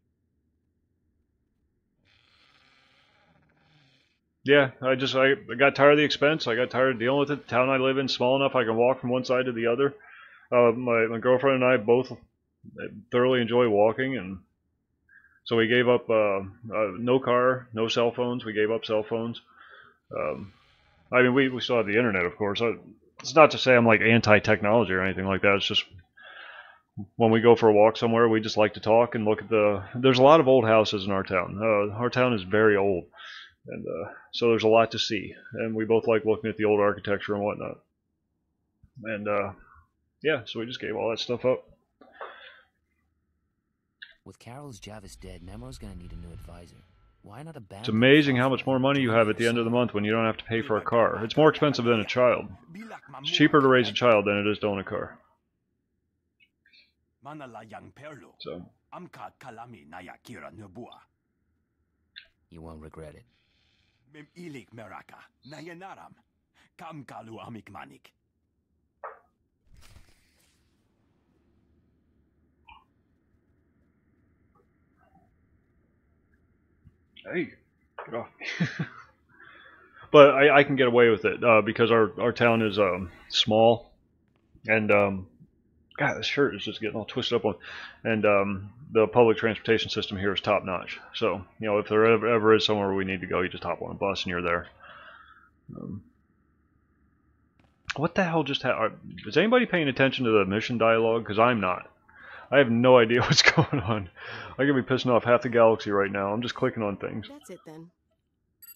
Yeah, I got tired of the expense. I got tired of dealing with it. The town I live in, small enough I can walk from one side to the other. My girlfriend and I both thoroughly enjoy walking, and so we gave up no car, no cell phones. We gave up cell phones. I mean, we still have the internet, of course. It's not to say I'm like anti-technology or anything like that. It's just when we go for a walk somewhere, we just like to talk and look at there's a lot of old houses in our town. Our town is very old. And so there's a lot to see, and we both like looking at the old architecture and whatnot. And yeah, so we just gave all that stuff up. With Carol's Javis dead, Nemro's gonna need a new advisor. Why not abandon? It's amazing how much more money you have at the end of the month when you don't have to pay for a car. It's more expensive than a child. It's cheaper to raise a child than it is to own a car. So. You won't regret it. Ilik meraka. Nayanaram. Kam kalu amik manik. Hey, get off me. But I can get away with it because our town is small, and God, this shirt is just getting all twisted up on. And the public transportation system here is top notch. So if there ever is somewhere we need to go, you just hop on a bus and you're there. What the hell just happened? Is anybody paying attention to the mission dialogue? Because I'm not. I have no idea what's going on. I could be pissing off half the galaxy right now. I'm just clicking on things. That's it then.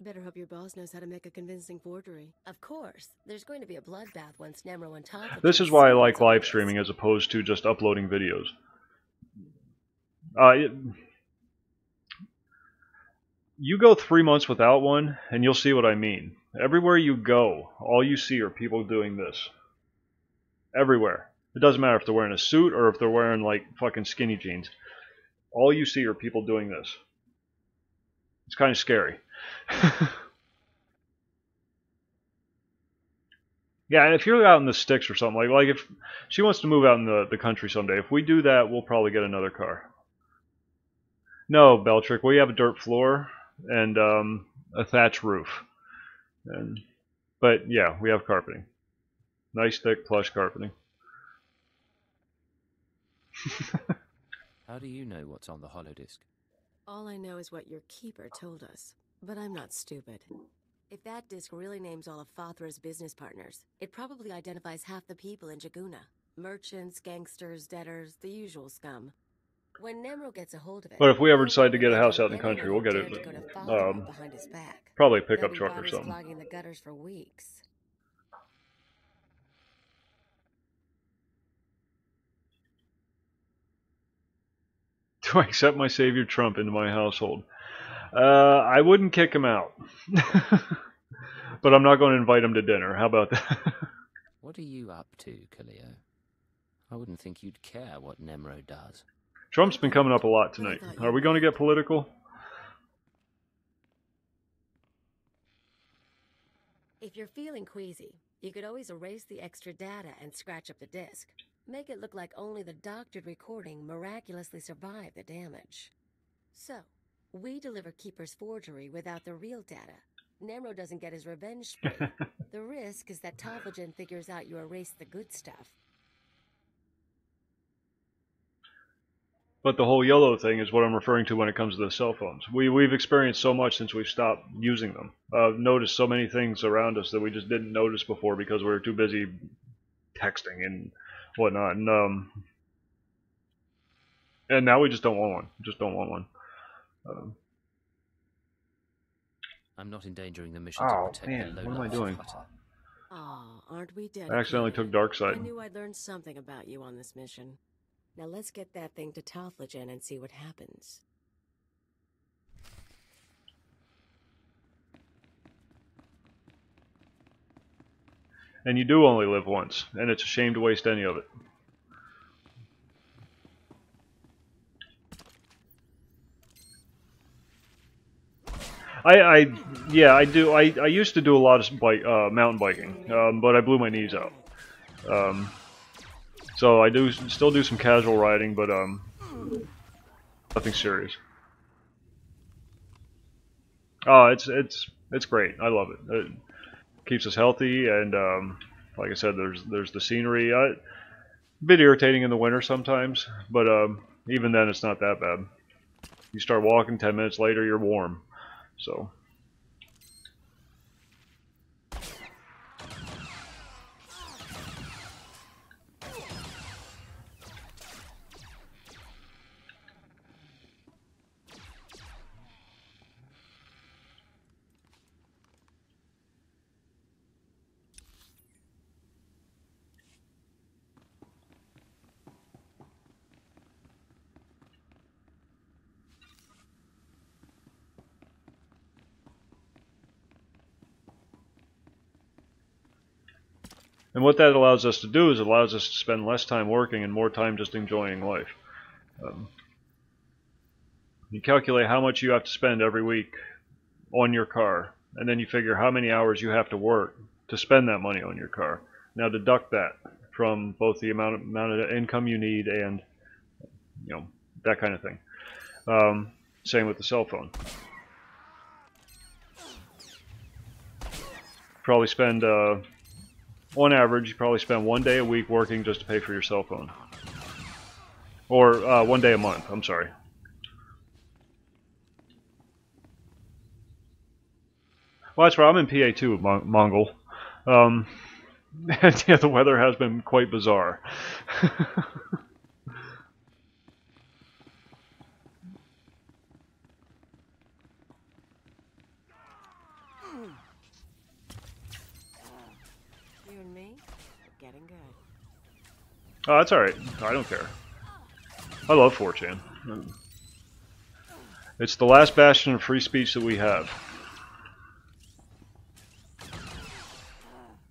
Better hope your boss knows how to make a convincing forgery. Of course, there's going to be a bloodbath once Nemro and Todd. This is why I like live streaming as opposed to just uploading videos. You go 3 months without one, and you'll see what I mean. Everywhere you go, all you see are people doing this. Everywhere. It doesn't matter if they're wearing a suit or if they're wearing, like, fucking skinny jeans. All you see are people doing this. It's kind of scary. Yeah, and if you're out in the sticks or something, like if she wants to move out in the country someday, if we do that, we'll probably get another car. No, Beltrick, we have a dirt floor and a thatch roof. But yeah, we have carpeting. Nice thick plush carpeting. How do you know what's on the holodisc? All I know is what your keeper told us, but I'm not stupid. If that disc really names all of Fathra's business partners, it probably identifies half the people in Jaguna. Merchants, gangsters, debtors, the usual scum. When Nemro gets a hold of it... But if we ever decide to get a house out in the country, we'll get it. Probably a pickup truck or something. Clogging the gutters for weeks. Do I accept my savior Trump into my household? I wouldn't kick him out. But I'm not going to invite him to dinner. How about that? What are you up to, Khalil? I wouldn't think you'd care what Nemro does. Trump's been coming up a lot tonight. Are we going to get political? If you're feeling queasy, you could always erase the extra data and scratch up the disk. Make it look like only the doctored recording miraculously survived the damage. So, we deliver Keeper's forgery without the real data. Nemro doesn't get his revenge spree. The risk is that Tophagen figures out you erased the good stuff. But the whole yellow thing is what I'm referring to when it comes to the cell phones. We've experienced so much since we've stopped using them. Noticed so many things around us that we just didn't notice before because we were too busy texting and whatnot. And now we just don't want one. Just don't want one. I'm not endangering the mission to protect the what am I doing? Aw, aren't we dead? I accidentally took Darkseid. I knew I'd learn something about you on this mission. Now let's get that thing to Tophagen and see what happens. And you do only live once, and it's a shame to waste any of it. Yeah, I do. I used to do a lot of mountain biking, but I blew my knees out. So I still do some casual riding, but nothing serious. Oh, it's great. I love it. It keeps us healthy, and like I said, there's the scenery. A bit irritating in the winter sometimes, but even then it's not that bad. You start walking, 10 minutes later you're warm. So. And what that allows us to do is it allows us to spend less time working and more time just enjoying life. You calculate how much you have to spend every week on your car, and then you figure how many hours you have to work to spend that money on your car. Now deduct that from both the amount of income you need and that kind of thing. Same with the cell phone. Probably spend on average, you probably spend 1 day a week working just to pay for your cell phone. Or 1 day a month, I'm sorry. Well, that's right, I'm in PA too, Mongol. Yeah, the weather has been quite bizarre. You and me, we're getting good. Oh, that's alright. I don't care. I love 4chan. It's the last bastion of free speech that we have.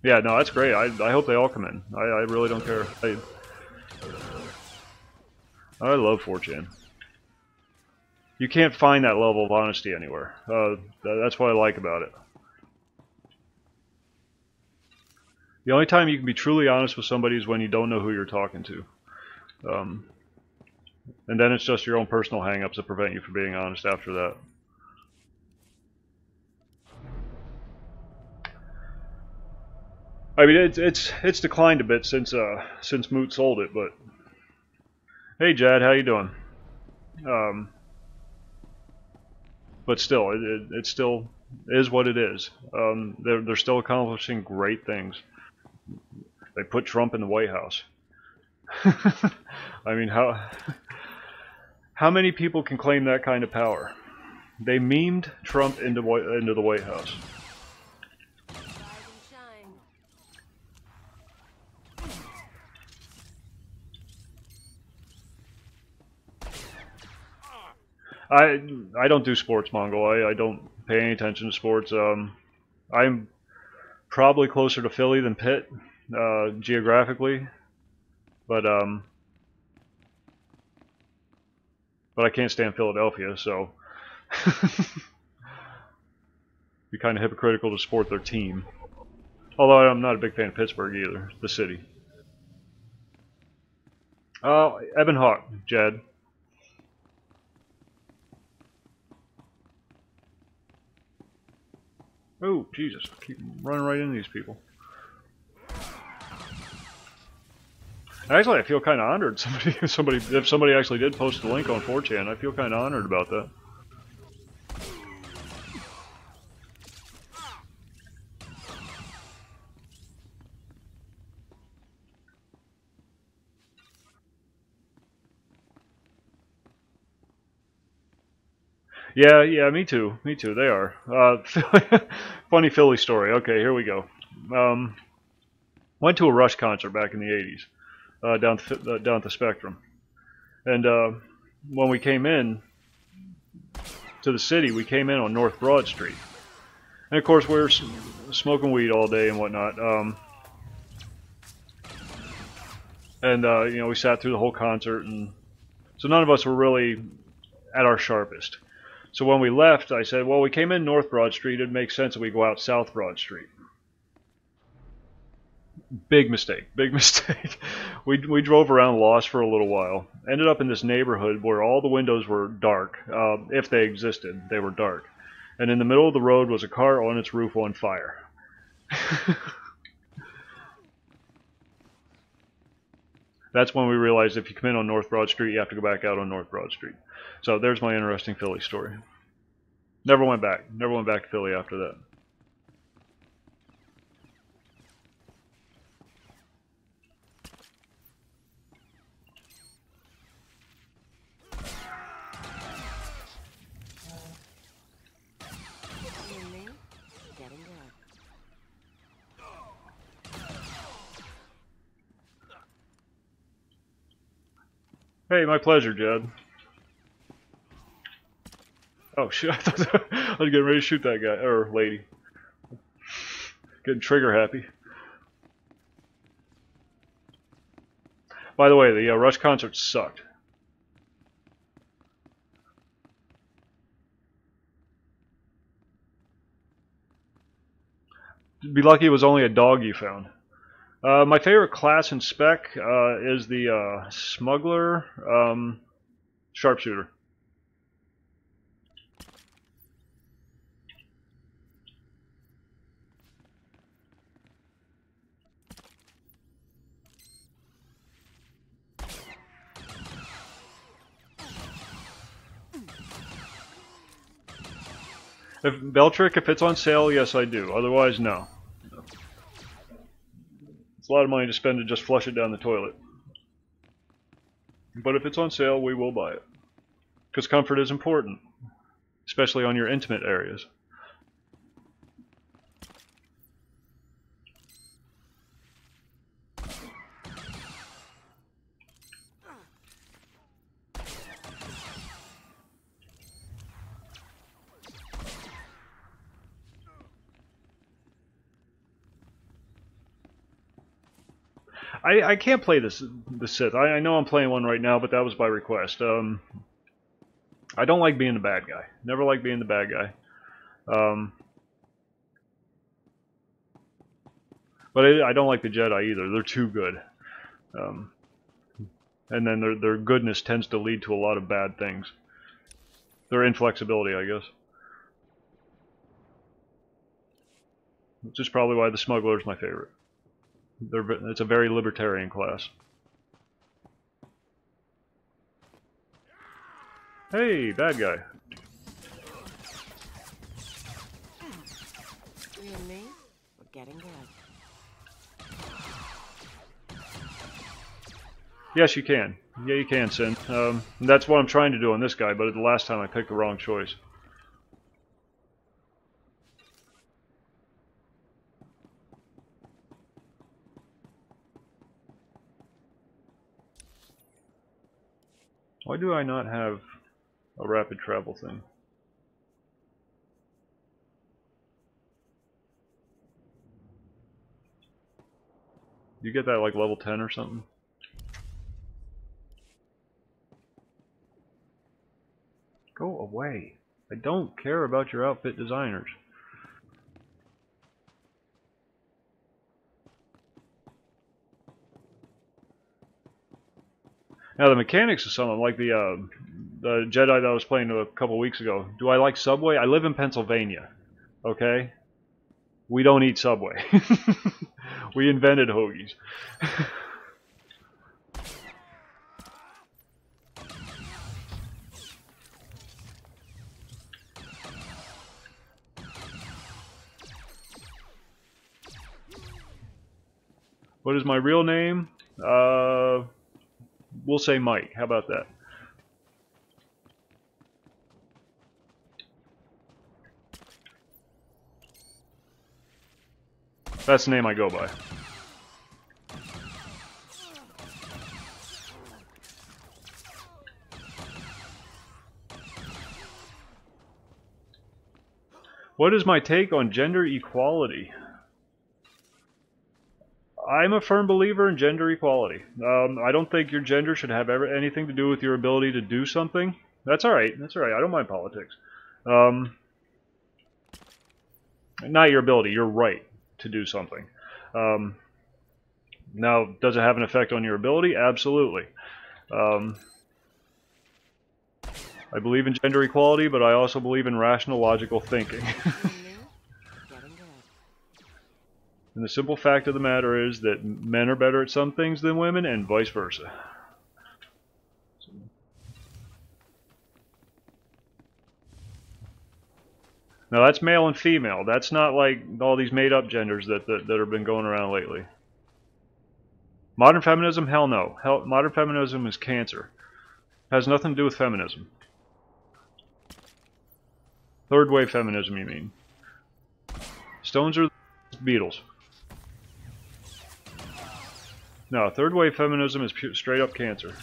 Yeah, no, that's great. I hope they all come in. I really don't care. I love 4chan. You can't find that level of honesty anywhere. That's what I like about it. The only time you can be truly honest with somebody is when you don't know who you're talking to. And then it's just your own personal hang-ups that prevent you from being honest after that. I mean, it's declined a bit since Moot sold it, but hey, Jad, how you doing? But still, it still is what it is. They're still accomplishing great things. They put Trump in the White House. I mean, how many people can claim that kind of power? They memed Trump into the White House. I don't do sports, Mongol. I don't pay any attention to sports. I'm probably closer to Philly than Pitt, geographically, but I can't stand Philadelphia, so be kind of hypocritical to support their team. Although I'm not a big fan of Pittsburgh either, the city. Evan Hawk, Jed. Oh, Jesus, I keep running right into these people. Actually, I feel kind of honored. If somebody actually did post the link on 4chan, I feel kind of honored about that. Yeah, me too. Me too. They are. Funny Philly story. Okay, here we go. Went to a Rush concert back in the '80s, down at the Spectrum, and when we came in to the city, we came in on North Broad Street, and of course we were smoking weed all day and whatnot. You know, we sat through the whole concert, and so none of us were really at our sharpest. So when we left, I said, well, we came in North Broad Street, it'd make sense that we go out South Broad Street. Big mistake, big mistake. We drove around lost for a little while. Ended up in this neighborhood where all the windows were dark. If they existed, they were dark. And in the middle of the road was a car on its roof on fire. That's when we realized if you come in on North Broad Street, you have to go back out on North Broad Street. So there's my interesting Philly story. Never went back. Never went back to Philly after that. Hey, my pleasure, Jed. Oh shit, I was getting ready to shoot that guy, or lady. Getting trigger happy. By the way, the Rush concert sucked. Be lucky it was only a dog you found. My favorite class in spec is the smuggler sharpshooter. If Beltrick, if it's on sale, yes I do. Otherwise, no. a lot of money to spend to just flush it down the toilet. But if it's on sale, we will buy it. Because comfort is important, especially on your intimate areas. I can't play the Sith. I know I'm playing one right now, but that was by request. I don't like being the bad guy. Never like being the bad guy. But I don't like the Jedi either. They're too good. And then their goodness tends to lead to a lot of bad things. Their inflexibility, I guess. Which is probably why the Smuggler is my favorite. It's a very libertarian class. Hey, bad guy. You and me, we're getting good. Yes, you can. Yeah, you can, Sin. That's what I'm trying to do on this guy, but the last time I picked the wrong choice. Why do I not have a rapid travel thing? You get that like level 10 or something? Go away. I don't care about your outfit designers. Now the mechanics of some of them, like the Jedi that I was playing a couple weeks ago. Do I like Subway? I live in Pennsylvania. Okay? We don't eat Subway. We invented hoagies. What is my real name? We'll say Mike. How about that? That's the name I go by. What is my take on gender equality? I'm a firm believer in gender equality. I don't think your gender should have anything to do with your ability to do something. That's alright. That's alright. I don't mind politics. Not your ability, your right to do something. Now, does it have an effect on your ability? Absolutely. I believe in gender equality, but I also believe in rational, logical thinking. And the simple fact of the matter is that men are better at some things than women, and vice versa. Now that's male and female. That's not like all these made-up genders that have been going around lately. Modern feminism? Hell no. Modern feminism is cancer. Has nothing to do with feminism. Third wave feminism, you mean? Stones are the Beatles. No, third wave feminism is straight up cancer.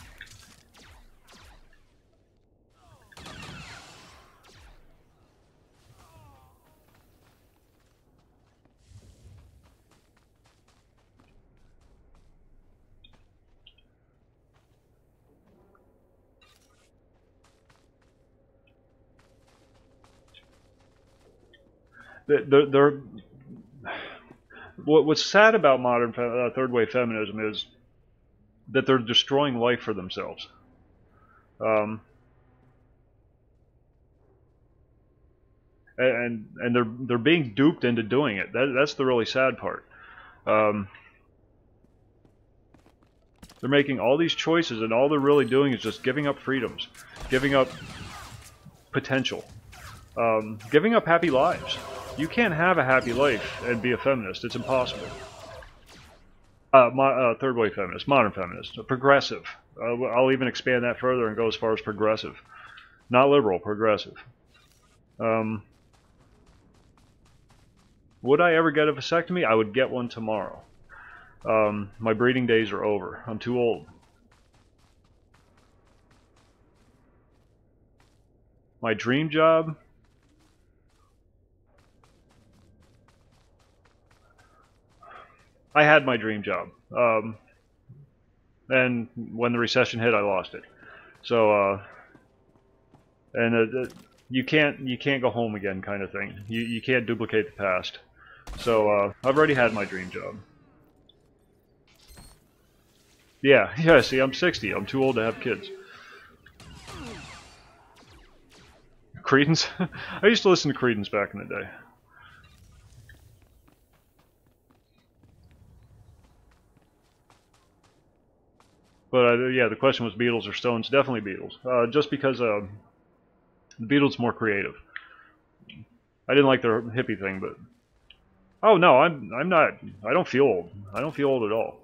What's sad about modern third wave feminism is that they're destroying life for themselves. And they're being duped into doing it. That's the really sad part. They're making all these choices, and all they're really doing is just giving up freedoms, giving up potential, giving up happy lives. You can't have a happy life and be a feminist. It's impossible. Third wave feminist, modern feminist, progressive. I'll even expand that further and go as far as progressive, not liberal, progressive. Would I ever get a vasectomy? I would get one tomorrow. My breeding days are over. I'm too old. My dream job? I had my dream job. And when the recession hit, I lost it. So, you can't go home again, kind of thing. You can't duplicate the past. So, I've already had my dream job. Yeah, see, I'm 60. I'm too old to have kids. Creedence? I used to listen to Creedence back in the day. But yeah, the question was Beatles or Stones. Definitely Beatles. Just because the Beatles more creative. I didn't like their hippie thing, but oh no, I'm not. I don't feel old. I don't feel old at all.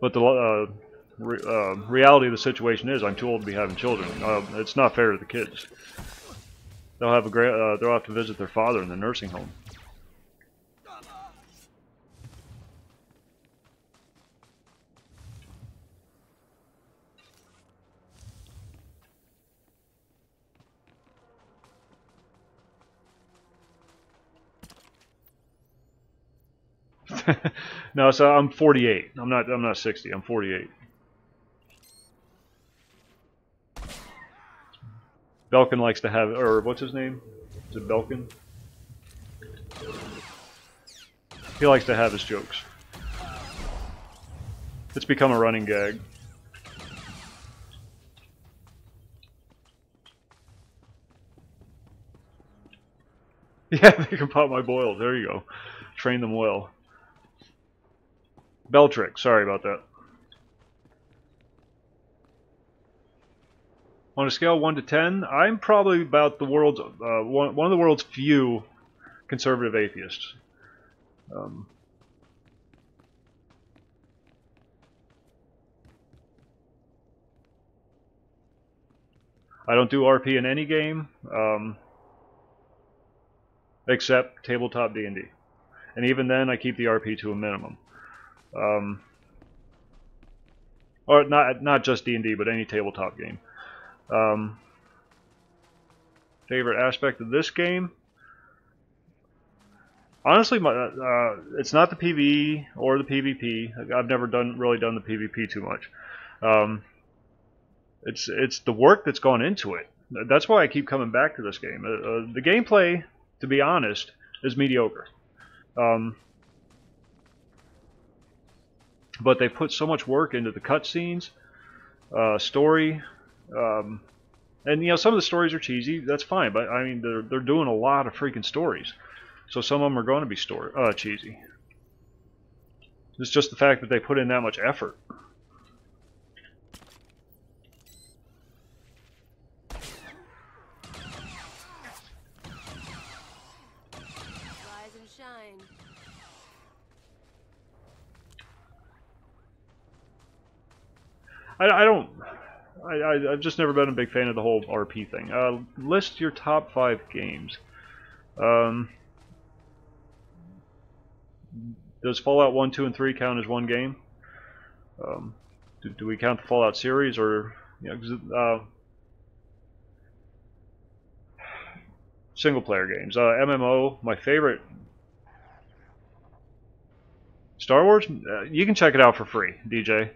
But the reality of the situation is, I'm too old to be having children. It's not fair to the kids. They'll have they'll have to visit their father in the nursing home. No, so I'm 48. I'm not 60. I'm 48. Belkin likes to have, or what's his name? Is it Belkin? He likes to have his jokes. It's become a running gag. Yeah, they can pop my boils. There you go. Train them well. Beltrick, sorry about that. On a scale of 1 to 10, I'm probably about the world's one of the world's few conservative atheists. I don't do RP in any game except tabletop D&D, and even then I keep the RP to a minimum. Or not just D&D, but any tabletop game. Favorite aspect of this game? Honestly, it's not the PvE or the PvP. I've never really done the PvP too much. It's the work that's gone into it. That's why I keep coming back to this game. The gameplay, to be honest, is mediocre. But they put so much work into the cutscenes, story, and you know, some of the stories are cheesy. That's fine, but I mean, they're doing a lot of freaking stories, so some of them are going to be cheesy. It's just the fact that they put in that much effort. Rise and shine. I've just never been a big fan of the whole RP thing. List your top 5 games. Does Fallout 1, 2, and 3 count as one game? Do we count the Fallout series, or you know, single player games? MMO, my favorite. Star Wars? You can check it out for free, DJ.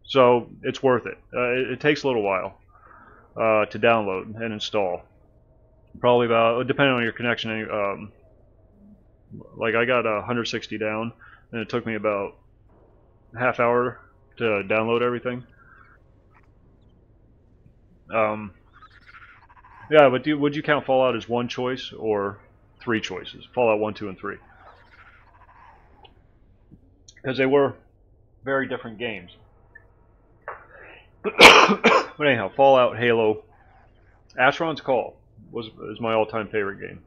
So it's worth it. It takes a little while to download and install. Probably about, depending on your connection. Like I got 160 down, and it took me about a half hour to download everything. Yeah, but would you count Fallout as one choice or 3 choices? Fallout 1, 2, and 3. Because they were very different games. But anyhow, Fallout, Halo, Asheron's Call is my all-time favorite game.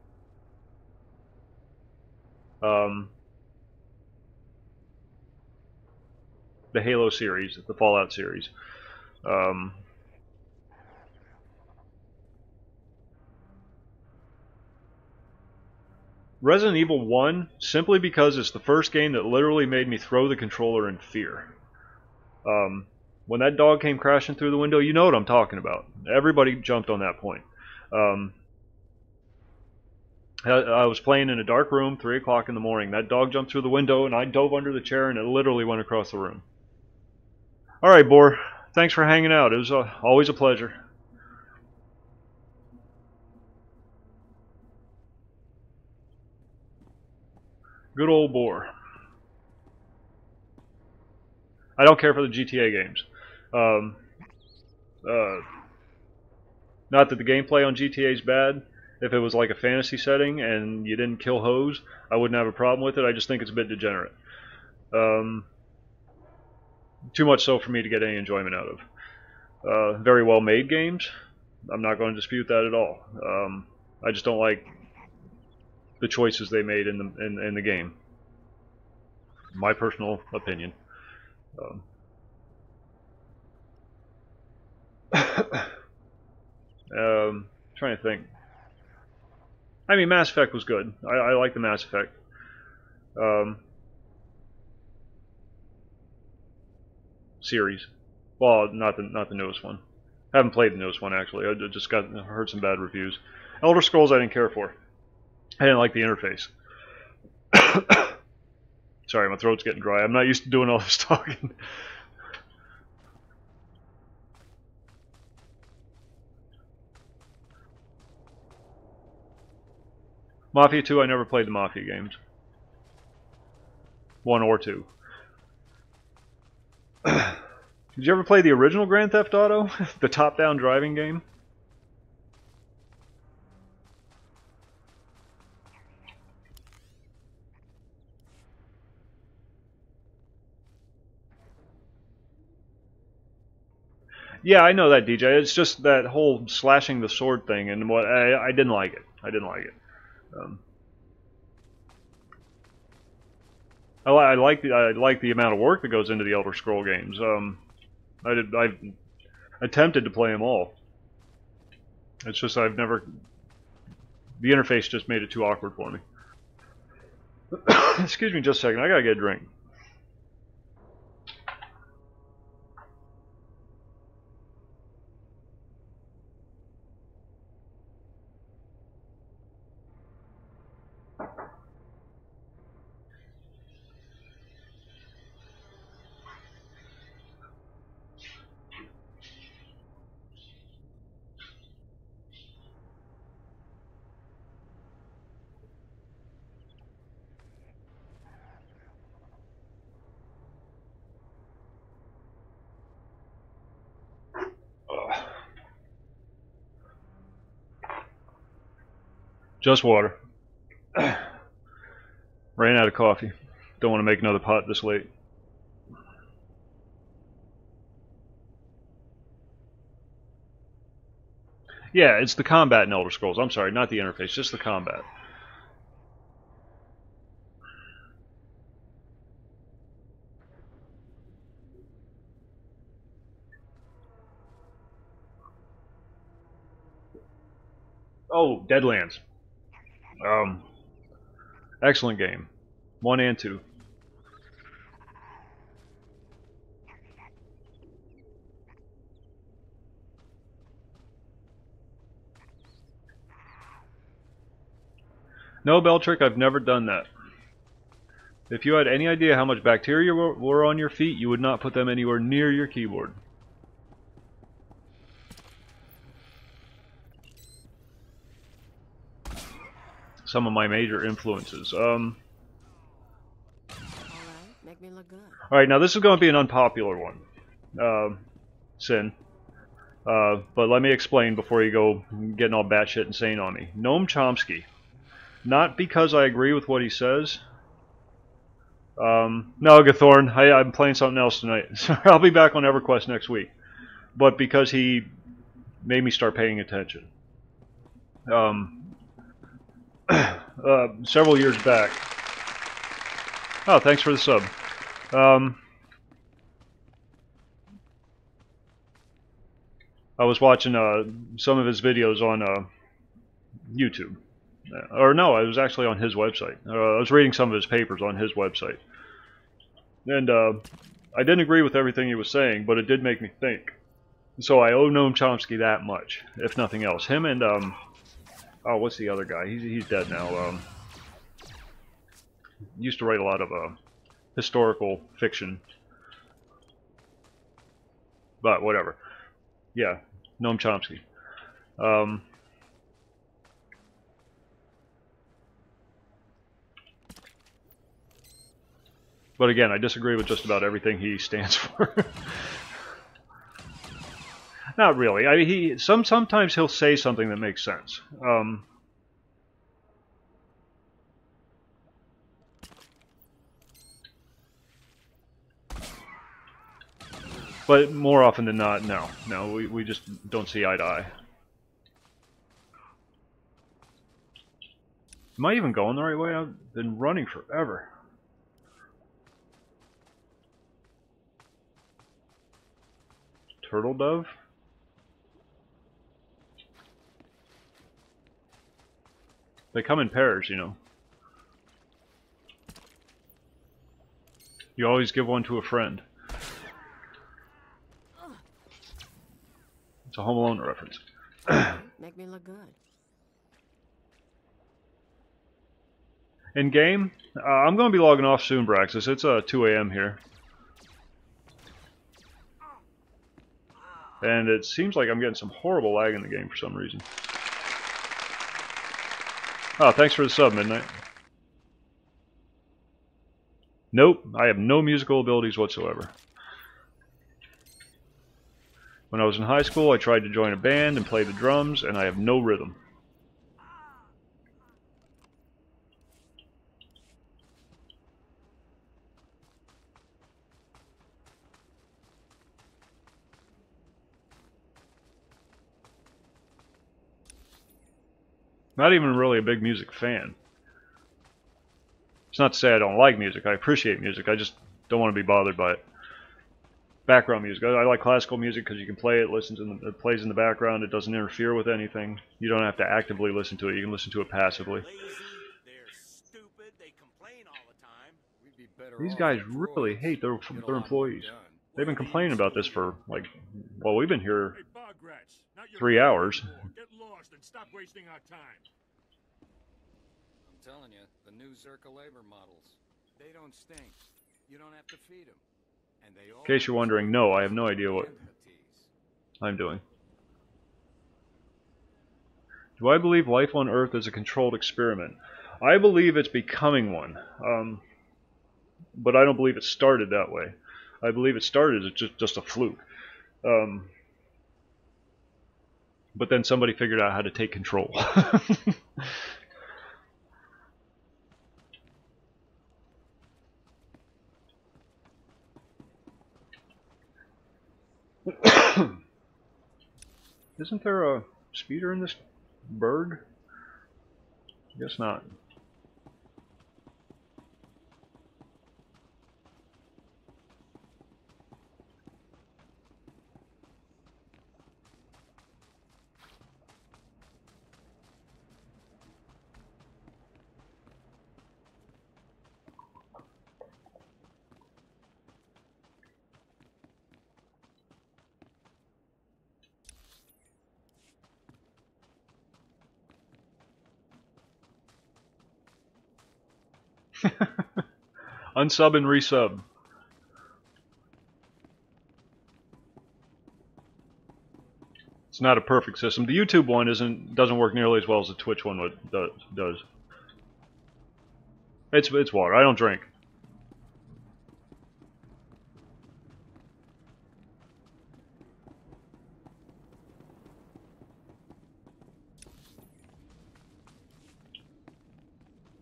the Halo series, the Fallout series. Resident Evil 1, simply because it's the first game that literally made me throw the controller in fear. When that dog came crashing through the window, you know what I'm talking about. Everybody jumped on that point. I was playing in a dark room, 3 o'clock in the morning. That dog jumped through the window, and I dove under the chair, and it literally went across the room. All right, Boar. Thanks for hanging out. It was always a pleasure. Good old Boar. I don't care for the GTA games. Not that the gameplay on GTA is bad. If it was like a fantasy setting and you didn't kill hoes, I wouldn't have a problem with it. I just think it's a bit degenerate. Too much so for me to get any enjoyment out of. Very well made games. I'm not going to dispute that at all. I just don't like the choices they made in the game. My personal opinion. Trying to think. I mean, Mass Effect was good. I like the Mass Effect. Series. Well, not the newest one. I haven't played the newest one actually. I just heard some bad reviews. Elder Scrolls I didn't care for. I didn't like the interface. Sorry, my throat's getting dry. I'm not used to doing all this talking. Mafia 2, I never played the Mafia games. 1 or 2. Did you ever play the original Grand Theft Auto? The top-down driving game? Yeah, I know that, DJ. It's just that whole slashing the sword thing, and what I didn't like it. I didn't like it. I like the amount of work that goes into the Elder Scroll games. I've attempted to play them all. It's just I've never. The interface just made it too awkward for me. Excuse me, just a second. I gotta get a drink. Just water. Ran out of coffee. Don't want to make another pot this late. Yeah, it's the combat in Elder Scrolls. I'm sorry, not the interface, just the combat. Oh, Deadlands. Excellent game. 1 and 2. No, Beltrick, I've never done that. If you had any idea how much bacteria were on your feet, you would not put them anywhere near your keyboard. Some of my major influences. Alright, make me look good. Alright, now this is going to be an unpopular one. Sin. But let me explain before you go getting all batshit insane on me. Noam Chomsky. Not because I agree with what he says. No, Gathorn, I'm playing something else tonight. I'll be back on EverQuest next week. But because he made me start paying attention. Several years back. Oh, thanks for the sub. I was watching some of his videos on YouTube. Or no, I was actually on his website. I was reading some of his papers on his website. And I didn't agree with everything he was saying, but it did make me think. So I owe Noam Chomsky that much, if nothing else. Him and, oh, what's the other guy? He's dead now. Used to write a lot of historical fiction. But whatever. Yeah, Noam Chomsky. But again, I disagree with just about everything he stands for. Not really. I mean, sometimes he'll say something that makes sense. But more often than not, no. No, we just don't see eye to eye. Am I even going the right way? I've been running forever. Turtle dove? They come in pairs, you know. You always give one to a friend. It's a Home Alone reference. Make me look good. In game, I'm going to be logging off soon, Braxis. It's 2 a.m. here. And it seems like I'm getting some horrible lag in the game for some reason. Oh, thanks for the sub, Midnight. Nope, I have no musical abilities whatsoever. When I was in high school, I tried to join a band and play the drums, and I have no rhythm. Not even really a big music fan. It's not to say I don't like music. I appreciate music. I just don't want to be bothered by it. Background music. I like classical music because you can play it, it plays in the background. It doesn't interfere with anything. You don't have to actively listen to it. You can listen to it passively. These guys really hate their employees. They've been complaining about this for, like, well, we've been here 3 hours. Get lost and stop wasting our time. I'm telling you, the new Zerka labor models, they don't stink. You don't have to feed them. And they all In case you're wondering, no, I have no idea what I'm doing. Do I believe life on Earth is a controlled experiment? I believe it's becoming one. But I don't believe it started that way. I believe it started as just a fluke. But then somebody figured out how to take control. Isn't there a speeder in this burg? Guess not. Unsub and resub. It's not a perfect system. The YouTube one doesn't work nearly as well as the Twitch one does. It's water. I don't drink.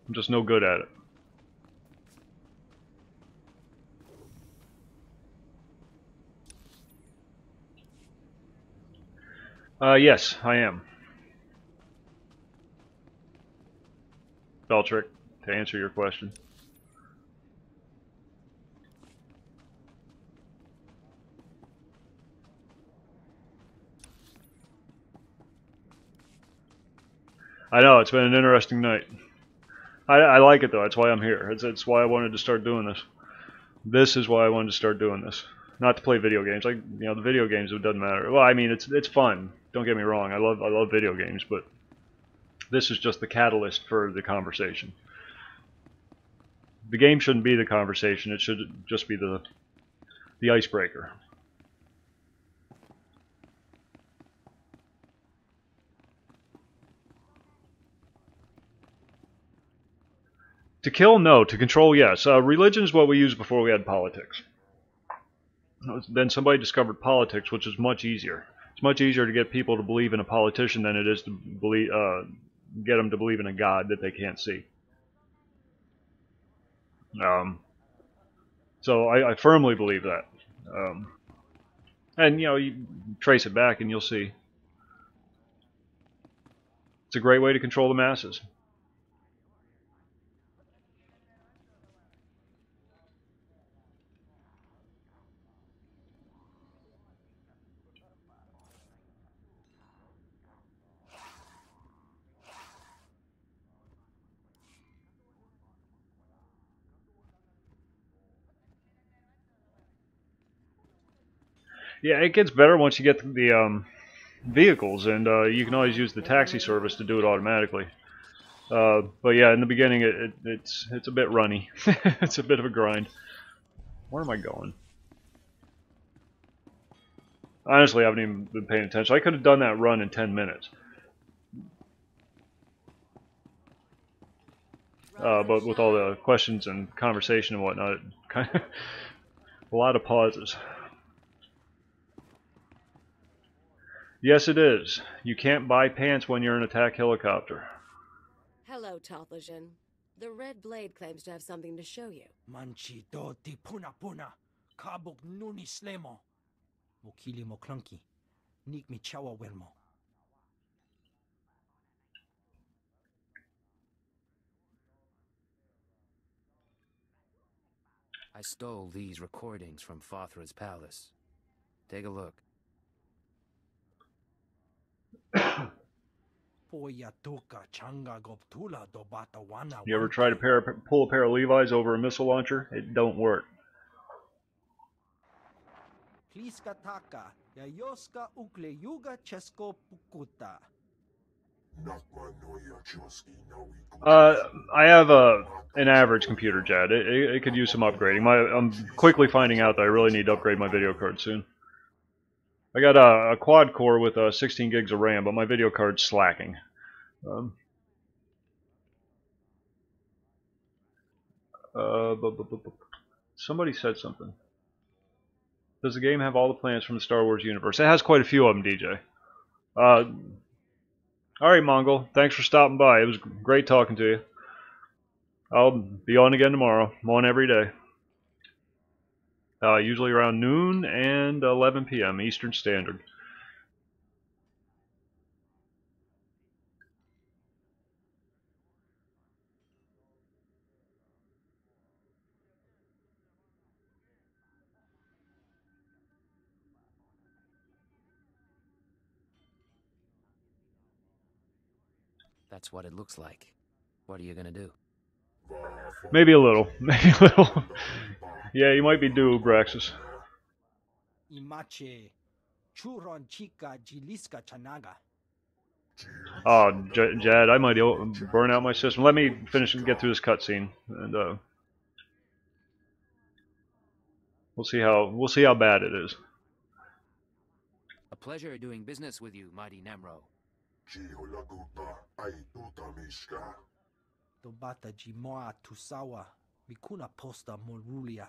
I'm just no good at it. Yes, I am. Beltrick, to answer your question. I know, it's been an interesting night. I like it though, that's why I'm here. It's why I wanted to start doing this. This is why I wanted to start doing this. Not to play video games. Like, you know, the video games, it doesn't matter. Well, I mean, it's fun. Don't get me wrong. I love video games, but this is just the catalyst for the conversation. The game shouldn't be the conversation. It should just be the icebreaker. To kill, no. To control, yes. Religion is what we used before we had politics. Then somebody discovered politics, which is much easier. It's much easier to get people to believe in a politician than it is to believe, get them to believe in a god that they can't see. So I firmly believe that. And, you know, you trace it back and you'll see. It's a great way to control the masses. Yeah, it gets better once you get the vehicles, and you can always use the taxi service to do it automatically. But yeah, in the beginning, it's a bit runny. It's a bit of a grind. Where am I going? Honestly, I haven't even been paying attention. I could have done that run in 10 minutes. But with all the questions and conversation and whatnot, it kind of a lot of pauses. Yes, it is. You can't buy pants when you're an attack helicopter. Hello, Talthosian. The Red Blade claims to have something to show you. Manchi do ti puna puna. Kabuk nuni slemo. Mokili mo clunky. Nik mi chawa welmo. I stole these recordings from Fothra's palace. Take a look. You ever try to pull a pair of Levi's over a missile launcher? It don't work. I have an average computer, Jad. It could use some upgrading. I'm quickly finding out that I really need to upgrade my video card soon. I got a quad core with 16 gigs of RAM, but my video card's slacking. Somebody said something. Does the game have all the planets from the Star Wars universe? It has quite a few of them, DJ. Alright, Mongol. Thanks for stopping by. It was great talking to you. I'll be on again tomorrow. I'm on every day. Usually around noon and 11 p.m. Eastern Standard. That's what it looks like. What are you gonna do? Maybe a little. Maybe a little. Yeah, you might be due, Braxis. Imache. Churon chica jiliska chanaga. Oh, Jad, I might burn out my system. Let me finish and get through this cutscene, and we'll see how bad it is. A pleasure doing business with you, mighty Namro. Dobata jimoa tusawa. Mikuna posta morulia.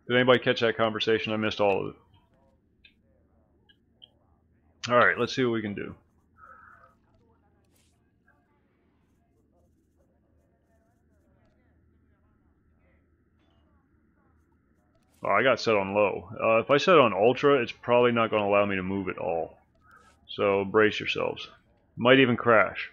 Did anybody catch that conversation? I missed all of it. Alright, let's see what we can do. Oh, I got set on low. If I set it on ultra, it's probably not going to allow me to move at all. So brace yourselves. Might even crash.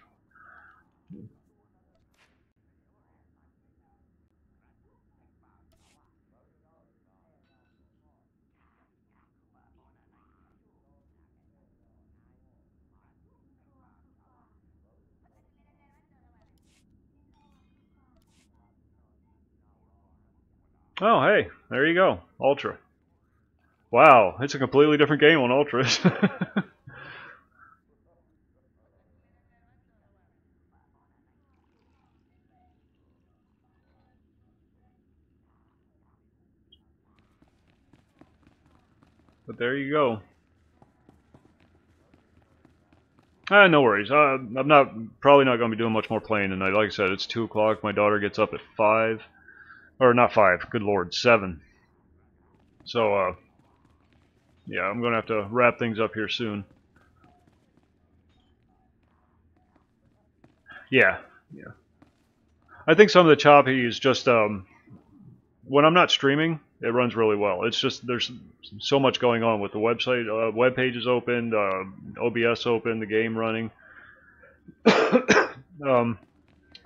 Oh, hey, there you go. Ultra. Wow, it's a completely different game on Ultras. But there you go. No worries. I'm probably not going to be doing much more playing tonight. Like I said, it's 2 o'clock. My daughter gets up at 5. Or not 5, good lord, 7. So, yeah, I'm going to have to wrap things up here soon. Yeah, yeah. I think some of the choppy is just, when I'm not streaming, it runs really well. It's just, there's so much going on with the website. Web page is open, OBS open, the game running.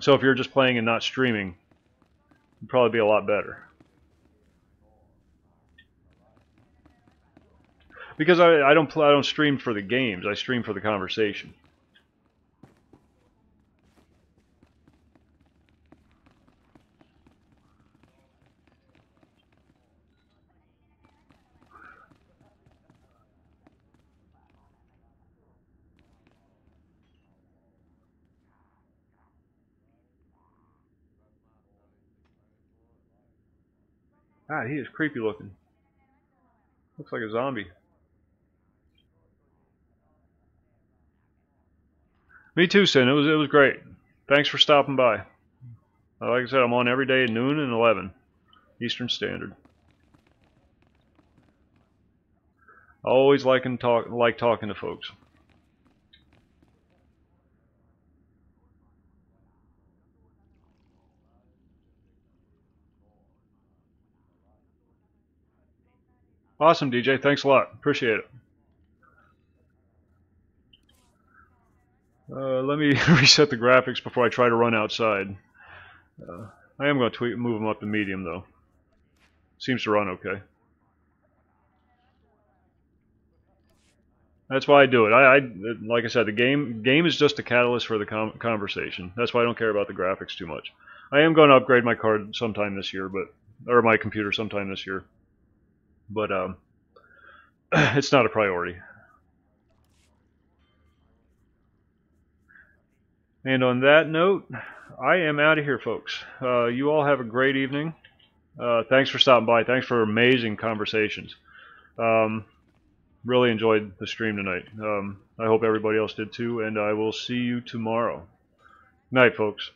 So if you're just playing and not streaming, it'd probably be a lot better. Because I don't stream for the games. I stream for the conversation. God, he is creepy looking. Looks like a zombie. Me too, Sin. It was great. Thanks for stopping by. Like I said, I'm on every day at noon and 11 Eastern Standard. Always like talking to folks. Awesome, DJ. Thanks a lot. Appreciate it. Let me reset the graphics before I try to run outside. I am going to move them up to medium, though. Seems to run okay. That's why I do it. Like I said, the game is just a catalyst for the conversation. That's why I don't care about the graphics too much. I am going to upgrade my card sometime this year, or my computer sometime this year. But it's not a priority. And on that note, I am out of here, folks. You all have a great evening. Thanks for stopping by. Thanks for amazing conversations. Really enjoyed the stream tonight. I hope everybody else did too, and I will see you tomorrow. Night, folks.